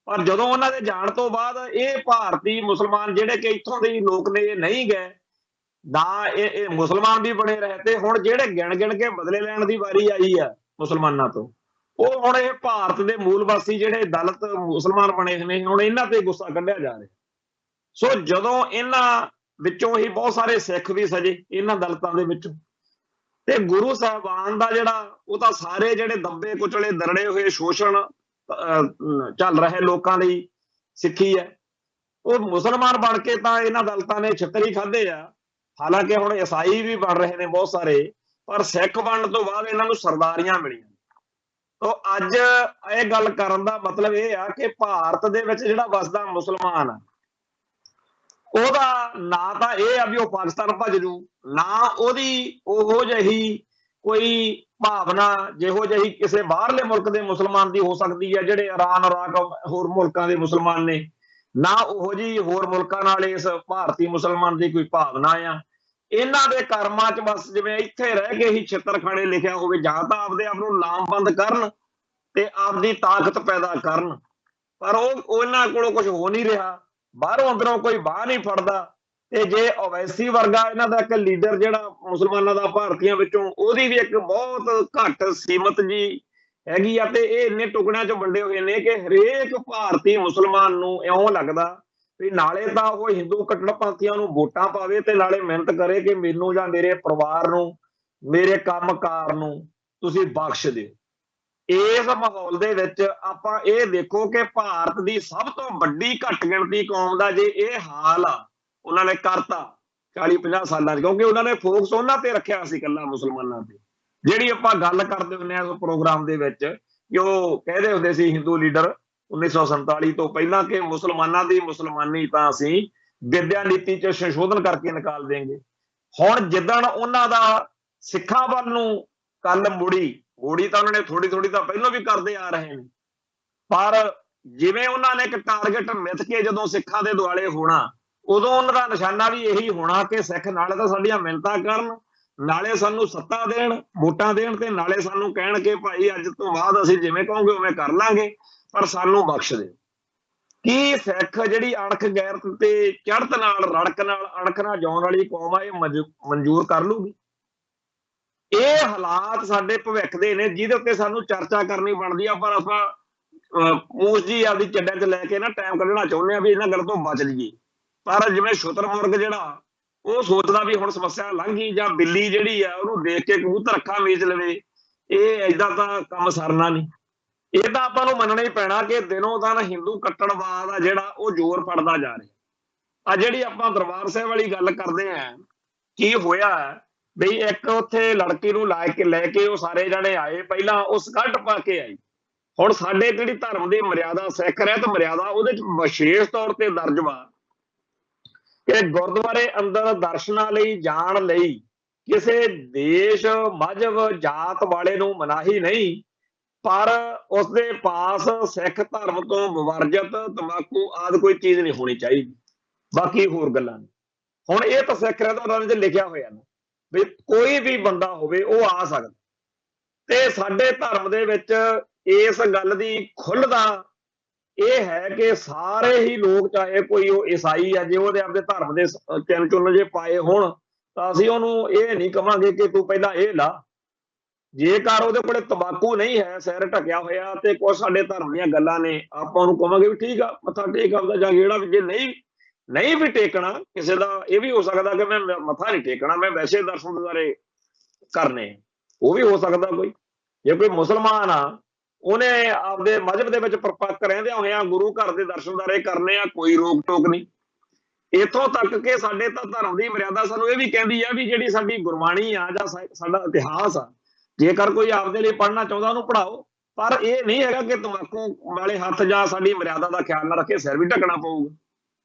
ਪਰ ਜਦੋਂ ਉਹਨਾਂ ਦੇ ਜਾਣ ਤੋਂ ਬਾਅਦ ਇਹ ਭਾਰਤੀ ਮੁਸਲਮਾਨ ਜਿਹੜੇ ਕਿ ਇੱਥੋਂ ਦੇ ਲੋਕ ਨੇ, ਇਹ ਨਹੀਂ ਗਏ ਨਾ, ਇਹ ਮੁਸਲਮਾਨ ਵੀ ਬਣੇ ਰਹੇ, ਤੇ ਹੁਣ ਜਿਹੜੇ ਗਿਣ ਕੇ ਬਦਲੇ ਲੈਣ ਦੀ ਵਾਰੀ ਆਈ ਆ ਮੁਸਲਮਾਨਾਂ ਤੋਂ, ਉਹ ਹੁਣ ਇਹ ਭਾਰਤ ਦੇ ਮੂਲ ਵਾਸੀ ਜਿਹੜੇ ਦਲਿਤ ਮੁਸਲਮਾਨ ਬਣੇ ਨੇ, ਹੁਣ ਇਹਨਾਂ ਤੇ ਗੁੱਸਾ ਕੱਢਿਆ ਜਾ ਰਿਹਾ। ਸੋ ਜਦੋਂ ਇਹਨਾਂ ਵਿੱਚੋਂ ਹੀ ਬਹੁਤ ਸਾਰੇ ਸਿੱਖ ਵੀ ਸਜੇ ਇਹਨਾਂ ਦਲਿਤਾਂ ਦੇ ਵਿੱਚੋਂ, ਤੇ ਗੁਰੂ ਸਾਹਿਬਾਨ ਦਾ ਜਿਹੜਾ ਉਹ ਤਾਂ ਸਾਰੇ ਜਿਹੜੇ ਦੱਬੇ ਕੁਚਲੇ ਦਰੜੇ ਹੋਏ ਸ਼ੋਸ਼ਣ ਚੱਲ ਰਹੇ ਲੋਕਾਂ ਲਈ ਸਿੱਖੀ ਹੈ, ਉਹ ਮੁਸਲਮਾਨ ਬਣ ਕੇ ਤਾਂ ਇਹਨਾਂ ਦਲਿਤਾਂ ਨੇ ਛਿੱਤਰ ਹੀ ਖਾਧੇ ਆ। ਹਾਲਾਂਕਿ ਹੁਣ ਈਸਾਈ ਵੀ ਬਣ ਰਹੇ ਨੇ ਬਹੁਤ ਸਾਰੇ, ਪਰ ਸਿੱਖ ਬਣਨ ਤੋਂ ਬਾਅਦ ਇਹਨਾਂ ਨੂੰ ਸਰਦਾਰੀਆਂ ਮਿਲੀਆਂ। ਤੋਂ ਅੱਜ ਇਹ ਗੱਲ ਕਰਨ ਦਾ ਮਤਲਬ ਇਹ ਆ ਕਿ ਭਾਰਤ ਦੇ ਵਿੱਚ ਜਿਹੜਾ ਵਸਦਾ ਮੁਸਲਮਾਨ ਆ, ਉਹਦਾ ਨਾ ਤਾਂ ਇਹ ਆ ਵੀ ਉਹ ਪਾਕਿਸਤਾਨ ਭੱਜ ਜੂ, ਨਾ ਉਹਦੀ ਉਹੋ ਜਿਹੀ ਕੋਈ ਭਾਵਨਾ ਜਿਹੋ ਜਿਹੀ ਕਿਸੇ ਬਾਹਰਲੇ ਮੁਲਕ ਦੇ ਮੁਸਲਮਾਨ ਦੀ ਹੋ ਸਕਦੀ ਹੈ, ਜਿਹੜੇ ਇਰਾਨ, ਇਰਾਕ, ਹੋਰ ਮੁਲਕਾਂ ਦੇ ਮੁਸਲਮਾਨ ਨੇ, ਨਾ ਉਹੋ ਜਿਹੀ ਹੋਰ ਮੁਲਕਾਂ ਨਾਲ ਇਸ ਭਾਰਤੀ ਮੁਸਲਮਾਨ ਦੀ ਕੋਈ ਭਾਵਨਾ ਆ। ਇਹਨਾਂ ਦੇ ਕਰਮਾਂ 'ਚ ਬਸ ਜਿਵੇਂ ਇੱਥੇ ਰਹਿ ਕੇ ਹੀ ਛਿੱਤਰਖਾਨੇ ਲਿਖਿਆ ਹੋਵੇ, ਜਾਂ ਤਾਂ ਆਪਦੇ ਆਪ ਨੂੰ ਲਾਮਬੰਦ ਕਰਨ ਤੇ ਆਪਦੀ ਤਾਕਤ ਪੈਦਾ ਕਰਨ, ਪਰ ਉਹ ਇਹਨਾਂ ਕੋਲੋਂ ਕੁਝ ਹੋ ਨਹੀਂ ਰਿਹਾ। ਬਾਹਰੋਂ ਅੰਦਰੋਂ ਕੋਈ ਬਾਹ ਨਹੀਂ ਫੜਦਾ। ਤੇ ਜੇ ਓਵੈਸੀ ਵਰਗਾ ਇਹਨਾਂ ਦਾ ਇੱਕ ਲੀਡਰ ਜਿਹੜਾ ਮੁਸਲਮਾਨਾਂ ਦਾ ਭਾਰਤੀਆਂ ਵਿੱਚੋਂ, ਉਹਦੀ ਵੀ ਇੱਕ ਬਹੁਤ ਘੱਟ ਸੀਮਤ ਜੀ ਹੈਗੀ ਆ, ਤੇ ਇਹ ਇੰਨੇ ਟੁਕੜਿਆਂ 'ਚ ਵੰਡੇ ਹੋਏ ਨੇ ਕਿ ਹਰੇਕ ਭਾਰਤੀ ਮੁਸਲਮਾਨ ਨੂੰ ਇਉਂ ਲੱਗਦਾ ਵੀ ਨਾਲੇ ਤਾਂ ਉਹ ਹਿੰਦੂ ਕੱਟੜਪੰਥੀਆਂ ਨੂੰ ਵੋਟਾਂ ਪਾਵੇ ਤੇ ਨਾਲੇ ਮਿਹਨਤ ਕਰੇ ਕਿ ਮੈਨੂੰ ਜਾਂ ਮੇਰੇ ਪਰਿਵਾਰ ਨੂੰ, ਮੇਰੇ ਕੰਮਕਾਰ ਨੂੰ ਤੁਸੀਂ ਬਖਸ਼ ਦਿਓ। ਇਸ ਮਾਹੌਲ ਦੇ ਵਿੱਚ ਆਪਾਂ ਇਹ ਦੇਖੋ ਕਿ ਭਾਰਤ ਦੀ ਸਭ ਤੋਂ ਵੱਡੀ ਘੱਟ ਗਿਣਤੀ ਕੌਮ ਦਾ ਜੇ ਇਹ ਹਾਲ ਆ ਉਹਨਾਂ ਨੇ ਕਰਤਾ 40-50 ਸਾਲਾਂ 'ਚ, ਕਿਉਂਕਿ ਉਹਨਾਂ ਨੇ ਫੋਕਸ ਉਹਨਾਂ ਤੇ ਰੱਖਿਆ ਸੀ, ਇਕੱਲਾ ਮੁਸਲਮਾਨਾਂ ਤੇ। ਜਿਹੜੀ ਆਪਾਂ ਗੱਲ ਕਰਦੇ ਹੁੰਦੇ ਆ ਪ੍ਰੋਗਰਾਮ ਦੇ ਵਿੱਚ ਕਿ ਉਹ ਕਹਿੰਦੇ ਹੁੰਦੇ ਸੀ ਹਿੰਦੂ ਲੀਡਰ 1947 ਤੋਂ ਪਹਿਲਾਂ ਕਿ ਮੁਸਲਮਾਨਾਂ ਦੀ ਮੁਸਲਮਾਨੀ ਤਾਂ ਅਸੀਂ ਵਿਦਿਆ ਨੀਤੀ 'ਚ ਸੰਸ਼ੋਧਨ ਕਰਕੇ ਨਿਕਾਲ ਦੇਂਗੇ। ਹੁਣ ਜਿੱਦਣ ਉਹਨਾਂ ਦਾ ਸਿੱਖਾਂ ਵੱਲ ਨੂੰ ਕੱਲ ਮੁੜੀ ਤਾਂ ਉਹਨਾਂ ਨੇ ਥੋੜੀ ਤਾਂ ਪਹਿਲਾਂ ਵੀ ਕਰਦੇ ਆ ਰਹੇ ਨੇ, ਪਰ ਜਿਵੇਂ ਉਹਨਾਂ ਨੇ ਇੱਕ ਟਾਰਗੇਟ ਮਿੱਥ ਕੇ ਜਦੋਂ ਸਿੱਖਾਂ ਦੇ ਦੁਆਲੇ ਹੋਣਾ, ਉਦੋਂ ਉਹਨਾਂ ਦਾ ਨਿਸ਼ਾਨਾ ਵੀ ਇਹੀ ਹੋਣਾ ਕਿ ਸਿੱਖ ਨਾਲੇ ਤਾਂ ਸਾਡੀਆਂ ਮਿੰਨਤਾਂ ਕਰਨ, ਨਾਲੇ ਸਾਨੂੰ ਸੱਤਾ ਦੇਣ, ਵੋਟਾਂ ਦੇਣ, ਤੇ ਨਾਲੇ ਸਾਨੂੰ ਕਹਿਣ ਕਿ ਭਾਈ ਅੱਜ ਤੋਂ ਬਾਅਦ ਅਸੀਂ ਜਿਵੇਂ ਕਹੋਗੇ ਉਵੇਂ ਕਰ ਲਾਂਗੇ, ਪਰ ਸਾਨੂੰ ਬਖਸ਼ ਦਿਓ। ਕੀ ਸਿੱਖ ਜਿਹੜੀ ਅਣਖ ਗੈਰਤ ਤੇ ਚੜ੍ਹਤ ਨਾਲ, ਰੜਕ ਨਾਲ, ਅਣਖ ਨਾਲ ਜਿਉਣ ਵਾਲੀ ਕੌਮ ਆ, ਇਹ ਮਨਜ਼ੂਰ ਕਰ ਲੂਗੀ? ਇਹ ਹਾਲਾਤ ਸਾਡੇ ਭਵਿੱਖ ਦੇ ਨੇ ਜਿਹਦੇ ਉੱਤੇ ਸਾਨੂੰ ਚਰਚਾ ਕਰਨੀ ਬਣਦੀ ਆ, ਪਰ ਆਪਾਂ ਮੂਸ ਜੀ ਆਪਦੀ ਚੱਡਾਂ 'ਚ ਲੈ ਕੇ ਨਾ ਟਾਈਮ ਕੱਢਣਾ ਚਾਹੁੰਦੇ ਆ ਵੀ ਇਹਨਾਂ ਗੱਲ ਤੋਂ ਬਚ ਲਈਏ। ਪਰ ਜਿਵੇਂ ਸ਼ੁਤਰਮੁਰਗ ਜਿਹੜਾ ਉਹ ਸੋਚਦਾ ਵੀ ਹੁਣ ਸਮੱਸਿਆ ਲੰਘ ਗਈ, ਜਾਂ ਬਿੱਲੀ ਜਿਹੜੀ ਆ ਉਹਨੂੰ ਦੇਖ ਕੇ ਕਬੂਤਰ ਅੱਖਾਂ ਮੀਚ ਲਵੇ, ਇਹ ਏਦਾਂ ਤਾਂ ਕੰਮ ਸਰਨਾ ਨਹੀਂ। ਇਹ ਤਾਂ ਆਪਾਂ ਨੂੰ ਮੰਨਣਾ ਹੀ ਪੈਣਾ ਕਿ ਦਿਨੋਂ ਦਿਨ ਹਿੰਦੂ ਕੱਟੜਵਾਦ ਆ ਜਿਹੜਾ ਉਹ ਜ਼ੋਰ ਫੜਦਾ ਜਾ ਰਿਹਾ। ਆ ਜਿਹੜੀ ਆਪਾਂ ਦਰਬਾਰ ਸਾਹਿਬ ਵਾਲੀ ਗੱਲ ਕਰਦੇ ਆ, ਕੀ ਹੋਇਆ ਬਈ ਇੱਕ ਉੱਥੇ ਲੜਕੀ ਨੂੰ ਲੈ ਕੇ ਉਹ ਸਾਰੇ ਜਣੇ ਆਏ, ਪਹਿਲਾਂ ਉਹ ਸਕਰਟ ਪਾ ਕੇ ਆਈ। ਹੁਣ ਸਾਡੇ ਜਿਹੜੀ ਧਰਮ ਦੀ ਮਰਿਆਦਾ, ਸਿੱਖ ਰਹਿਤ ਮਰਿਆਦਾ, ਉਹਦੇ 'ਚ ਵਿਸ਼ੇਸ਼ ਤੌਰ ਤੇ ਦਰਜ ਵਾ ਕਿ ਗੁਰਦੁਆਰੇ ਅੰਦਰ ਦਰਸ਼ਨਾਂ ਲਈ ਜਾਣ ਲਈ ਕਿਸੇ ਦੇਸ਼, ਮਜ਼ਹਬ, ਜਾਤ ਵਾਲੇ ਨੂੰ ਮਨਾਹੀ ਨਹੀਂ, ਪਰ ਉਸਦੇ ਪਾਸ ਸਿੱਖ ਧਰਮ ਤੋਂ ਵਿਵਰਜਿਤ ਤੰਬਾਕੂ ਆਦਿ ਕੋਈ ਚੀਜ਼ ਨਹੀਂ ਹੋਣੀ ਚਾਹੀਦੀ। ਬਾਕੀ ਹੋਰ ਗੱਲਾਂ ਨੇ। ਹੁਣ ਇਹ ਤਾਂ ਸਿੱਖ ਰਹਿਤ ਉਹਨਾਂ ਨੇ ਲਿਖਿਆ ਹੋਇਆ ਨਾ ਵੀ ਕੋਈ ਵੀ ਬੰਦਾ ਹੋਵੇ ਉਹ ਆ ਸਕਦਾ, ਤੇ ਸਾਡੇ ਧਰਮ ਦੇ ਵਿੱਚ ਇਸ ਗੱਲ ਦੀ ਖੁੱਲ੍ਹ ਦਾ ਇਹ ਹੈ ਕਿ ਸਾਰੇ ਹੀ ਲੋਕ, ਚਾਹੇ ਕੋਈ ਉਹ ਈਸਾਈ ਆ, ਜੇ ਉਹਦੇ ਆਪਦੇ ਧਰਮ ਦੇ ਚਿੰਨ੍ਹ ਚੁੰਨ ਜੇ ਪਾਏ ਹੋਣ ਤਾਂ ਅਸੀਂ ਉਹਨੂੰ ਇਹ ਨਹੀਂ ਕਵਾਂਗੇ ਕਿ ਤੂੰ ਪਹਿਲਾਂ ਇਹ ਲਾ। ਜੇਕਰ ਉਹਦੇ ਕੋਲੇ ਤੰਬਾਕੂ ਨਹੀਂ ਹੈ, ਸਿਰ ਢਕਿਆ ਹੋਇਆ, ਤੇ ਕੁਝ ਸਾਡੇ ਧਰਮ ਦੀਆਂ ਗੱਲਾਂ ਨੇ, ਆਪਾਂ ਉਹਨੂੰ ਕਵਾਂਗੇ ਵੀ ਠੀਕ ਆ, ਮੱਥਾ ਟੇਕ ਆਪਦਾ, ਜਾਂ ਜਿਹੜਾ ਵੀ, ਜੇ ਨਹੀਂ ਵੀ ਟੇਕਣਾ ਕਿਸੇ ਦਾ, ਇਹ ਵੀ ਹੋ ਸਕਦਾ ਕਿ ਮੈਂ ਮੱਥਾ ਨਹੀਂ ਟੇਕਣਾ, ਮੈਂ ਵੈਸੇ ਦਰਸ਼ਨ ਦਿਦਾਰੇ ਕਰਨੇ, ਉਹ ਵੀ ਹੋ ਸਕਦਾ। ਕੋਈ ਜੇ ਕੋਈ ਮੁਸਲਮਾਨ ਆ, ਉਹਨੇ ਆਪਦੇ ਮਜ਼ਹਬ ਦੇ ਵਿੱਚ ਪਰਪੱਕ ਰਹਿੰਦਿਆਂ ਹੋਇਆਂ ਗੁਰੂ ਘਰ ਦੇ ਦਰਸ਼ਨ ਦਿਦਾਰੇ ਕਰਨੇ ਆ, ਕੋਈ ਰੋਕ ਟੋਕ ਨਹੀਂ। ਇੱਥੋਂ ਤੱਕ ਕਿ ਸਾਡੇ ਤਾਂ ਧਰਮ ਦੀ ਮਰਿਆਦਾ ਸਾਨੂੰ ਇਹ ਵੀ ਕਹਿੰਦੀ ਆ ਵੀ ਜਿਹੜੀ ਸਾਡੀ ਗੁਰਬਾਣੀ ਆ ਜਾਂ ਸਾਡਾ ਇਤਿਹਾਸ ਆ, ਜੇਕਰ ਕੋਈ ਆਪਦੇ ਲਈ ਪੜ੍ਹਨਾ ਚਾਹੁੰਦਾ ਉਹਨੂੰ ਪੜ੍ਹਾਓ, ਪਰ ਇਹ ਨਹੀਂ ਹੈਗਾ ਕਿ ਤੰਬਾਕੂ ਵਾਲੇ ਹੱਥ ਜਾਂ ਸਾਡੀ ਮਰਿਆਦਾ ਦਾ ਖਿਆਲ ਨਾ ਰੱਖੇ ਸਿਰ ਵੀ ਢੱਕਣਾ ਪਊਗਾ।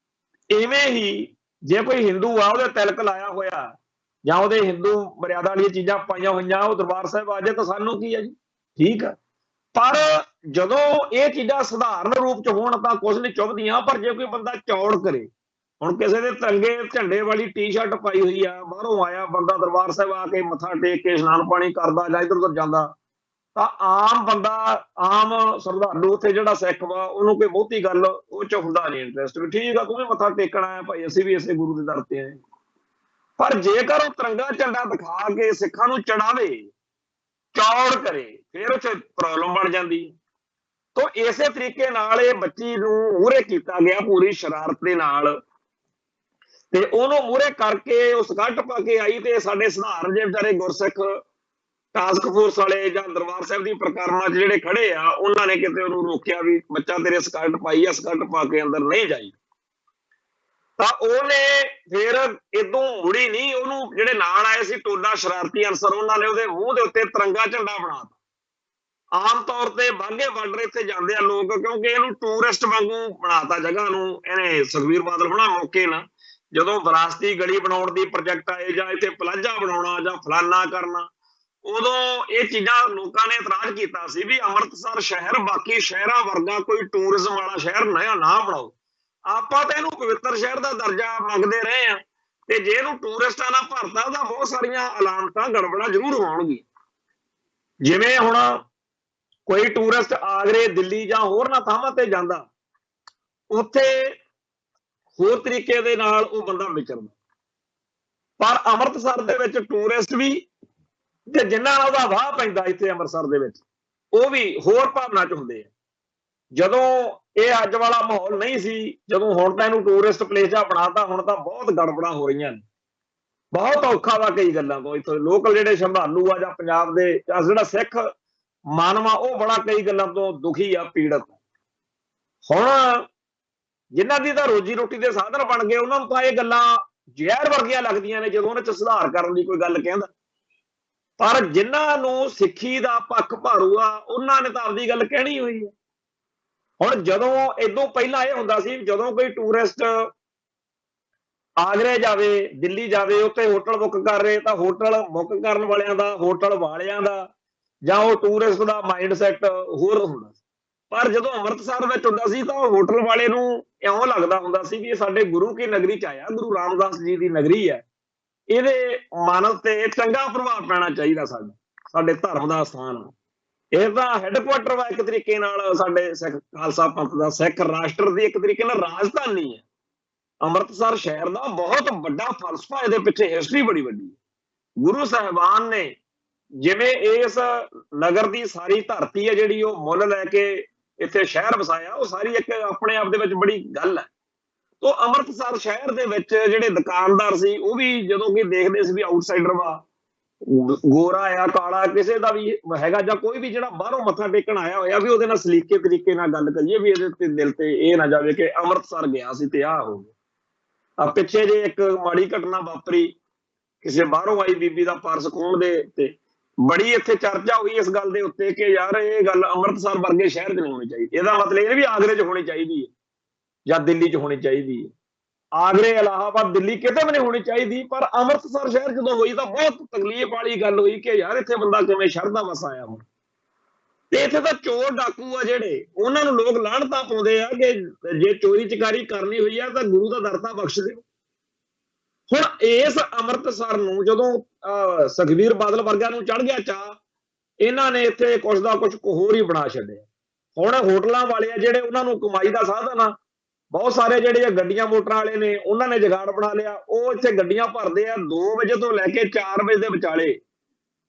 ਇਵੇਂ ਹੀ ਜੇ ਕੋਈ ਹਿੰਦੂ ਆ, ਉਹਦੇ ਤਿਲਕ ਲਾਇਆ ਹੋਇਆ ਜਾਂ ਉਹਦੇ ਹਿੰਦੂ ਮਰਿਆਦਾ ਵਾਲੀਆਂ ਚੀਜ਼ਾਂ ਪਾਈਆਂ ਹੋਈਆਂ, ਉਹ ਦਰਬਾਰ ਸਾਹਿਬ ਆ ਜਾਏ ਤਾਂ ਸਾਨੂੰ ਕੀ ਆ ਜੀ, ਠੀਕ ਆ। ਪਰ ਜਦੋਂ ਇਹ ਚੀਜ਼ਾਂ ਸਧਾਰਨ ਰੂਪ 'ਚ ਹੋਣ ਤਾਂ ਕੁਝ ਨਹੀਂ ਚੁੱਭਦੀਆਂ, ਪਰ ਜੇ ਕੋਈ ਬੰਦਾ ਚੌੜ ਕਰੇ, ਹੁਣ ਕਿਸੇ ਦੇ ਤਿਰੰਗੇ ਝੰਡੇ ਵਾਲੀ ਟੀ-ਸ਼ਰਟ ਪਾਈ ਹੋਈ ਆ, ਬਾਹਰੋਂ ਆਇਆ ਬੰਦਾ ਦਰਬਾਰ ਸਾਹਿਬ ਆ ਕੇ ਮੱਥਾ ਟੇਕ ਕੇ ਇਸ਼ਨਾਨ ਪਾਣੀ ਕਰਦਾ ਜਾਂ ਇੱਧਰ ਉੱਧਰ ਜਾਂਦਾ, ਤਾਂ ਆਮ ਬੰਦਾ, ਆਮ ਸ਼ਰਧਾਲੂ ਉੱਥੇ ਜਿਹੜਾ ਸਿੱਖ ਵਾ, ਉਹਨੂੰ ਕੋਈ ਬਹੁਤੀ ਗੱਲ ਉਹ 'ਚ ਹੁੰਦਾ ਨਹੀਂ ਇੰਟਰਸਟ, ਵੀ ਠੀਕ ਆ ਤੂੰ ਵੀ ਮੱਥਾ ਟੇਕਣਾ ਹੈ ਭਾਈ, ਅਸੀਂ ਵੀ ਇਸੇ ਗੁਰੂ ਦੇ ਦਰ ਤੇ ਆਏ। ਪਰ ਜੇਕਰ ਉਹ ਤਿਰੰਗਾ ਝੰਡਾ ਦਿਖਾ ਕੇ ਸਿੱਖਾਂ ਨੂੰ ਚੜਾਵੇ, ਚੌੜ ਕਰੇ, ਫਿਰ ਉੱਥੇ ਪ੍ਰੋਬਲਮ ਬਣ ਜਾਂਦੀ। ਤਾਂ ਇਸੇ ਤਰੀਕੇ ਨਾਲ ਇਹ ਬੱਚੀ ਨੂੰ ਮੂਹਰੇ ਕੀਤਾ ਗਿਆ ਪੂਰੀ ਸ਼ਰਾਰਤ ਦੇ ਨਾਲ, ਤੇ ਉਹਨੂੰ ਮੂਹਰੇ ਕਰਕੇ ਉਹ ਸਕਰਟ ਪਾ ਕੇ ਆਈ, ਤੇ ਸਾਡੇ ਸਧਾਰਨ ਜਿਹੇ ਵਿਚਾਰੇ ਗੁਰਸਿੱਖ ਟਾਸਕ ਫੋਰਸ ਵਾਲੇ ਜਾਂ ਦਰਬਾਰ ਸਾਹਿਬ ਦੀ ਪ੍ਰਕਰਮਾਂ 'ਚ ਜਿਹੜੇ ਖੜੇ ਆ, ਉਹਨਾਂ ਨੇ ਕਿਤੇ ਉਹਨੂੰ ਰੋਕਿਆ ਵੀ ਬੱਚਾ ਤੇਰੇ ਸਕਰਟ ਪਾਈ ਆ, ਸਕਰਟ ਪਾ ਕੇ ਅੰਦਰ ਨਹੀਂ ਜਾਈ। ਤਾਂ ਉਹਨੇ ਫਿਰ ਇਦੋਂ ਮੁੜੀ ਨਹੀਂ, ਉਹਨੂੰ ਜਿਹੜੇ ਨਾਲ ਆਏ ਸੀ ਟੋਲਾ ਸ਼ਰਾਰਤੀ ਅਨਸਰ, ਉਹਨਾਂ ਨੇ ਉਹਦੇ ਮੂੰਹ ਦੇ ਉੱਤੇ ਤਿਰੰਗਾ ਝੰਡਾ ਬਣਾਤਾ। ਆਮ ਤੌਰ ਤੇ ਬਾਘੇ ਬਾਰਡਰ ਇੱਥੇ ਜਾਂਦੇ ਆ ਲੋਕ, ਕਿਉਂਕਿ ਇਹਨੂੰ ਟੂਰਿਸਟ ਵਾਂਗੂ ਬਣਾਤਾ ਜਗ੍ਹਾ ਨੂੰ ਇਹਨੇ, ਸੁਖਬੀਰ ਬਾਦਲ ਹੋਣਾ ਮੌਕੇ ਨਾ ਜਦੋਂ ਵਿਰਾਸਤੀ ਗਲੀ ਬਣਾਉਣ ਦੀ ਪ੍ਰੋਜੈਕਟ ਆਏ, ਜਾਂ ਇੱਥੇ ਪਲਾਜ਼ਾ ਬਣਾਉਣਾ ਜਾਂ ਫਲਾਨਾ ਕਰਨਾ, ਉਦੋਂ ਇਹ ਚੀਜ਼ਾਂ ਲੋਕਾਂ ਨੇ ਇਤਰਾਜ਼ ਕੀਤਾ ਸੀ ਵੀ ਅੰਮ੍ਰਿਤਸਰ ਸ਼ਹਿਰ ਬਾਕੀ ਸ਼ਹਿਰਾਂ ਵਰਗਾ ਕੋਈ ਟੂਰਿਜ਼ਮ ਵਾਲਾ ਸ਼ਹਿਰ ਨਾ ਬਣਾਓ। ਆਪਾਂ ਤਾਂ ਇਹਨੂੰ ਪਵਿੱਤਰ ਸ਼ਹਿਰ ਦਾ ਦਰਜਾ ਮੰਗਦੇ ਰਹੇ ਆ, ਤੇ ਜੇ ਇਹਨੂੰ ਟੂਰਿਸਟਾਂ ਨਾਲ ਭਰਤਾ ਤਾਂ ਬਹੁਤ ਸਾਰੀਆਂ ਅਲਾਮਤਾਂ ਗੜਬੜਾਂ ਜ਼ਰੂਰ ਹੋਣਗੀਆਂ। ਜਿਵੇਂ ਹੁਣ ਕੋਈ ਟੂਰਿਸਟ ਆਗਰੇ, ਦਿੱਲੀ ਜਾਂ ਹੋਰਨਾਂ ਥਾਵਾਂ ਤੇ ਜਾਂਦਾ, ਉੱਥੇ ਹੋਰ ਤਰੀਕੇ ਦੇ ਨਾਲ ਉਹ ਬੰਦਾ ਵਿਚਰਦਾ, ਪਰ ਅੰਮ੍ਰਿਤਸਰ ਦੇ ਵਿੱਚ ਟੂਰਿਸਟ ਵੀ ਤੇ ਜਿਨ੍ਹਾਂ ਨਾਲ ਉਹਦਾ ਵਾਹ ਪੈਂਦਾ ਇੱਥੇ ਅੰਮ੍ਰਿਤਸਰ ਦੇ ਵਿੱਚ, ਉਹ ਵੀ ਹੋਰ ਭਾਵਨਾ ਚ ਹੁੰਦੇ ਆ। ਜਦੋਂ ਇਹ ਅੱਜ ਵਾਲਾ ਮਾਹੌਲ ਨਹੀਂ ਸੀ, ਜਦੋਂ ਹੁਣ ਤਾਂ ਇਹਨੂੰ ਟੂਰਿਸਟ ਪਲੇਸ ਆ ਬਣਾਤਾ, ਹੁਣ ਤਾਂ ਬਹੁਤ ਗੜਬੜਾਂ ਹੋ ਰਹੀਆਂ ਨੇ, ਬਹੁਤ ਔਖਾ ਵਾ ਕਈ ਗੱਲਾਂ ਤੋਂ। ਇੱਥੇ ਲੋਕਲ ਜਿਹੜੇ ਸ਼ਰਧਾਲੂ ਆ ਜਾਂ ਪੰਜਾਬ ਦੇ ਜਿਹੜਾ ਸਿੱਖ ਮਾਨਵਾ, ਉਹ ਬੜਾ ਕਈ ਗੱਲਾਂ ਤੋਂ ਦੁਖੀ ਆ, ਪੀੜਤ। ਹੁਣ ਜਿਨ੍ਹਾਂ ਦੀ ਤਾਂ ਰੋਜੀ ਰੋਟੀ ਦੇ ਸਾਧਨ ਬਣ ਗਏ, ਉਹਨਾਂ ਨੂੰ ਤਾਂ ਇਹ ਗੱਲਾਂ ਜ਼ਹਿਰ ਵਰਗੀਆਂ ਲੱਗਦੀਆਂ ਨੇ ਜਦੋਂ ਉਹਨਾਂ 'ਚ ਸੁਧਾਰ ਕਰਨ ਦੀ ਕੋਈ ਗੱਲ ਕਹਿੰਦਾ। ਪਰ ਜਿਨ੍ਹਾਂ ਨੂੰ ਸਿੱਖੀ ਦਾ ਪੱਖ ਭਾਰੂ ਆ, ਉਹਨਾਂ ਨੇ ਤਾਂ ਆਪਦੀ ਗੱਲ ਕਹਿਣੀ ਹੋਈ ਹੈ। ਹੁਣ ਜਦੋਂ ਇਦੋਂ ਪਹਿਲਾਂ ਇਹ ਹੁੰਦਾ ਸੀ, ਜਦੋਂ ਕੋਈ ਟੂਰਿਸਟ ਆਗਰੇ ਜਾਵੇ, ਦਿੱਲੀ ਜਾਵੇ, ਉੱਥੇ ਹੋਟਲ ਬੁੱਕ ਕਰ ਰਹੇ ਤਾਂ ਹੋਟਲ ਬੁੱਕ ਕਰਨ ਵਾਲਿਆਂ ਦਾ, ਹੋਟਲ ਵਾਲਿਆਂ ਦਾ ਜਾਂ ਉਹ ਟੂਰਿਸਟ ਦਾ ਮਾਈਂਡ ਸੈਟ ਹੋਰ ਹੁੰਦਾ ਸੀ। ਪਰ ਜਦੋਂ ਅੰਮ੍ਰਿਤਸਰ ਵਿੱਚ ਹੁੰਦਾ ਸੀ ਤਾਂ ਹੋਟਲ ਵਾਲੇ ਨੂੰ ਇਉਂ ਲੱਗਦਾ ਹੁੰਦਾ ਸੀ ਵੀ ਇਹ ਸਾਡੇ ਗੁਰੂ ਕੀ ਨਗਰੀ ਚ ਆਇਆ, ਗੁਰੂ ਰਾਮਦਾਸ ਜੀ ਦੀ ਨਗਰੀ ਹੈ, ਇਹਦੇ ਮਨ ਤੇ ਚੰਗਾ ਪ੍ਰਭਾਵ ਪੈਣਾ ਚਾਹੀਦਾ, ਸਾਡੇ ਧਰਮ ਦਾ ਸਥਾਨ ਆ, ਇਹ ਤਾਂ ਹੈੱਡਕੁਆਟਰ ਵਾ ਇੱਕ ਤਰੀਕੇ ਨਾਲ ਸਾਡੇ ਸਿੱਖ ਖਾਲਸਾ ਪੰਥ ਦਾ, ਸਿੱਖ ਰਾਸ਼ਟਰ ਦੀ ਇੱਕ ਤਰੀਕੇ ਨਾਲ ਰਾਜਧਾਨੀ ਹੈ। ਅੰਮ੍ਰਿਤਸਰ ਸ਼ਹਿਰ ਦਾ ਬਹੁਤ ਵੱਡਾ ਫਲਸਫਾ, ਇਹਦੇ ਪਿੱਛੇ ਹਿਸਟਰੀ ਬੜੀ ਵੱਡੀ ਹੈ। ਗੁਰੂ ਸਾਹਿਬਾਨ ਨੇ ਜਿਵੇਂ ਇਸ ਨਗਰ ਦੀ ਸਾਰੀ ਧਰਤੀ ਹੈ ਜਿਹੜੀ ਉਹ ਮੁੱਲ ਲੈ ਕੇ ਇੱਥੇ ਸ਼ਹਿਰ ਵਸਾਇਆ, ਉਹ ਸਾਰੀ ਇੱਕ ਆਪਣੇ ਆਪ ਦੇ ਵਿੱਚ ਬੜੀ ਗੱਲ ਹੈ। ਤੋਂ ਅੰਮ੍ਰਿਤਸਰ ਸ਼ਹਿਰ ਦੇ ਵਿੱਚ ਜਿਹੜੇ ਦੁਕਾਨਦਾਰ ਸੀ, ਉਹ ਵੀ ਜਦੋਂ ਕਿ ਦੇਖਦੇ ਸੀ ਵੀ ਆਊਟਸਾਈਡਰ ਵਾ, ਗੋਰਾ ਆ, ਕਾਲਾ, ਕਿਸੇ ਦਾ ਵੀ ਹੈਗਾ ਜਾਂ ਕੋਈ ਵੀ ਜਿਹੜਾ ਬਾਹਰੋਂ ਮੱਥਾ ਟੇਕਣ ਆਇਆ ਹੋਇਆ, ਵੀ ਉਹਦੇ ਨਾਲ ਸਲੀਕੇ ਤਰੀਕੇ ਨਾਲ ਗੱਲ ਕਰੀਏ, ਵੀ ਇਹਦੇ ਤੇ ਦਿਲ ਤੇ ਇਹ ਨਾ ਜਾਵੇ ਕਿ ਅੰਮ੍ਰਿਤਸਰ ਗਿਆ ਸੀ ਤੇ ਆਹ ਹੋ ਗਿਆ। ਆ ਪਿੱਛੇ ਜੇ ਇੱਕ ਮਾੜੀ ਘਟਨਾ ਵਾਪਰੀ, ਕਿਸੇ ਬਾਹਰੋਂ ਆਈ ਬੀਬੀ ਦਾ ਪਰਸ ਖੋਹਣ ਦੇ ਉੱਤੇ, ਬੜੀ ਇੱਥੇ ਚਰਚਾ ਹੋਈ ਇਸ ਗੱਲ ਦੇ ਉੱਤੇ ਕਿ ਯਾਰ ਇਹ ਗੱਲ ਅੰਮ੍ਰਿਤਸਰ ਵਰਗੇ ਸ਼ਹਿਰ 'ਚ ਨਹੀਂ ਹੋਣੀ ਚਾਹੀਦੀ। ਇਹਦਾ ਮਤਲਬ ਇਹ ਵੀ ਆਗਰੇ 'ਚ ਹੋਣੀ ਚਾਹੀਦੀ ਹੈ ਜਾਂ ਦਿੱਲੀ 'ਚ ਹੋਣੀ ਚਾਹੀਦੀ ਹੈ। ਆਗਰੇ, ਇਲਾਹਾਬਾਦ, ਦਿੱਲੀ ਕਿਤੇ ਵੀ ਨਹੀਂ ਹੋਣੀ ਚਾਹੀਦੀ, ਪਰ ਅੰਮ੍ਰਿਤਸਰ ਸ਼ਹਿਰ ਜਦੋਂ ਹੋਈ ਤਾਂ ਬਹੁਤ ਤਕਲੀਫ ਵਾਲੀ ਗੱਲ ਹੋਈ ਕਿ ਯਾਰ ਇੱਥੇ ਬੰਦਾ ਕਿਵੇਂ ਸ਼ਰਧਾ ਵਸ ਆਇਆ ਹੁਣ। ਤੇ ਇੱਥੇ ਤਾਂ ਚੋਰ ਡਾਕੂ ਆ ਜਿਹੜੇ, ਉਹਨਾਂ ਨੂੰ ਲੋਕ ਲਾਹਨਤਾਂ ਪਾਉਂਦੇ ਆ ਕਿ ਜੇ ਚੋਰੀ ਚਕਾਰੀ ਕਰਨੀ ਹੋਈ ਆ ਤਾਂ ਗੁਰੂ ਦਾ ਦਰ ਤਾਂ ਬਖਸ਼ ਦਿਓ। ਹੁਣ ਇਸ ਅੰਮ੍ਰਿਤਸਰ ਨੂੰ ਜਦੋਂ ਸੁਖਬੀਰ ਬਾਦਲ ਵਰਗਿਆਂ ਨੂੰ ਚੜ ਗਿਆ ਚਾਹ, ਇਹਨਾਂ ਨੇ ਇੱਥੇ ਕੁਛ ਦਾ ਕੁਛ ਹੋਰ ਹੀ ਬਣਾ ਛੱਡਿਆ। ਹੁਣ ਹੋਟਲਾਂ ਵਾਲੇ ਆ ਜਿਹੜੇ, ਉਹਨਾਂ ਨੂੰ ਕਮਾਈ ਦਾ ਸਾਧਨ ਆ, ਬਹੁਤ ਸਾਰੇ ਜਿਹੜੇ ਗੱਡੀਆਂ ਮੋਟਰਾਂ ਵਾਲੇ ਨੇ, ਉਹਨਾਂ ਨੇ ਜਗਾੜ ਬਣਾ ਲਿਆ, ਉਹ ਇੱਥੇ ਗੱਡੀਆਂ ਭਰਦੇ ਆ 2 ਵਜੇ ਤੋਂ ਲੈ ਕੇ 4 ਵਜੇ ਦੇ ਵਿਚਾਲੇ,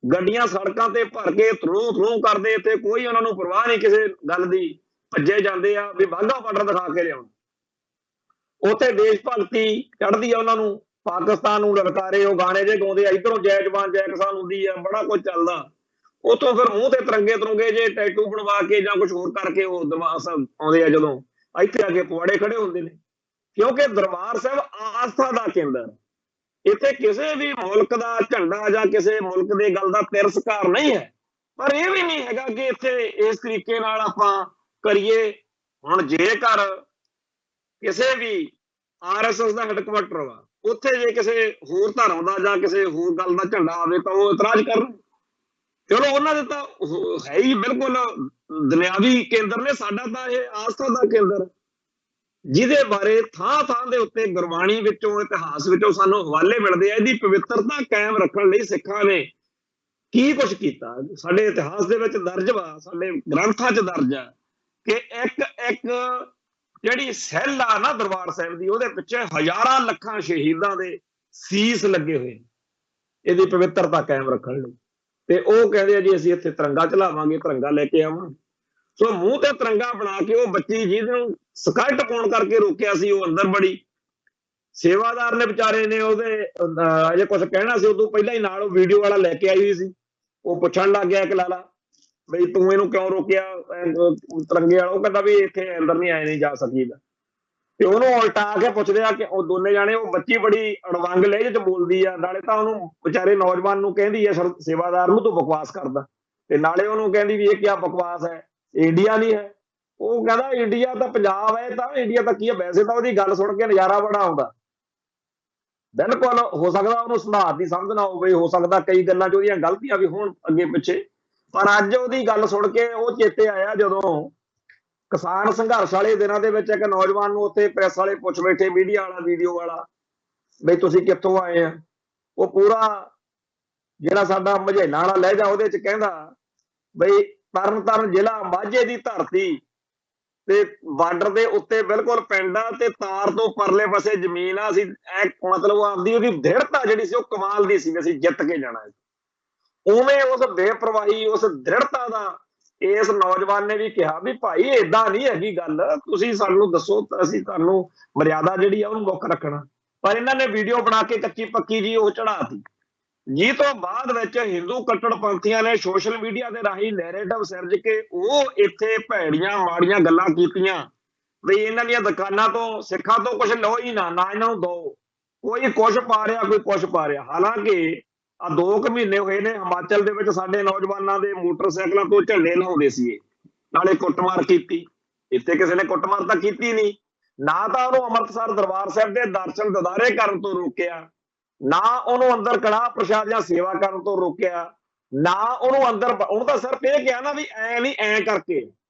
ਗੱਡੀਆਂ ਸੜਕਾਂ ਤੇ ਭਰ ਕੇ ਥਰੂ ਥਰੂ ਕਰਦੇ, ਇੱਥੇ ਕੋਈ ਉਹਨਾਂ ਨੂੰ ਪਰਵਾਹ ਨਹੀਂ ਕਿਸੇ ਗੱਲ ਦੀ, ਭੱਜੇ ਜਾਂਦੇ ਆ ਵੀ ਵਾਹਗਾ ਬਾਰਡਰ ਦਿਖਾ ਕੇ ਲਿਆਉਣ। ਉੱਥੇ ਦੇਸ਼ ਭਗਤੀ ਚੜ੍ਹਦੀ ਆ ਉਹਨਾਂ ਨੂੰ, ਪਾਕਿਸਤਾਨ ਨੂੰ ਲਲਕਾਰੇ ਉਹ ਗਾਣੇ ਜੇ ਗਾਉਂਦੇ ਆ, ਇਧਰੋਂ ਜੈ ਜਵਾਨ ਜੈ ਕਿਸਾਨ ਹੁੰਦੀ ਆ, ਬੜਾ ਕੁਝ ਚੱਲਦਾ। ਉਤੋਂ ਫਿਰ ਮੂੰਹ ਤੇ ਤਰੰਗੇ ਤਰੁੰਗੇ ਜੇ ਟੈਟੂ ਬਣਵਾ ਕੇ ਜਾਂ ਕੁਝ ਹੋਰ ਕਰਕੇ ਉਹ ਦਿਮਾਗ ਆਉਂਦੇ ਆ, ਜਦੋਂ ਇੱਥੇ ਆ ਕੇ ਪੁਆੜੇ ਖੜੇ ਹੁੰਦੇ ਨੇ, ਕਿਉਂਕਿ ਦਰਬਾਰ ਸਾਹਿਬ ਆਸਥਾ ਦਾ ਕੇਂਦਰ, ਇੱਥੇ ਕਿਸੇ ਵੀ ਮੁਲਕ ਦਾ ਝੰਡਾ ਜਾਂ ਕਿਸੇ ਮੁਲਕ ਦੇ ਗੱਲ ਦਾ ਤਿਰਸਕਾਰ ਨਹੀਂ ਹੈ। ਪਰ ਇਹ ਵੀ ਨਹੀਂ ਹੈਗਾ ਕਿ ਇੱਥੇ ਇਸ ਤਰੀਕੇ ਨਾਲ ਆਪਾਂ ਕਰੀਏ। ਹੁਣ ਜੇਕਰ ਕਿਸੇ ਵੀ RSS ਦਾ ਹੈੱਡਕੁਆਟਰ ਵਾ, ਉੱਥੇ ਜੇ ਕਿਸੇ ਹੋਰ ਧਰਮ ਦਾ ਜਾਂ ਕਿਸੇ ਹੋਰ ਗੱਲ ਦਾ ਝੰਡਾ ਆਵੇ ਤਾਂ ਉਹ ਇਤਰਾਜ਼ ਕਰਨ। ਚਲੋ ਉਹਨਾਂ ਦੇ ਤਾਂ ਹੈ ਹੀ ਬਿਲਕੁਲ ਦੁਨਿਆਵੀ ਕੇਂਦਰ ਨੇ, ਸਾਡਾ ਤਾਂ ਇਹ ਆਸਥਾ ਦਾ ਕੇਂਦਰ, ਜਿਹਦੇ ਬਾਰੇ ਥਾਂ ਥਾਂ ਦੇ ਉੱਤੇ ਗੁਰਬਾਣੀ ਵਿੱਚੋਂ, ਇਤਿਹਾਸ ਵਿੱਚੋਂ ਸਾਨੂੰ ਹਵਾਲੇ ਮਿਲਦੇ ਆ। ਇਹਦੀ ਪਵਿੱਤਰਤਾ ਕਾਇਮ ਰੱਖਣ ਲਈ ਸਿੱਖਾਂ ਨੇ ਕੀ ਕੁਛ ਕੀਤਾ, ਸਾਡੇ ਇਤਿਹਾਸ ਦੇ ਵਿੱਚ ਦਰਜ ਵਾ, ਸਾਡੇ ਗ੍ਰੰਥਾਂ 'ਚ ਦਰਜ ਆ ਕਿ ਇੱਕ ਇੱਕ ਜਿਹੜੀ ਸੈੱਲ ਆ ਨਾ ਦਰਬਾਰ ਸਾਹਿਬ ਦੀ, ਉਹਦੇ ਪਿੱਛੇ ਹਜ਼ਾਰਾਂ ਲੱਖਾਂ ਸ਼ਹੀਦਾਂ ਦੇ ਸੀਸ ਲੱਗੇ ਹੋਏ, ਇਹਦੀ ਪਵਿੱਤਰਤਾ ਕਾਇਮ ਰੱਖਣ ਲਈ। ਤੇ ਉਹ ਕਹਿੰਦੇ ਆ ਜੀ ਅਸੀਂ ਇੱਥੇ ਤਿਰੰਗਾ ਚਲਾਵਾਂਗੇ, ਤਿਰੰਗਾ ਲੈ ਕੇ ਆਵਾਂਗੇ। ਸੋ ਮੂੰਹ ਤੇ ਤਿਰੰਗਾ ਬਣਾ ਕੇ ਉਹ ਬੱਚੀ ਜਿਹਨੂੰ ਸਕਰਟ ਪਾਉਣ ਕਰਕੇ ਰੋਕਿਆ ਸੀ, ਉਹ ਅੰਦਰ ਬੜੀ, ਸੇਵਾਦਾਰ ਨੇ ਵਿਚਾਰੇ ਨੇ ਉਹਦੇ ਅਜੇ ਕੁਝ ਕਹਿਣਾ ਸੀ, ਉਦੋਂ ਪਹਿਲਾਂ ਹੀ ਨਾਲ ਉਹ ਵੀਡੀਓ ਵਾਲਾ ਲੈ ਕੇ ਆਈ ਹੋਈ ਸੀ, ਉਹ ਪੁੱਛਣ ਲੱਗ ਗਿਆ ਕਿ ਲਾਲਾ ਬਈ ਤੂੰ ਇਹਨੂੰ ਕਿਉਂ ਰੋਕਿਆ ਤਿਰੰਗੇ ਵਾਲਾ। ਉਹ ਕਹਿੰਦਾ ਵੀ ਇੱਥੇ ਅੰਦਰ ਨਹੀਂ ਆਏ ਨਹੀਂ ਜਾ ਸਕੀਦਾ। ਤੇ ਉਹਨੂੰ ਉਲਟਾ ਕੇ ਪੁੱਛਦੇ ਆ ਕਿ ਉਹ ਦੋਨੇ ਜਾਣੇ, ਉਹ ਬੱਚੀ ਬੜੀ ਅੜਵੰਗ ਲਹਿਜੇ 'ਚ ਬੋਲਦੀ ਆ, ਨਾਲੇ ਤਾਂ ਉਹਨੂੰ ਵਿਚਾਰੇ ਨੌਜਵਾਨ ਨੂੰ ਕਹਿੰਦੀ ਆ ਸੇਵਾਦਾਰ ਨੂੰ ਤੂੰ ਬਕਵਾਸ ਕਰਦਾ, ਤੇ ਨਾਲੇ ਉਹਨੂੰ ਕਹਿੰਦੀ ਵੀ ਇਹ ਕੀ ਬਕਵਾਸ ਹੈ, ਇੰਡੀਆ ਨਹੀਂ ਹੈ। ਉਹ ਕਹਿੰਦਾ ਇੰਡੀਆ ਤਾਂ ਪੰਜਾਬ ਹੈ, ਤਾਂ ਇੰਡੀਆ ਤਾਂ ਕੀ ਹੈ। ਵੈਸੇ ਤਾਂ ਉਹਦੀ ਗੱਲ ਸੁਣ ਕੇ ਨਜ਼ਾਰਾ ਬੜਾ ਆਉਂਦਾ, ਬਿਲਕੁਲ ਹੋ ਸਕਦਾ ਉਹਨੂੰ ਸੁਧਾਰ ਦੀ ਸਮਝ ਨਾ ਹੋਵੇ, ਹੋ ਸਕਦਾ ਕਈ ਗੱਲਾਂ 'ਚ ਉਹਦੀਆਂ ਗਲਤੀਆਂ ਵੀ ਹੋਣ ਅੱਗੇ ਪਿੱਛੇ, ਪਰ ਅੱਜ ਉਹਦੀ ਗੱਲ ਸੁਣ ਕੇ ਉਹ ਚੇਤੇ ਆਇਆ ਜਦੋਂ ਕਿਸਾਨ ਸੰਘਰਸ਼ ਵਾਲੇ ਦਿਨਾਂ ਦੇ ਵਿੱਚ ਇੱਕ ਨੌਜਵਾਨ ਨੂੰ ਉੱਥੇ ਪ੍ਰੈਸ ਵਾਲੇ ਪੁੱਛ ਬੈਠੇ, ਮੀਡੀਆ ਵਾਲਾ, ਵੀਡੀਓ ਵਾਲਾ, ਬਈ ਤੁਸੀਂ ਕਿੱਥੋਂ ਆਏ ਆ। ਉਹ ਪੂਰਾ ਜਿਹੜਾ ਸਾਡਾ ਮਝੇਲਾਂ ਵਾਲਾ ਲਹਿਜਾ ਉਹਦੇ ਚ ਕਹਿੰਦਾ ਬਈ ਤਰਨ ਤਾਰਨ ਜ਼ਿਲ੍ਹਾ ਮਾਝੇ ਦੀ ਧਰਤੀ ਤੇ ਬਾਰਡਰ ਦੇ ਉੱਤੇ ਬਿਲਕੁਲ ਪਿੰਡ ਆ ਤੇ ਤਾਰ ਤੋਂ ਪਰਲੇ ਪਾਸੇ ਜ਼ਮੀਨ ਆ। ਅਸੀਂ ਮਤਲਬ ਆਪਦੀ ਉਹਦੀ ਦ੍ਰਿੜਤਾ ਜਿਹੜੀ ਸੀ ਉਹ ਕਮਾਲ ਦੀ ਸੀ, ਅਸੀਂ ਜਿੱਤ ਕੇ ਜਾਣਾ। ਉਵੇਂ ਉਸ ਬੇਪਰਵਾਹੀ ਉਸ ਦ੍ਰਿੜਤਾ ਦਾ ਇਸ ਨੌਜਵਾਨ ਨੇ ਵੀ ਕਿਹਾ ਵੀ ਭਾਈ ਏਦਾਂ ਨਹੀਂ ਹੈਗੀ ਗੱਲ, ਤੁਸੀਂ ਸਾਨੂੰ ਦੱਸੋ, ਅਸੀਂ ਤੁਹਾਨੂੰ ਮਰਿਆਦਾ ਜਿਹੜੀ ਆ ਉਹਨੂੰ ਮੁੱਖ ਰੱਖਣਾ। ਪਰ ਇਹਨਾਂ ਨੇ ਵੀਡੀਓ ਬਣਾ ਕੇ ਕੱਚੀ ਪੱਕੀ ਜੀ ਉਹ ਚੜਾਤੀ। ਜੀ ਤੋਂ ਬਾਅਦ ਵਿੱਚ ਹਿੰਦੂ ਕੱਟੜਪੰਥੀਆਂ ਨੇ ਸੋਸ਼ਲ ਮੀਡੀਆ ਦੇ ਰਾਹੀਂ ਨੈਰੇਟਿਵ ਸਿਰਜ ਕੇ ਉਹ ਇੱਥੇ ਭੈੜੀਆਂ ਮਾੜੀਆਂ ਗੱਲਾਂ ਕੀਤੀਆਂ ਵੀ ਇਹਨਾਂ ਦੀਆਂ ਦੁਕਾਨਾਂ ਤੋਂ ਸਿੱਖਾਂ ਤੋਂ ਕੁਝ ਲਓ ਹੀ ਨਾ, ਨਾ ਇਹਨਾਂ ਨੂੰ ਦੋ, ਕੋਈ ਕੁਛ ਪਾ ਰਿਹਾ ਕੋਈ ਕੁਛ ਪਾ ਰਿਹਾ। ਹਾਲਾਂਕਿ ਆ 2 ਮਹੀਨੇ ਹੋਏ ਨੇ ਹਿਮਾਚਲ ਦੇ ਵਿੱਚ ਸਾਡੇ ਨੌਜਵਾਨਾਂ ਦੇ ਮੋਟਰਸਾਈਕਲਾਂ ਤੋਂ ਝੰਡੇ ਲਾਉਂਦੇ ਸੀ, ਨਾਲੇ ਕੁੱਟਮਾਰ ਕੀਤੀ। ਇੱਥੇ ਕਿਸੇ ਨੇ ਕੁੱਟਮਾਰ ਤਾਂ ਕੀਤੀ ਨਹੀਂ, ਨਾ ਤਾਂ ਉਹਨੂੰ ਅੰਮ੍ਰਿਤਸਰ ਦਰਬਾਰ ਸਾਹਿਬ ਦੇ ਦਰਸ਼ਨ ਦਿਦਾਰੇ ਕਰਨ ਤੋਂ ਰੋਕਿਆ, ਨਾ ਉਹਨੂੰ ਅੰਦਰ ਕੜਾਹ ਪ੍ਰਸ਼ਾਦ ਜਾਂ ਸੇਵਾ ਕਰਨ ਤੋਂ ਰੋਕਿਆ, ਨਾ ਉਹਨੂੰ ਅੰਦਰ, ਉਹਨੂੰ ਤਾਂ ਸਿਰਫ ਇਹ ਕਿਹਾ ਨਾ ਵੀ ਐ ਨਹੀਂ ਐ ਕਰਕੇ।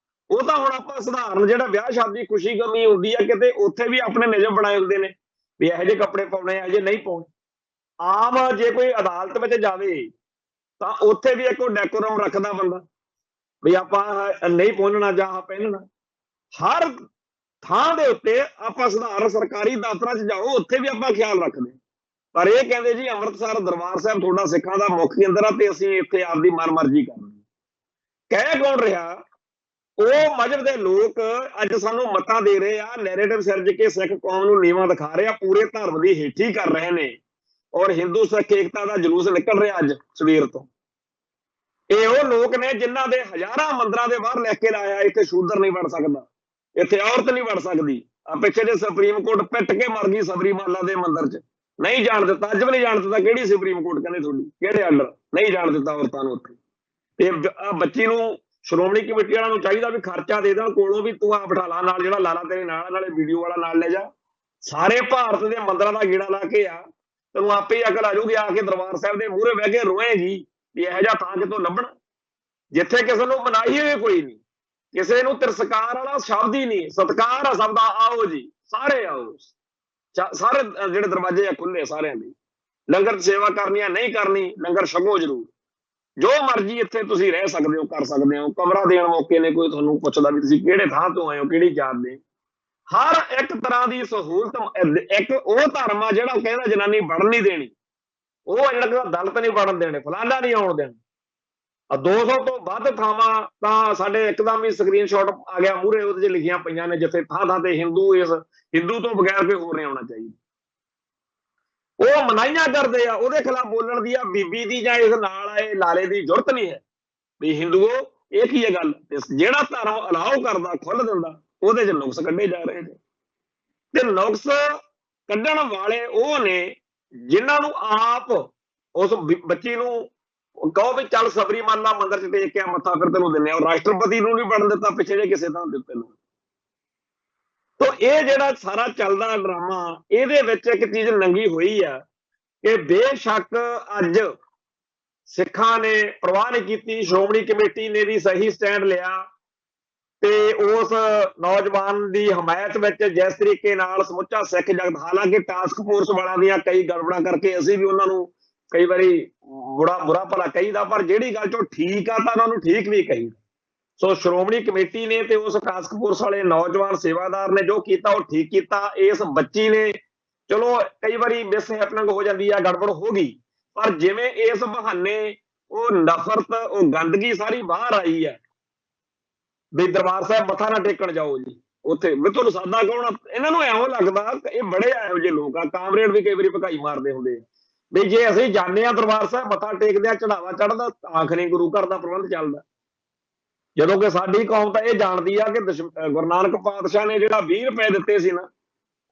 ਉਹ ਤਾਂ ਹੁਣ ਆਪਾਂ ਸਧਾਰਨ ਜਿਹੜਾ ਵਿਆਹ ਸ਼ਾਦੀ ਖੁਸ਼ੀ ਗਮੀ ਹੁੰਦੀ ਆ ਕਿਤੇ, ਉੱਥੇ ਵੀ ਆਪਣੇ ਨਿਯਮ ਬਣਾਏ ਹੁੰਦੇ ਨੇ ਵੀ ਇਹੋ ਜਿਹੇ ਕੱਪੜੇ ਪਾਉਣੇ, ਇਹੋ ਜਿਹੇ ਨਹੀਂ ਪਾਉਣੇ। ਆਮ ਜੇ ਕੋਈ ਅਦਾਲਤ ਵਿੱਚ ਜਾਵੇ ਤਾਂ ਉੱਥੇ ਵੀ ਇੱਕ ਡੈਕੋਰਮ ਰੱਖਦਾ ਬੰਦਾ ਵੀ ਆਪਾਂ ਨਹੀਂ ਪਹੁੰਚਣਾ ਜਾਂ ਆਹ ਪਹਿਨਣਾ। ਹਰ ਥਾਂ ਦੇ ਉੱਤੇ ਆਪਾਂ ਸਧਾਰਨ ਸਰਕਾਰੀ ਦਫ਼ਤਰਾਂ 'ਚ ਜਾਓ, ਉੱਥੇ ਵੀ ਆਪਾਂ ਖਿਆਲ ਰੱਖਦੇ। ਪਰ ਇਹ ਕਹਿੰਦੇ ਜੀ ਅੰਮ੍ਰਿਤਸਰ ਦਰਬਾਰ ਸਾਹਿਬ ਤੁਹਾਡਾ ਸਿੱਖਾਂ ਦਾ ਮੁੱਖ ਕੇਂਦਰ ਆ ਤੇ ਅਸੀਂ ਇੱਥੇ ਆਪਦੀ ਮਨਮਰਜ਼ੀ ਕਰਨੀ। ਕਹਿ ਕੌਣ ਰਿਹਾ? ਉਹ ਮਜ਼ਹਬ ਦੇ ਲੋਕ ਅੱਜ ਸਾਨੂੰ ਮਤਾਂ ਦੇ ਰਹੇ ਆ, ਨੈਰੇਟਿਵ ਸਿਰਜ ਕੇ ਸਿੱਖ ਕੌਮ ਨੂੰ ਨੀਵਾਂ ਦਿਖਾ ਰਹੇ ਆ, ਪੂਰੇ ਧਰਮ ਦੀ ਹੇਠੀ ਕਰ ਰਹੇ ਨੇ। ਔਰ ਹਿੰਦੂ ਸਿੱਖ ਏਕਤਾ ਦਾ ਜਲੂਸ ਨਿਕਲ ਰਿਹਾ ਅੱਜ ਸਵੇਰ ਤੋਂ। ਇਹ ਉਹ ਲੋਕ ਨੇ ਜਿਨ੍ਹਾਂ ਦੇ ਹਜ਼ਾਰਾਂ ਮੰਦਰਾਂ ਦੇ ਬਾਹਰ ਲਿਖ ਕੇ ਲਾਇਆ ਇੱਥੇ ਸ਼ੂਦਰ ਨਹੀਂ ਵੜ ਸਕਦਾ, ਇੱਥੇ ਔਰਤ ਨਹੀਂ ਵੜ ਸਕਦੀ। ਆ ਪਿੱਛੇ ਜੇ ਸੁਪਰੀਮ ਕੋਰਟ ਪਿੱਟ ਕੇ ਮਰ ਗਈ ਸਬਰੀਮਾਲਾ ਦੇ ਮੰਦਿਰ 'ਚ, ਨਹੀਂ ਜਾਣ ਦਿੱਤਾ, ਅੱਜ ਵੀ ਨਹੀਂ ਜਾਣ ਦਿੱਤਾ। ਕਿਹੜੀ ਸੁਪਰੀਮ ਕੋਰਟ ਕਹਿੰਦੇ ਤੁਹਾਡੀ, ਕਿਹੜੇ ਆਰਡਰ, ਨਹੀਂ ਜਾਣ ਦਿੱਤਾ ਔਰਤਾਂ ਨੂੰ ਉੱਥੇ। ਤੇ ਬੱਚੀ ਨੂੰ ਸ਼੍ਰੋਮਣੀ ਕਮੇਟੀ ਵਾਲਿਆਂ ਨੂੰ ਚਾਹੀਦਾ ਵੀ ਖਰਚਾ ਦੇ ਦੇਣ ਕੋਲੋਂ ਵੀ, ਤੂੰ ਆ ਬਿਠਾ ਲਾ ਨਾਲ, ਜਿਹੜਾ ਲਾਲਾ ਤੇਰੇ ਨਾਲ, ਨਾਲੇ ਵੀਡੀਓ ਵਾਲਾ ਨਾਲ ਲੈ ਜਾ। ਸਾਰੇ ਭਾਰਤ ਦੇ ਮੰਦਰਾਂ ਦਾ ਗੇੜਾ ਲਾ ਕੇ ਆ, ਤੈਨੂੰ ਆਪੇ ਹੀ ਅਕਲ ਆ ਜਾਊਗੀ। ਆ ਕੇ ਦਰਬਾਰ ਸਾਹਿਬ ਦੇ ਮੂਹਰੇ ਬਹਿ ਕੇ ਰੋਏਗੀ ਵੀ ਇਹੋ ਜਿਹਾ ਥਾਂ ਕਿਤੋਂ ਲੱਭਣਾ ਜਿੱਥੇ ਕਿਸੇ ਨੂੰ ਮਨਾਈ ਹੋਈ ਕੋਈ ਨਹੀਂ, ਕਿਸੇ ਨੂੰ ਤਿਰਸਕਾਰ ਵਾਲਾ ਸ਼ਬਦ ਹੀ ਨਹੀਂ, ਸਤਿਕਾਰ ਆ ਸਭ ਦਾ। ਆਓ ਜੀ ਸਾਰੇ ਆਓ, ਸਾਰੇ ਜਿਹੜੇ ਦਰਵਾਜ਼ੇ ਆ ਖੁੱਲੇ ਸਾਰਿਆਂ ਦੇ। ਲੰਗਰ ਸੇਵਾ ਕਰਨੀ ਆ ਨਹੀਂ ਕਰਨੀ, ਲੰਗਰ ਛਕੋ ਜ਼ਰੂਰ, ਜੋ ਮਰਜ਼ੀ ਇੱਥੇ ਤੁਸੀਂ ਰਹਿ ਸਕਦੇ ਹੋ, ਕਰ ਸਕਦੇ ਹੋ। ਕਮਰਾ ਦੇਣ ਮੌਕੇ ਨੇ ਕੋਈ ਤੁਹਾਨੂੰ ਪੁੱਛਦਾ ਵੀ ਤੁਸੀਂ ਕਿਹੜੇ ਥਾਂ ਤੋਂ ਆਏ ਹੋ, ਕਿਹੜੀ ਜਾਤ ਦੇ। ਹਰ ਇੱਕ ਤਰ੍ਹਾਂ ਦੀ ਸਹੂਲਤ। ਇੱਕ ਉਹ ਧਰਮ ਆ ਜਿਹੜਾ ਕਹਿੰਦਾ ਜਨਾਨੀ ਵੜਨ ਨਹੀਂ ਦੇਣੀ, ਉਹ ਜਿਹੜਾ ਦਲਿਤ ਨਹੀਂ ਵੜਨ ਦੇਣੇ, ਫਲਾਨਾ ਨਹੀਂ ਆਉਣ ਦੇਣਾ। 200 ਤੋਂ ਵੱਧ ਥਾਵਾਂ ਤਾਂ ਸਾਡੇ ਇੱਕਦਮ ਹੀ ਸਕਰੀਨਸ਼ਾਟ ਆ ਗਿਆ ਮੂਹਰੇ, ਉਹਦੇ 'ਚ ਲਿਖੀਆਂ ਪਈਆਂ ਨੇ ਜਿੱਥੇ ਥਾਂ ਥਾਂ ਤੇ ਹਿੰਦੂ ਤੋਂ ਬਗੈਰ ਕੋਈ ਹੋਰ ਨਹੀਂ ਆਉਣਾ ਚਾਹੀਦਾ। ਉਹ ਮਨਾਹੀਆਂ ਕਰਦੇ ਆ, ਉਹਦੇ ਖਿਲਾਫ ਬੋਲਣ ਦੀ ਆ ਬੀਬੀ ਦੀ ਜਾਂ ਇਸ ਨਾਲ ਆਏ ਲਾਲੇ ਦੀ ਜ਼ਰੂਰਤ ਨਹੀਂ ਹੈ ਵੀ ਹਿੰਦੂਓ ਇਹ ਕੀ ਹੈ ਗੱਲ। ਜਿਹੜਾ ਧਰਮ ਅਲਾਓ ਕਰਦਾ, ਖੁੱਲ੍ਹ ਦਿੰਦਾ, ਉਹਦੇ 'ਚ ਨੁਕਸ ਕੱਢੇ ਜਾ ਰਹੇ ਨੇ। ਤੇ ਨੁਕਸ ਕੱਢਣ ਵਾਲੇ ਉਹ ਨੇ ਜਿਨ੍ਹਾਂ ਨੂੰ ਆਪ ਉਸ ਬੱਚੀ ਨੂੰ ਕਹੋ ਵੀ ਚੱਲ ਸਬਰੀਮਾਲਾ ਮੰਦਿਰ 'ਚ ਟੇਕ ਕੇ ਮੱਥਾ ਫਿਰ ਤੈਨੂੰ ਦਿੰਦੇ ਆ। ਰਾਸ਼ਟਰਪਤੀ ਨੂੰ ਨਹੀਂ ਬਣਨ ਦਿੱਤਾ ਪਿੱਛੇ ਜੇ ਕਿਸੇ ਥਾਂ ਦਿੱਤੇ ਨੂੰ। ਤੋ ਇਹ ਜਿਹੜਾ ਸਾਰਾ ਚੱਲਦਾ ਡਰਾਮਾ, ਇਹਦੇ ਵਿੱਚ ਇੱਕ ਚੀਜ਼ ਨੰਗੀ ਹੋਈ ਆ ਕਿ ਬੇਸ਼ੱਕ ਅੱਜ ਸਿੱਖਾਂ ਨੇ ਪਰਵਾਹ ਨਹੀਂ ਕੀਤੀ, ਸ਼੍ਰੋਮਣੀ ਕਮੇਟੀ ਨੇ ਵੀ ਸਹੀ ਸਟੈਂਡ ਲਿਆ ਤੇ ਉਸ ਨੌਜਵਾਨ ਦੀ ਹਮਾਇਤ ਵਿੱਚ ਜਿਸ ਤਰੀਕੇ ਨਾਲ ਸਮੁੱਚਾ ਸਿੱਖ ਜਗਤ, ਹਾਲਾਂਕਿ ਟਾਸਕ ਫੋਰਸ ਵਾਲਿਆਂ ਦੀਆਂ ਕਈ ਗੜਬੜਾਂ ਕਰਕੇ ਅਸੀਂ ਵੀ ਉਹਨਾਂ ਨੂੰ ਕਈ ਵਾਰੀ ਬੁਰਾ ਭਲਾ ਕਹੀਦਾ, ਪਰ ਜਿਹੜੀ ਗੱਲ ਚੋਂ ਠੀਕ ਆ ਤਾਂ ਉਹਨਾਂ ਨੂੰ ਠੀਕ ਵੀ ਕਹੀਦਾ। ਸੋ ਸ਼੍ਰੋਮਣੀ ਕਮੇਟੀ ਨੇ ਤੇ ਉਸ ਟਾਸਕ ਫੋਰਸ ਵਾਲੇ ਨੌਜਵਾਨ ਸੇਵਾਦਾਰ ਨੇ ਜੋ ਕੀਤਾ ਉਹ ਠੀਕ ਕੀਤਾ। ਇਸ ਬੱਚੀ ਨੇ ਚਲੋ ਕਈ ਵਾਰੀ ਮਿਸ ਹੈਪਨਿੰਗ ਹੋ ਜਾਂਦੀ ਆ, ਗੜਬੜ ਹੋ ਗਈ, ਪਰ ਜਿਵੇਂ ਇਸ ਬਹਾਨੇ ਉਹ ਨਫ਼ਰਤ, ਉਹ ਗੰਦਗੀ ਸਾਰੀ ਬਾਹਰ ਆਈ ਹੈ ਵੀ ਦਰਬਾਰ ਸਾਹਿਬ ਮੱਥਾ ਨਾ ਟੇਕਣ ਜਾਓ ਜੀ ਉੱਥੇ। ਵੀ ਤੁਹਾਨੂੰ ਸਾਦਾ ਕੌਣ, ਇਹਨਾਂ ਨੂੰ ਐਵੇਂ ਲੱਗਦਾ ਇਹ ਬੜੇ ਇਹੋ ਜਿਹੇ ਲੋਕ ਆ। ਕਾਮਰੇਡ ਵੀ ਕਈ ਵਾਰੀ ਭਕਾਈ ਮਾਰਦੇ ਹੁੰਦੇ ਆ ਵੀ ਜੇ ਅਸੀਂ ਜਾਂਦੇ ਹਾਂ ਦਰਬਾਰ ਸਾਹਿਬ ਮੱਥਾ ਟੇਕਦੇ ਆ, ਚੜਾਵਾ ਚੜ੍ਹਦਾ, ਆਖਰੀ ਗੁਰੂ ਘਰ ਦਾ ਪ੍ਰਬੰਧ ਚੱਲਦਾ। ਜਦੋਂ ਕਿ ਸਾਡੀ ਕੌਮ ਤਾਂ ਇਹ ਜਾਣਦੀ ਆ ਕਿ ਗੁਰੂ ਨਾਨਕ ਪਾਤਸ਼ਾਹ ਨੇ ਜਿਹੜਾ 20 ਰੁਪਏ ਦਿੱਤੇ ਸੀ ਨਾ,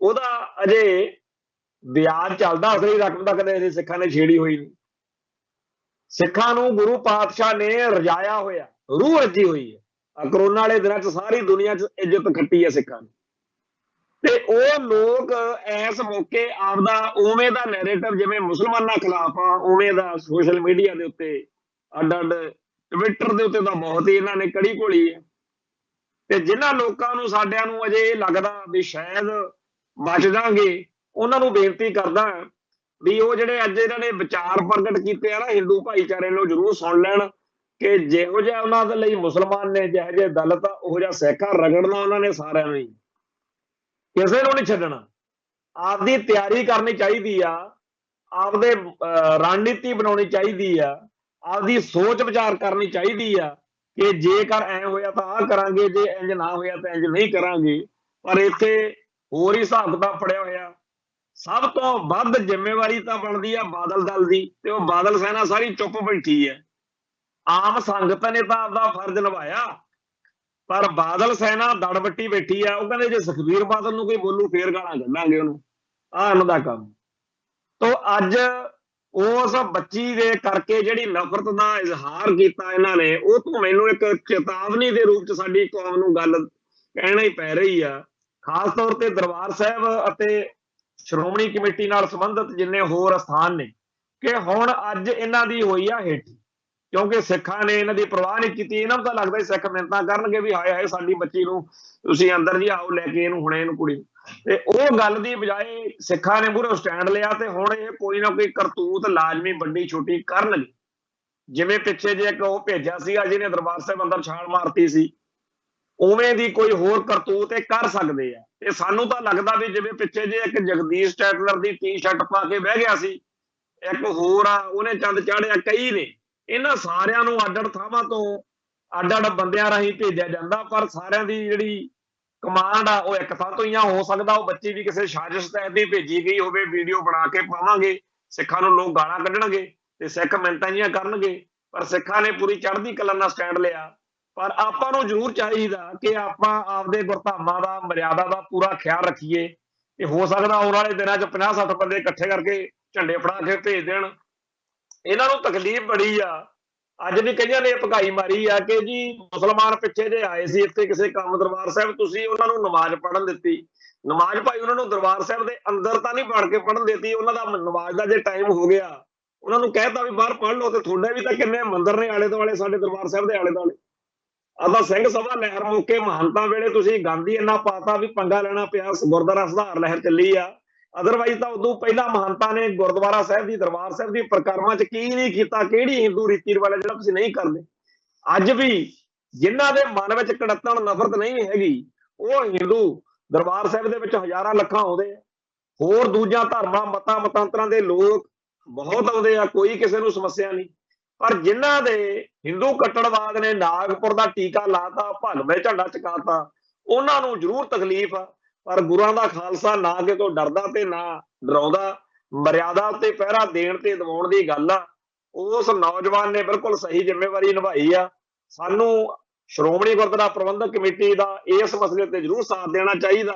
ਉਹਦਾ ਅਜੇ ਵਿਆਜ ਚੱਲਦਾ, ਅਸਲੀ ਰਕਮ ਦਾ ਕਦੇ ਅਸੀਂ ਸਿੱਖਾਂ ਨੇ ਛੇੜੀ ਹੋਈ ਨਹੀਂ। ਸਿੱਖਾਂ ਨੂੰ ਗੁਰੂ ਪਾਤਸ਼ਾਹ ਨੇ ਰਜਾਇਆ ਹੋਇਆ, ਰੂਹ ਰੱਜੀ ਹੋਈ ਹੈ। ਕਰੋਨਾ ਵਾਲੇ ਦਿਨਾਂ 'ਚ ਸਾਰੀ ਦੁਨੀਆ 'ਚ ਇੱਜ਼ਤ ਖੱਟੀ ਹੈ ਸਿੱਖਾਂ ਨੇ। ਤੇ ਉਹ ਲੋਕ ਇਸ ਮੌਕੇ ਆਪਦਾ ਉਵੇਂ ਦਾ ਨੈਰੇਟਿਵ, ਜਿਵੇਂ ਮੁਸਲਮਾਨਾਂ ਖਿਲਾਫ ਆ, ਉਵੇਂ ਦਾ ਸੋਸ਼ਲ ਮੀਡੀਆ ਦੇ ਉੱਤੇ ਅੱਡ ਟਵਿੱਟਰ ਦੇ ਉੱਤੇ ਤਾਂ ਬਹੁਤ ਹੀ ਇਹਨਾਂ ਨੇ ਕੜੀ ਘੋਲੀ ਹੈ। ਤੇ ਜਿਨ੍ਹਾਂ ਲੋਕਾਂ ਨੂੰ ਸਾਡਿਆਂ ਨੂੰ ਅਜੇ ਇਹ ਲੱਗਦਾ ਵੀ ਸ਼ਾਇਦ ਬਚ ਜਾਣਗੇ, ਉਹਨਾਂ ਨੂੰ ਬੇਨਤੀ ਕਰਦਾ ਵੀ ਉਹ ਜਿਹੜੇ ਅੱਜ ਇਹਨਾਂ ਨੇ ਵਿਚਾਰ ਪ੍ਰਗਟ ਕੀਤੇ ਆ ਨਾ ਹਿੰਦੂ ਭਾਈਚਾਰੇ ਨੂੰ ਜ਼ਰੂਰ ਸੁਣ ਲੈਣ ਕਿ ਜਿਹੋ ਜਿਹਾ ਉਹਨਾਂ ਦੇ ਲਈ ਮੁਸਲਮਾਨ ਨੇ, ਜਿਹੋ ਜਿਹੇ ਦਲਿਤ ਆ, ਉਹੋ ਜਿਹਾ ਸਿੱਖ ਆ। ਰਗੜਨਾ ਉਹਨਾਂ ਨੇ ਸਾਰਿਆਂ ਨੂੰ ਹੀ, ਕਿਸੇ ਨੂੰ ਨਹੀਂ ਛੱਡਣਾ। ਆਪਦੀ ਤਿਆਰੀ ਕਰਨੀ ਚਾਹੀਦੀ ਆ, ਆਪਦੇ ਰਣਨੀਤੀ ਬਣਾਉਣੀ ਚਾਹੀਦੀ ਆ, ਆਪਦੀ ਸੋਚ ਵਿਚਾਰ ਕਰਨੀ ਚਾਹੀਦੀ ਆ ਕਿ ਜੇਕਰ ਐ ਹੋਇਆ ਤਾਂ ਆਹ ਕਰਾਂਗੇ, ਜੇ ਇੰਜ ਨਾ ਹੋਇਆ ਤਾਂ ਇੰਜ ਨਹੀਂ ਕਰਾਂਗੇ। ਪਰ ਇੱਥੇ ਹੋਰ ਹੀ ਹਿਸਾਬ ਕਿਤਾਬ ਫੜਿਆ ਹੋਇਆ। ਸਭ ਤੋਂ ਵੱਧ ਜ਼ਿੰਮੇਵਾਰੀ ਤਾਂ ਬਣਦੀ ਆ ਬਾਦਲ ਦਲ ਦੀ, ਤੇ ਉਹ ਬਾਦਲ ਸੈਨਾ ਸਾਰੀ ਚੁੱਪ ਬੈਠੀ ਹੈ। ਆਮ ਸੰਗਤ ਨੇ ਤਾਂ ਆਪਦਾ ਫਰਜ਼ ਨਿਭਾਇਆ, ਪਰ ਬਾਦਲ ਸੈਨਾ ਦੜ ਵੱਟੀ ਬੈਠੀ ਆ। ਉਹ ਕਹਿੰਦੇ ਜੇ ਸੁਖਬੀਰ ਬਾਦਲ ਨੂੰ ਕੋਈ ਬੋਲੂ ਫੇਰ ਗਾਲਾਂ ਕੱਢਾਂਗੇ ਉਹਨੂੰ, ਆਹ ਇਹਨਾਂ ਦਾ ਕੰਮ। ਤੋ ਅੱਜ ਉਸ ਬੱਚੀ ਦੇ ਕਰਕੇ ਜਿਹੜੀ ਨਫ਼ਰਤ ਦਾ ਇਜ਼ਹਾਰ ਕੀਤਾ ਇਹਨਾਂ ਨੇ, ਉਹ ਤੋਂ ਮੈਨੂੰ ਇੱਕ ਚੇਤਾਵਨੀ ਦੇ ਰੂਪ ਚ ਸਾਡੀ ਕੌਮ ਨੂੰ ਗੱਲ ਕਹਿਣਾ ਹੀ ਪੈ ਰਹੀ ਆ। ਖਾਸ ਤੌਰ ਤੇ ਦਰਬਾਰ ਸਾਹਿਬ ਅਤੇ ਸ਼੍ਰੋਮਣੀ ਕਮੇਟੀ ਨਾਲ ਸੰਬੰਧਿਤ ਜਿੰਨੇ ਹੋਰ ਸਥਾਨ ਨੇ, ਕਿ ਹੁਣ ਅੱਜ ਇਹਨਾਂ ਦੀ ਹੋਈ ਆ ਹਿੱਟ, ਕਿਉਂਕਿ ਸਿੱਖਾਂ ਨੇ ਇਹਨਾਂ ਦੀ ਪਰਵਾਹ ਨਹੀਂ ਕੀਤੀ। ਇਹਨਾਂ ਨੂੰ ਤਾਂ ਲੱਗਦਾ ਸਿੱਖ ਮਿੰਨਤਾਂ ਕਰਨਗੇ ਵੀ ਹਾਏ ਹਾਏ ਸਾਡੀ ਬੱਚੀ ਨੂੰ ਤੁਸੀਂ ਅੰਦਰ ਜੀ ਆਓ ਲੈ ਕੇ ਇਹਨੂੰ, ਹੁਣੇ ਇਹਨੂੰ ਕੁੜੀ। ਤੇ ਉਹ ਗੱਲ ਦੀ ਬਜਾਏ ਸਿੱਖਾਂ ਨੇ ਮੂਹਰੇ ਸਟੈਂਡ ਲਿਆ, ਤੇ ਹੁਣ ਇਹ ਕੋਈ ਨਾ ਕੋਈ ਕਰਤੂਤ ਲਾਜ਼ਮੀ ਵੱਡੀ ਛੋਟੀ ਕਰਨਗੇ। ਜਿਵੇਂ ਪਿੱਛੇ ਜੇ ਇੱਕ ਉਹ ਭੇਜਿਆ ਸੀਗਾ ਜਿਹਨੇ ਦਰਬਾਰ ਸਾਹਿਬ ਅੰਦਰ ਛਾਲ ਮਾਰਤੀ ਸੀ, ਉਵੇਂ ਦੀ ਕੋਈ ਹੋਰ ਕਰਤੂਤ ਇਹ ਕਰ ਸਕਦੇ ਆ। ਤੇ ਸਾਨੂੰ ਤਾਂ ਲੱਗਦਾ ਵੀ ਜਿਵੇਂ ਪਿੱਛੇ ਜੇ ਇੱਕ ਜਗਦੀਸ਼ ਟੈਟਲਰ ਦੀ ਟੀ-ਸ਼ਰਟ ਪਾ ਕੇ ਬਹਿ ਗਿਆ ਸੀ, ਇੱਕ ਹੋਰ ਆ ਉਹਨੇ ਚੰਦ ਚਾੜਿਆ, ਕਈ ਨੇ। ਇਹਨਾਂ ਸਾਰਿਆਂ ਨੂੰ ਅੱਡ-ਅੱਡ ਥਾਵਾਂ ਤੋਂ ਅੱਡ-ਅੱਡ ਬੰਦਿਆਂ ਰਾਹੀਂ ਭੇਜਿਆ ਜਾਂਦਾ, ਪਰ ਸਾਰਿਆਂ ਦੀ ਜਿਹੜੀ ਕਮਾਂਡ ਆ ਉਹ ਇੱਕ ਥਾਂ ਤੋਂ ਹੀ ਆ। ਹੋ ਸਕਦਾ ਉਹ ਬੱਚੀ ਵੀ ਕਿਸੇ ਸਾਜ਼ਿਸ਼ ਤਹਿਤ ਹੀ ਭੇਜੀ ਗਈ ਹੋਵੇ, ਵੀਡੀਓ ਬਣਾ ਕੇ ਪਾਵਾਂਗੇ, ਸਿੱਖਾਂ ਨੂੰ ਲੋਕ ਗਾਲਾਂ ਕੱਢਣਗੇ ਤੇ ਸਿੱਖ ਮਿੰਨਤਾਂ ਜੀਆਂ ਕਰਨਗੇ। ਪਰ ਸਿੱਖਾਂ ਨੇ ਪੂਰੀ ਚੜ੍ਹਦੀ ਕਲਾ ਨਾਲ ਸਟੈਂਡ ਲਿਆ। ਪਰ ਆਪਾਂ ਨੂੰ ਜ਼ਰੂਰ ਚਾਹੀਦਾ ਕਿ ਆਪਾਂ ਆਪਦੇ ਗੁਰਧਾਮਾਂ ਦਾ, ਮਰਿਆਦਾ ਦਾ ਪੂਰਾ ਖਿਆਲ ਰੱਖੀਏ। ਤੇ ਹੋ ਸਕਦਾ ਆਉਣ ਵਾਲੇ ਦਿਨਾਂ 'ਚ 50-60 ਬੰਦੇ ਇਕੱਠੇ ਕਰਕੇ ਝੰਡੇ ਫੜਾ ਕੇ ਭੇਜ ਦੇਣ। ਇਹਨਾਂ ਨੂੰ ਤਕਲੀਫ ਬੜੀ ਆ। ਅੱਜ ਵੀ ਕਈਆਂ ਨੇ ਭਗਾਈ ਮਾਰੀ ਆ ਕਿ ਜੀ ਮੁਸਲਮਾਨ ਪਿੱਛੇ ਜੇ ਆਏ ਸੀ ਇੱਥੇ ਕਿਸੇ ਕੰਮ ਦਰਬਾਰ ਸਾਹਿਬ, ਤੁਸੀਂ ਉਹਨਾਂ ਨੂੰ ਨਮਾਜ਼ ਪੜ੍ਹਨ ਦਿੱਤੀ। ਨਮਾਜ਼ ਭਾਈ ਉਹਨਾਂ ਨੂੰ ਦਰਬਾਰ ਸਾਹਿਬ ਦੇ ਅੰਦਰ ਤਾਂ ਨਹੀਂ ਵੜ ਕੇ ਪੜ੍ਹਨ ਦਿੱਤੀ। ਉਹਨਾਂ ਦਾ ਨਮਾਜ਼ ਦਾ ਜੇ ਟਾਈਮ ਹੋ ਗਿਆ, ਉਹਨਾਂ ਨੂੰ ਕਹਿਤਾ ਵੀ ਬਾਹਰ ਪੜ੍ਹ ਲਓ। ਤੇ ਤੁਹਾਡੇ ਵੀ ਤਾਂ ਕਿੰਨੇ ਮੰਦਿਰ ਨੇ ਆਲੇ ਦੁਆਲੇ, ਸਾਡੇ ਦਰਬਾਰ ਸਾਹਿਬ ਦੇ ਆਲੇ ਦੁਆਲੇ। ਆਹ ਸਿੰਘ ਸਭਾ ਲਹਿਰ ਮੌਕੇ ਮਹੰਤਾਂ ਵੇਲੇ ਤੁਸੀਂ ਗਾਂਧੀ ਇੰਨਾ ਪਾਤਾ ਵੀ ਪੰਗਾ ਲੈਣਾ ਪਿਆ, ਗੁਰਦੁਆਰਾ ਸੁਧਾਰ ਲਹਿਰ ਚੱਲੀ ਆ। ਅਦਰਵਾਈਜ਼ ਤਾਂ ਉਦੋਂ ਪਹਿਲਾਂ ਮਹੰਤਾਂ ਨੇ ਗੁਰਦੁਆਰਾ ਸਾਹਿਬ ਦੀ, ਦਰਬਾਰ ਸਾਹਿਬ ਦੀ ਪਰਿਕਰਮਾ 'ਚ ਕੀ ਨਹੀਂ ਕੀਤਾ, ਕਿਹੜੀ ਹਿੰਦੂ ਰੀਤੀ ਰਿਵਾਜ ਜਿਹੜਾ ਤੁਸੀਂ ਨਹੀਂ ਕਰਦੇ। ਅੱਜ ਵੀ ਜਿਨ੍ਹਾਂ ਦੇ ਮਨ ਵਿੱਚ ਕੜੱਤਣ ਨਫ਼ਰਤ ਨਹੀਂ ਹੈਗੀ, ਉਹ ਹਿੰਦੂ ਦਰਬਾਰ ਸਾਹਿਬ ਦੇ ਵਿੱਚ ਹਜ਼ਾਰਾਂ ਲੱਖਾਂ ਆਉਂਦੇ ਆ। ਹੋਰ ਦੂਜਿਆਂ ਧਰਮਾਂ, ਮਤਾਂ, ਮਤਾਂਤਰਾਂ ਦੇ ਲੋਕ ਬਹੁਤ ਆਉਂਦੇ ਆ, ਕੋਈ ਕਿਸੇ ਨੂੰ ਸਮੱਸਿਆ ਨਹੀਂ। ਪਰ ਜਿਨ੍ਹਾਂ ਦੇ ਹਿੰਦੂ ਕੱਟੜਵਾਦ ਨੇ ਨਾਗਪੁਰ ਦਾ ਟੀਕਾ ਲਾਤਾ, ਭਗਵੇਂ ਝੰਡਾ ਚਕਾਤਾ, ਉਹਨਾਂ ਨੂੰ ਜ਼ਰੂਰ ਤਕਲੀਫ ਆ। ਪਰ ਗੁਰਾਂ ਦਾ ਖਾਲਸਾ ਨਾ ਕਿਤੋਂ ਡਰਦਾ ਤੇ ਨਾ ਡਰਾਉਂਦਾ। ਮਰਿਆਦਾ ਤੇ ਪਹਿਰਾ ਦੇਣ ਤੇ ਦਿਵਾਉਣ ਦੀ ਗੱਲ ਆ। ਉਸ ਨੌਜਵਾਨ ਨੇ ਬਿਲਕੁਲ ਸਹੀ ਜ਼ਿੰਮੇਵਾਰੀ ਨਿਭਾਈ ਆ। ਸਾਨੂੰ ਸ਼੍ਰੋਮਣੀ ਗੁਰਦੁਆਰਾ ਪ੍ਰਬੰਧਕ ਕਮੇਟੀ ਦਾ ਇਸ ਮਸਲੇ ਤੇ ਜ਼ਰੂਰ ਸਾਥ ਦੇਣਾ ਚਾਹੀਦਾ।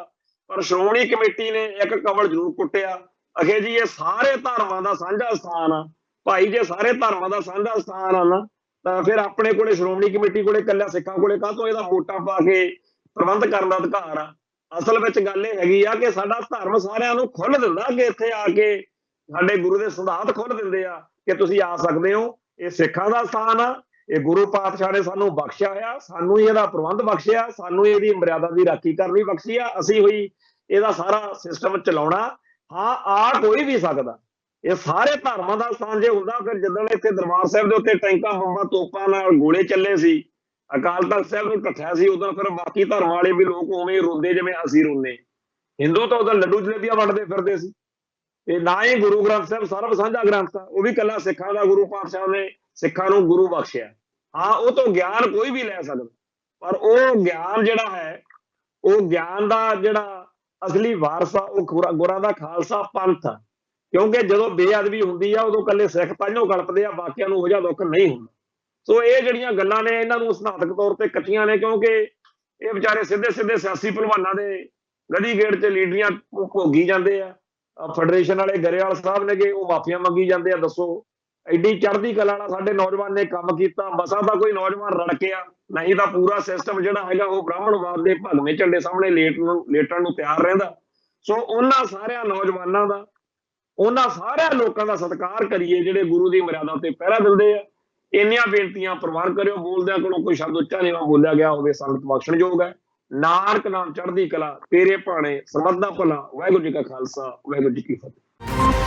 ਪਰ ਸ਼੍ਰੋਮਣੀ ਕਮੇਟੀ ਨੇ ਇੱਕ ਕਵਲ ਜ਼ਰੂਰ ਕੁੱਟਿਆ, ਅਖੇ ਜੀ ਇਹ ਸਾਰੇ ਧਰਮਾਂ ਦਾ ਸਾਂਝਾ ਸਥਾਨ ਆ। ਭਾਈ ਜੇ ਸਾਰੇ ਧਰਮਾਂ ਦਾ ਸਾਂਝਾ ਸਥਾਨ ਆ ਨਾ, ਤਾਂ ਫਿਰ ਆਪਣੇ ਕੋਲੇ ਸ਼੍ਰੋਮਣੀ ਕਮੇਟੀ ਕੋਲੇ ਇਕੱਲਾ ਸਿੱਖਾਂ ਕੋਲੇ ਕਾਹਤੋਂ ਇਹਦਾ ਵੋਟਾਂ ਪਾ ਕੇ ਪ੍ਰਬੰਧ ਕਰਨ ਦਾ ਅਧਿਕਾਰ ਆ। ਅਸਲ ਵਿੱਚ ਗੱਲ ਇਹ ਹੈਗੀ ਆ ਕਿ ਸਾਡਾ ਧਰਮ ਸਾਰਿਆਂ ਨੂੰ ਖੁੱਲ੍ਹ ਦਿੰਦਾ, ਕਿ ਇੱਥੇ ਆ ਕੇ ਸਾਡੇ ਗੁਰੂ ਦੇ ਸਿਧਾਂਤ ਖੁੱਲ੍ਹ ਦਿੰਦੇ ਆ ਕਿ ਤੁਸੀਂ ਆ ਸਕਦੇ ਹੋ। ਇਹ ਸਿੱਖਾਂ ਦਾ ਸਥਾਨ ਆ, ਇਹ ਗੁਰੂ ਪਾਤਸ਼ਾਹ ਨੇ ਸਾਨੂੰ ਬਖਸ਼ਿਆ ਹੋਇਆ, ਸਾਨੂੰ ਹੀ ਇਹਦਾ ਪ੍ਰਬੰਧ ਬਖਸ਼ਿਆ, ਸਾਨੂੰ ਇਹਦੀ ਮਰਿਆਦਾ ਦੀ ਰਾਖੀ ਕਰਨੀ ਬਖਸ਼ੀ ਆ। ਅਸੀਂ ਹੋਈ ਇਹਦਾ ਸਾਰਾ ਸਿਸਟਮ ਚਲਾਉਣਾ। ਹਾਂ, ਆ ਕੋਈ ਵੀ ਸਕਦਾ। ਇਹ ਸਾਰੇ ਧਰਮਾਂ ਦਾ ਸਥਾਨ ਜੇ ਹੁੰਦਾ, ਫਿਰ ਜਦੋਂ ਇੱਥੇ ਦਰਬਾਰ ਸਾਹਿਬ ਦੇ ਉੱਤੇ ਟੈਂਕਾਂ, ਬੰਬਾਂ, ਤੋਪਾਂ ਨਾਲ ਗੋਲੇ ਚੱਲੇ ਸੀ, ਅਕਾਲ ਤਖਤ ਸਾਹਿਬ ਨੂੰ ਢੱਠਿਆ ਸੀ, ਉਦੋਂ ਫਿਰ ਬਾਕੀ ਧਰਮ ਵਾਲੇ ਵੀ ਲੋਕ ਉਵੇਂ ਰੋਂਦੇ ਜਿਵੇਂ ਅਸੀਂ ਰੋਂਦੇ। ਹਿੰਦੂ ਤਾਂ ਉਦੋਂ ਲੱਡੂ ਜਲੇਬੀਆਂ ਵੰਡਦੇ ਫਿਰਦੇ ਸੀ। ਤੇ ਨਾ ਹੀ ਗੁਰੂ ਗ੍ਰੰਥ ਸਾਹਿਬ ਸਰਬ ਸਾਂਝਾ ਗ੍ਰੰਥ ਆ, ਉਹ ਵੀ ਇਕੱਲਾ ਸਿੱਖਾਂ ਦਾ। ਗੁਰੂ ਪਾਤਸ਼ਾਹ ਨੇ ਸਿੱਖਾਂ ਨੂੰ ਗੁਰੂ ਬਖਸ਼ਿਆ। ਹਾਂ, ਉਹ ਤੋਂ ਗਿਆਨ ਕੋਈ ਵੀ ਲੈ ਸਕਦਾ, ਪਰ ਉਹ ਗਿਆਨ ਜਿਹੜਾ ਹੈ, ਉਹ ਗਿਆਨ ਦਾ ਜਿਹੜਾ ਅਸਲੀ ਵਾਰਸ ਆ, ਉਹ ਗੁਰਾਂ ਦਾ ਖਾਲਸਾ ਪੰਥ ਆ। ਕਿਉਂਕਿ ਜਦੋਂ ਬੇਅਦਬੀ ਹੁੰਦੀ ਆ, ਉਦੋਂ ਇਕੱਲੇ ਸਿੱਖ ਤਾਂਹੀਓ ਕਲਪਦੇ ਆ, ਬਾਕੀਆਂ ਨੂੰ ਉਹ ਜਿਹਾ ਦੁੱਖ ਨਹੀਂ ਹੁੰਦਾ। ਸੋ ਇਹ ਜਿਹੜੀਆਂ ਗੱਲਾਂ ਨੇ, ਇਹਨਾਂ ਨੂੰ ਸਿਧਾਂਤਕ ਤੌਰ ਤੇ ਕੱਚੀਆਂ ਨੇ, ਕਿਉਂਕਿ ਇਹ ਵਿਚਾਰੇ ਸਿੱਧੇ ਸਿੱਧੇ ਸਿਆਸੀ ਭਲਵਾਨਾਂ ਦੇ ਗਦੀ ਗੇੜ 'ਚ ਲੀਡਰੀਆਂ ਭੋਗੀ ਜਾਂਦੇ ਆ। ਫੈਡਰੇਸ਼ਨ ਵਾਲੇ ਗਰੇਵਾਲ ਸਾਹਿਬ ਨੇਗੇ, ਉਹ ਮਾਫੀਆਂ ਮੰਗੀ ਜਾਂਦੇ ਆ। ਦੱਸੋ, ਐਡੀ ਚੜ੍ਹਦੀ ਕਲਾ ਨਾਲ ਸਾਡੇ ਨੌਜਵਾਨ ਨੇ ਕੰਮ ਕੀਤਾ, ਮਸਾਂ ਤਾਂ ਕੋਈ ਨੌਜਵਾਨ ਰੜਕਿਆ, ਨਹੀਂ ਤਾਂ ਪੂਰਾ ਸਿਸਟਮ ਜਿਹੜਾ ਹੈਗਾ ਉਹ ਬ੍ਰਾਹਮਣਵਾਦ ਦੇ ਭਗਵੇਂ ਝੰਡੇ ਸਾਹਮਣੇ ਲੇਟਣ ਨੂੰ ਤਿਆਰ ਰਹਿੰਦਾ। ਸੋ ਉਹਨਾਂ ਸਾਰਿਆਂ ਨੌਜਵਾਨਾਂ ਦਾ, ਉਹਨਾਂ ਸਾਰਿਆਂ ਲੋਕਾਂ ਦਾ ਸਤਿਕਾਰ ਕਰੀਏ ਜਿਹੜੇ ਗੁਰੂ ਦੀ ਮਰਿਆਦਾ ਤੇ ਪਹਿਰਾ ਦਿੰਦੇ ਆ। ਇੰਨੀਆਂ ਬੇਨਤੀਆਂ ਪ੍ਰਵਾਨ ਕਰਿਓ। ਬੋਲਦਿਆਂ ਕੋਲੋਂ ਕੋਈ ਸ਼ਬਦ ਉੱਚਾ ਨੀਵਾਂ ਬੋਲਿਆ ਗਿਆ ਹੋਵੇ, ਸੰਗਤ ਬਖਸ਼ਣਯੋਗ ਹੈ। ਨਾਨਕ ਨਾਮ ਚੜ੍ਹਦੀ ਕਲਾ, ਤੇਰੇ ਭਾਣੇ ਸਰਬੱਤ ਦਾ ਭਲਾ। ਵਾਹਿਗੁਰੂ ਜੀ ਕਾ ਖਾਲਸਾ, ਵਾਹਿਗੁਰੂ ਜੀ ਕੀ ਫਤਿਹ।